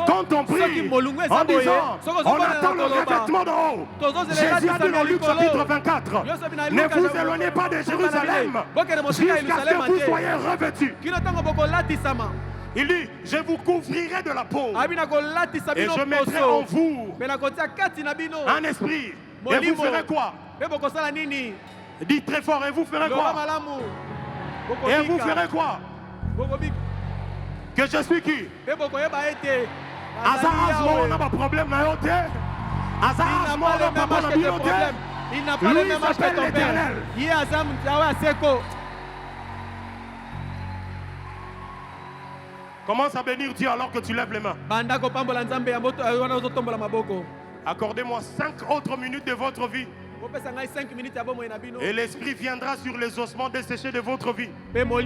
quand on prie en disant on attend le revêtement d'en haut. Jésus a dit dans Luc chapitre 24, ne vous éloignez pas de Jérusalem jusqu'à ce que vous soyez revêtus. Il dit, je vous couvrirai de la peau et je mettrai en vous un esprit. Et vous ferez quoi? Dites très fort, et vous ferez quoi? Et vous ferez quoi? Que je suis qui? On n'a pas de problème. Il n'a pas le même âge que ton père. Commence à bénir Dieu alors que tu lèves les mains. Accordez-moi 5 autres minutes de votre vie. Et l'esprit viendra sur les ossements desséchés de votre vie. Et vous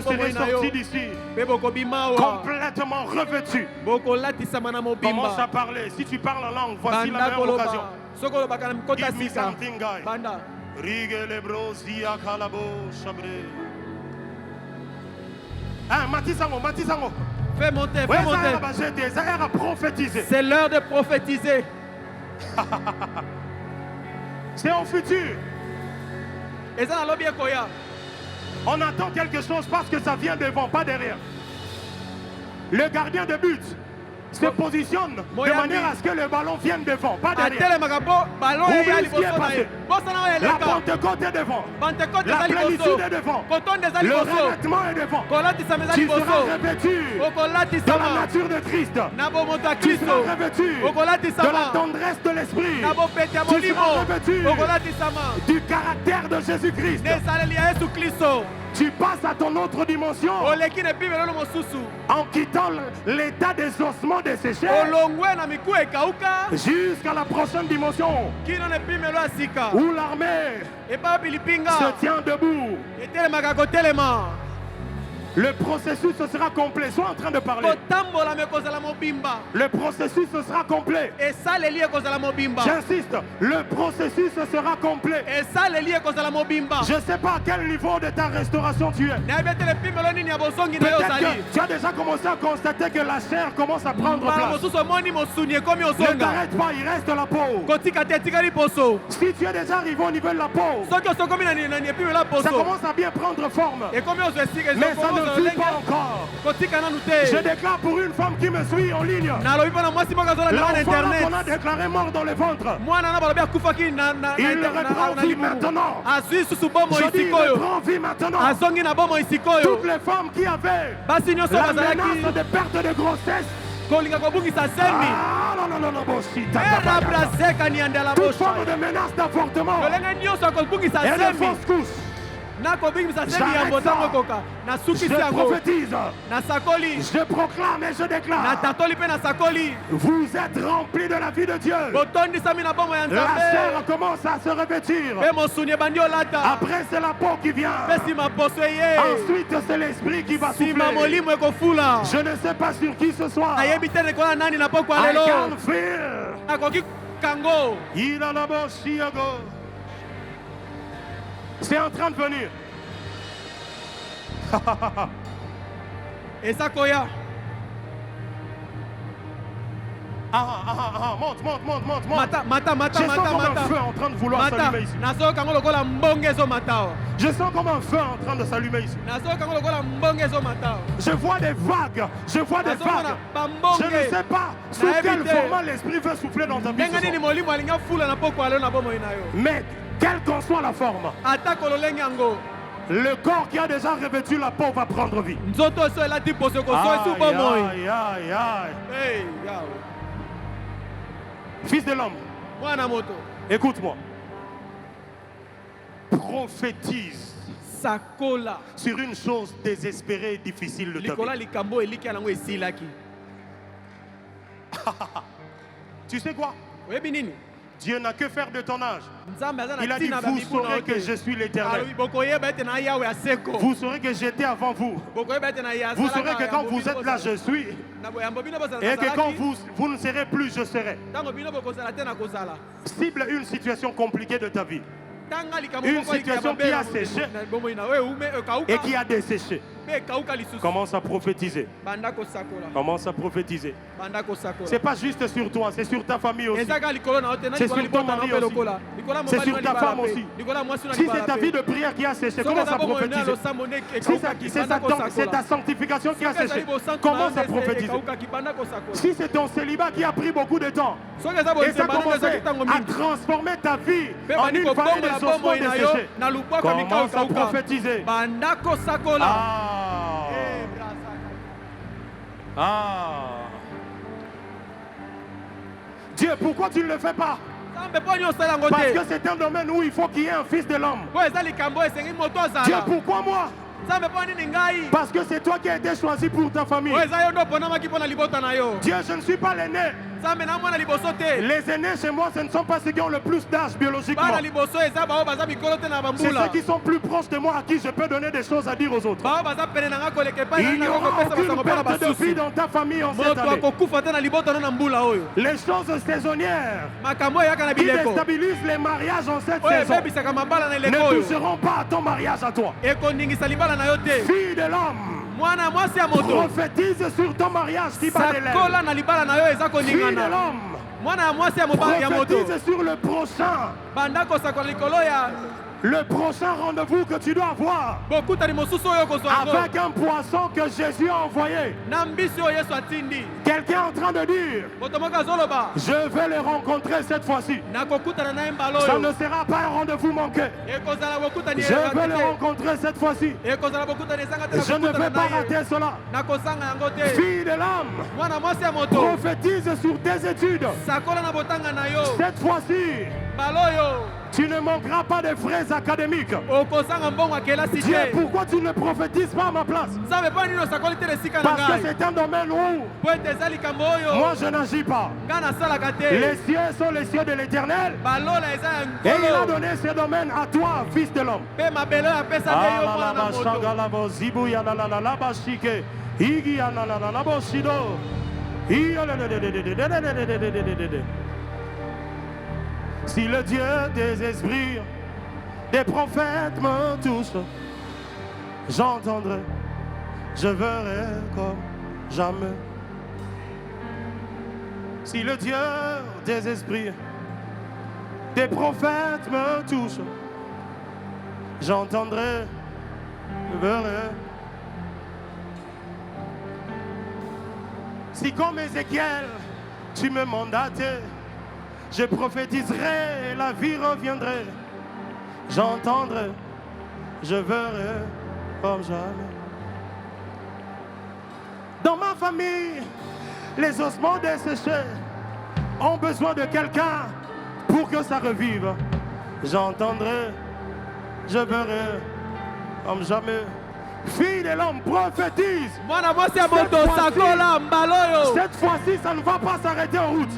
serez sortis d'ici complètement revêtus. Commence à parler. Si tu parles en langue, voici la même occasion. Give me something, guy. Matisango. Fais monter, fais monter. C'est l'heure de prophétiser. C'est au futur. On attend quelque chose parce que ça vient devant, pas derrière. Le gardien de but se positionne de manière à ce que le ballon vienne devant, pas derrière. La Pentecôte est devant. La plénitude est devant. Le revêtement est devant. Tu seras revêtu de la nature de Christ. Tu seras revêtu de la tendresse de l'esprit. Tu seras revêtu du caractère de Jésus-Christ. Tu passes à ton autre dimension en quittant l'état des ossements desséchés jusqu'à la prochaine dimension où l'armée se tient debout. Le processus se sera complet. Sois en train de parler. Le processus se sera complet. J'insiste, le processus sera complet. Je ne sais pas à quel niveau de ta restauration tu es. Peut-être que tu as déjà commencé à constater que la chair commence à prendre place. Ne t'arrête pas, il reste la peau. Si tu es déjà arrivé au niveau de la peau, ça commence à bien prendre forme. Mais ça ne suit pas encore. Je déclare pour une femme qui me suit en ligne. L'enfant qu'on a déclaré mort dans le ventre, il le reprend vie maintenant. Je dis, il reprend vie maintenant. Toutes les femmes qui avaient la menace de perte de grossesse, toute forme de menace d'avortement et de fausse couche, J'arrête ça. Je prophétise. Je proclame et je déclare. Vous êtes remplis de la vie de Dieu. La chair commence à se revêtir. Après, c'est la peau qui vient. Ensuite, c'est l'esprit qui va souffler. Je ne sais pas sur qui ce soir. I can feel. Il a la c'est en train de venir. Monte. Je sens comme un feu en train de vouloir s'allumer ici. Je sens comme un feu en train de s'allumer ici. Je vois des vagues. Je ne sais pas sous quel format l'esprit veut souffler dans ta vie. Mais quelle qu'en soit la forme, le corps qui a déjà revêtu la peau va prendre vie. Aïe. Fils de l'homme, écoute-moi. Prophétise sur une chose désespérée et difficile de ta vie. Tu sais quoi? Dieu n'a que faire de ton âge. Il a dit, vous saurez que je suis l'Éternel. Vous saurez que j'étais avant vous. Vous saurez que quand vous êtes là, je suis. Et que quand vous ne serez plus, je serai. Cible une situation compliquée de ta vie. Une situation qui a séché et qui a desséché. Commence à prophétiser. C'est pas juste sur toi, c'est sur ta famille aussi. C'est sur ton mari aussi. C'est sur ta femme aussi. Si c'est ta vie de prière qui a séché, commence à prophétiser. Si c'est ta sanctification qui a séché, commence à prophétiser. Si c'est ton célibat qui a pris beaucoup de temps et ça a commencé à transformer ta vie en une vallée des ossements desséchés, commence à prophétiser. Dieu, pourquoi tu ne le fais pas? Parce que c'est un domaine où il faut qu'il y ait un fils de l'homme. Dieu, pourquoi moi? Parce que c'est toi qui as été choisi pour ta famille. Dieu, je ne suis pas l'aîné. Les aînés chez moi, ce ne sont pas ceux qui ont le plus d'âge biologiquement. C'est ceux qui sont plus proches de moi à qui je peux donner des choses à dire aux autres. Il n'y aura aucune perte de vie dans ta famille en cette année. Les choses saisonnières qui déstabilisent les mariages en cette saison ne toucheront pas à ton mariage à toi. Fille de l'homme, prophétise sur ton mariage qui bat des lèvres. Fille de l'homme, prophétise sur le prochain. Le prochain rendez-vous que tu dois avoir avec un poisson que Jésus a envoyé. Quelqu'un est en train de dire, je vais le rencontrer cette fois-ci. Ça ne sera pas un rendez-vous manqué. Je vais le rencontrer cette fois-ci. Je ne vais pas rater cela. Fille de l'âme, prophétise sur tes études. Cette fois-ci, tu ne manqueras pas de frais académiques. Dieu, pourquoi tu ne prophétises pas à ma place? Parce que c'est un domaine où moi je n'agis pas. Les cieux sont les cieux de l'Éternel. Et il a donné ce domaine à toi, fils de l'homme. Si le Dieu des esprits, des prophètes me touche, j'entendrai, je verrai comme jamais. Si le Dieu des esprits, des prophètes me touche, j'entendrai, je verrai. Si comme Ézéchiel, tu me mandates, je prophétiserai, la vie reviendrait. J'entendrai, je verrai comme jamais. Dans ma famille, les ossements desséchés ont besoin de quelqu'un pour que ça revive. J'entendrai, je verrai comme jamais. Fille de l'homme, prophétise. Cette fois-ci, ça ne va pas s'arrêter en route.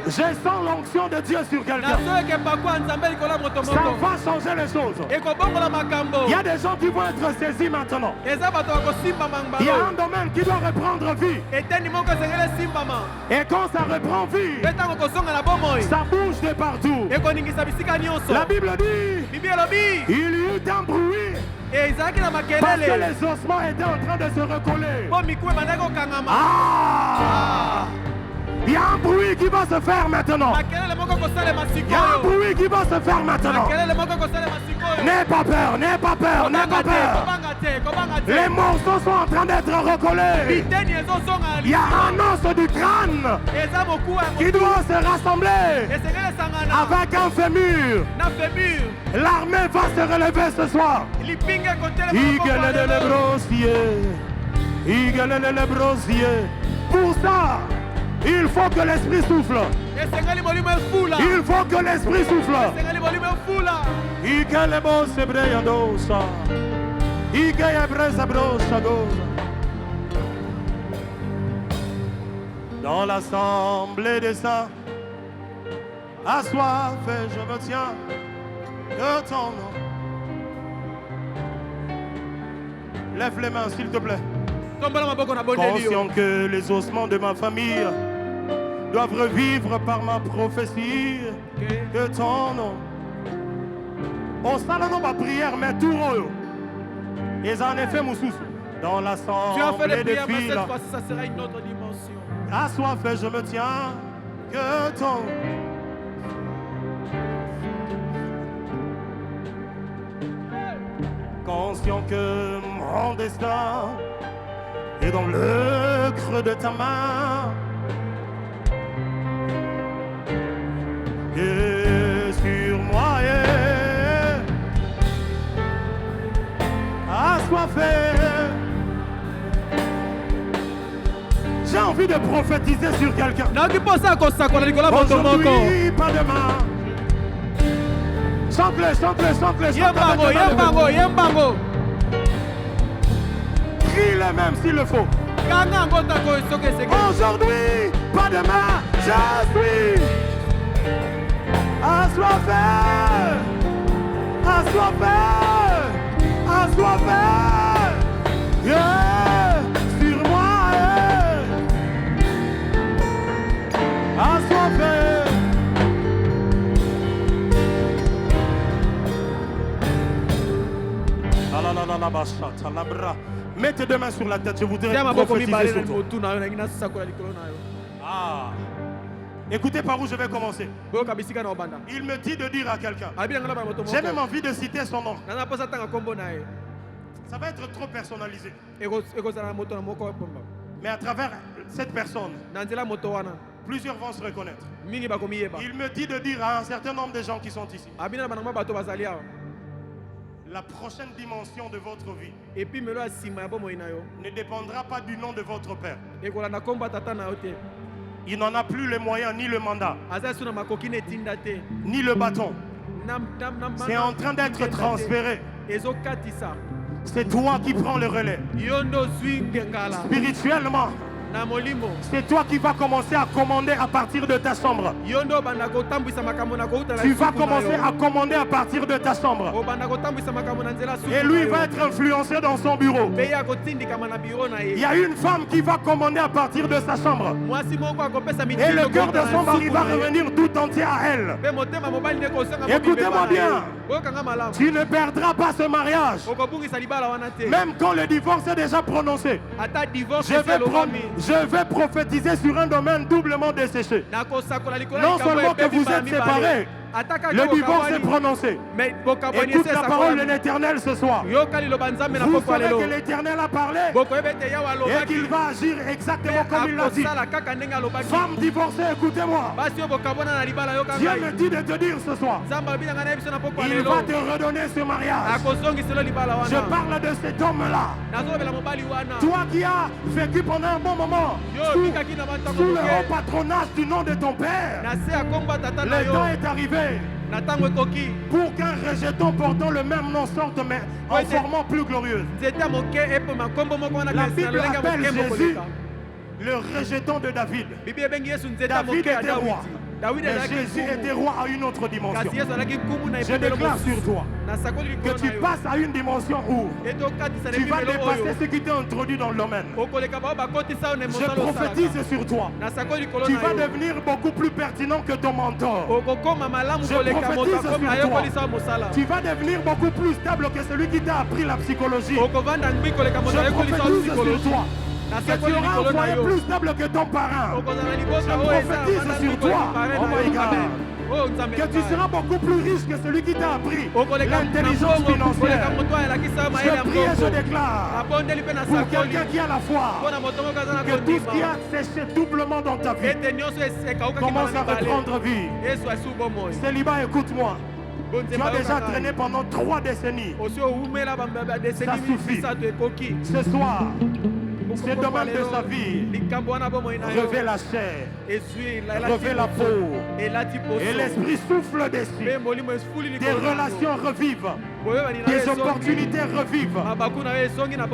Je sens l'onction de Dieu sur quelqu'un. Ça va changer les choses. Il y a des gens qui vont être saisis maintenant. Il y a un domaine qui doit reprendre vie. Et quand ça reprend vie, ça bouge de partout. La Bible dit, il y eut un bruit. Parce que les ossements étaient en train de se recoller. Il y a un bruit qui va se faire maintenant. Il y a un bruit qui va se faire maintenant. N'aie pas peur, n'aie pas peur, n'aie pas peur. Les morceaux sont en train d'être recollés. Il y a un os du crâne qui doit se rassembler avec un fémur. L'armée va se relever ce soir. Pour ça, il faut que l'esprit souffle. Il faut que l'esprit souffle. Dans l'assemblée des saints, assoiffé, je me tiens de ton nom. Lève les mains, s'il te plaît. Conscient que les ossements de ma famille doivent revivre par ma prophétie de ton nom. On s'en va prière, mais tout haut. Et en effet, Moussous, dans l'assemblée des filles, cette fois-ci, ça sera une autre dimension. Assoiffé, je me tiens que ton. Conscient que mon destin est dans le creux de ta main. Et sur moi, assoiffé. J'ai envie de prophétiser sur quelqu'un. Aujourd'hui, pas demain. Chante-le, chante-le, chante-le, chante-le. Crie-le même s'il le faut. Aujourd'hui, pas demain, je suis assoiffé, assoiffé, assoiffé. Yeah, sur moi, yeah. Assoiffé. Mets tes deux mains sur la tête, je voudrais prophétiser sur toi. Ah. Écoutez par où je vais commencer. Il me dit de dire à quelqu'un. J'ai même envie de citer son nom. Ça va être trop personnalisé. Mais à travers cette personne, plusieurs vont se reconnaître. Il me dit de dire à un certain nombre de gens qui sont ici. La prochaine dimension de votre vie ne dépendra pas du nom de votre père. Il n'en a plus les moyens, ni le mandat, ni le bâton. C'est en train d'être transféré. C'est toi qui prends le relais. Spirituellement, c'est toi qui vas commencer à commander à partir de ta chambre. Tu vas commencer à commander à partir de ta chambre. Et lui va être influencé dans son bureau. Il y a une femme qui va commander à partir de sa chambre. Et le cœur de son mari va revenir tout entier à elle. Écoutez-moi bien. Tu ne perdras pas ce mariage. Même quand le divorce est déjà prononcé. Je vais prophétiser sur un domaine doublement desséché. Non seulement que vous êtes séparés, le divorce est prononcé. Écoute la parole de l'Éternel ce soir. Vous savez que l'Éternel a parlé et qu'il va agir exactement comme il l'a dit. Femme divorcée, écoutez-moi. Dieu me dit de te dire ce soir, il va te redonner ce mariage. Je parle de cet homme-là. Toi qui as vécu pendant un bon moment sous le haut patronage du nom de ton père, le temps est arrivé Pour qu'un rejeton portant le même nom sorte, mais en formant plus glorieuse. La Bible appelle Jésus le rejeton de David. David était roi. Mais Jésus était roi à une autre dimension. Je déclare sur toi que tu passes à une dimension où tu vas dépasser ce qui t'est introduit dans le domaine. Je prophétise sur toi. Tu vas devenir beaucoup plus pertinent que ton mentor. Je prophétise sur toi. Tu vas devenir beaucoup plus stable que celui qui t'a appris la psychologie. Je prophétise sur toi. Que tu auras un foyer plus stable que ton parent. Je prophétise sur toi. Oh my God. Que tu seras beaucoup plus riche que celui qui t'a appris l'intelligence financière. Je prie et je déclare pour quelqu'un qui a la foi que tout ce qui a séché doublement dans ta vie commence à reprendre vie. Célibat, écoute-moi. Tu as déjà traîné pendant 3 décennies. Ça suffit. Ce soir, ce domaine de sa vie revêt la chair, revêt la peau, et l'esprit souffle dessus. Des relations revivent, des opportunités revivent,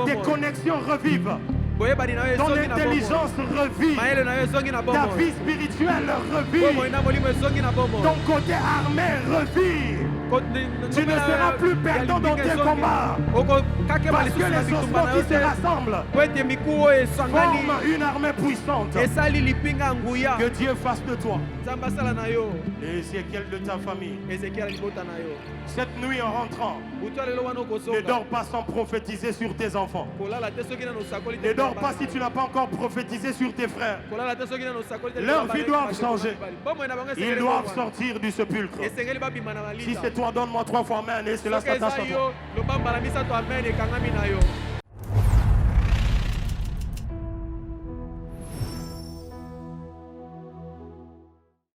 des connexions revivent. Ton intelligence revit, ta vie spirituelle revit, ton côté armé revit. Tu ne seras plus perdant dans tes combats, parce que les ossements qui se rassemblent forment une armée puissante. Que Dieu fasse de toi l'Ézéchiel de ta famille. Cette nuit en rentrant, ne dors pas sans prophétiser sur tes enfants. Ne dors pas si tu n'as pas encore prophétisé sur tes frères. Leurs vies doivent changer. Ils doivent sortir du sépulcre. Si c'est toi, donne-moi 3 fois amen et cela s'attache à toi.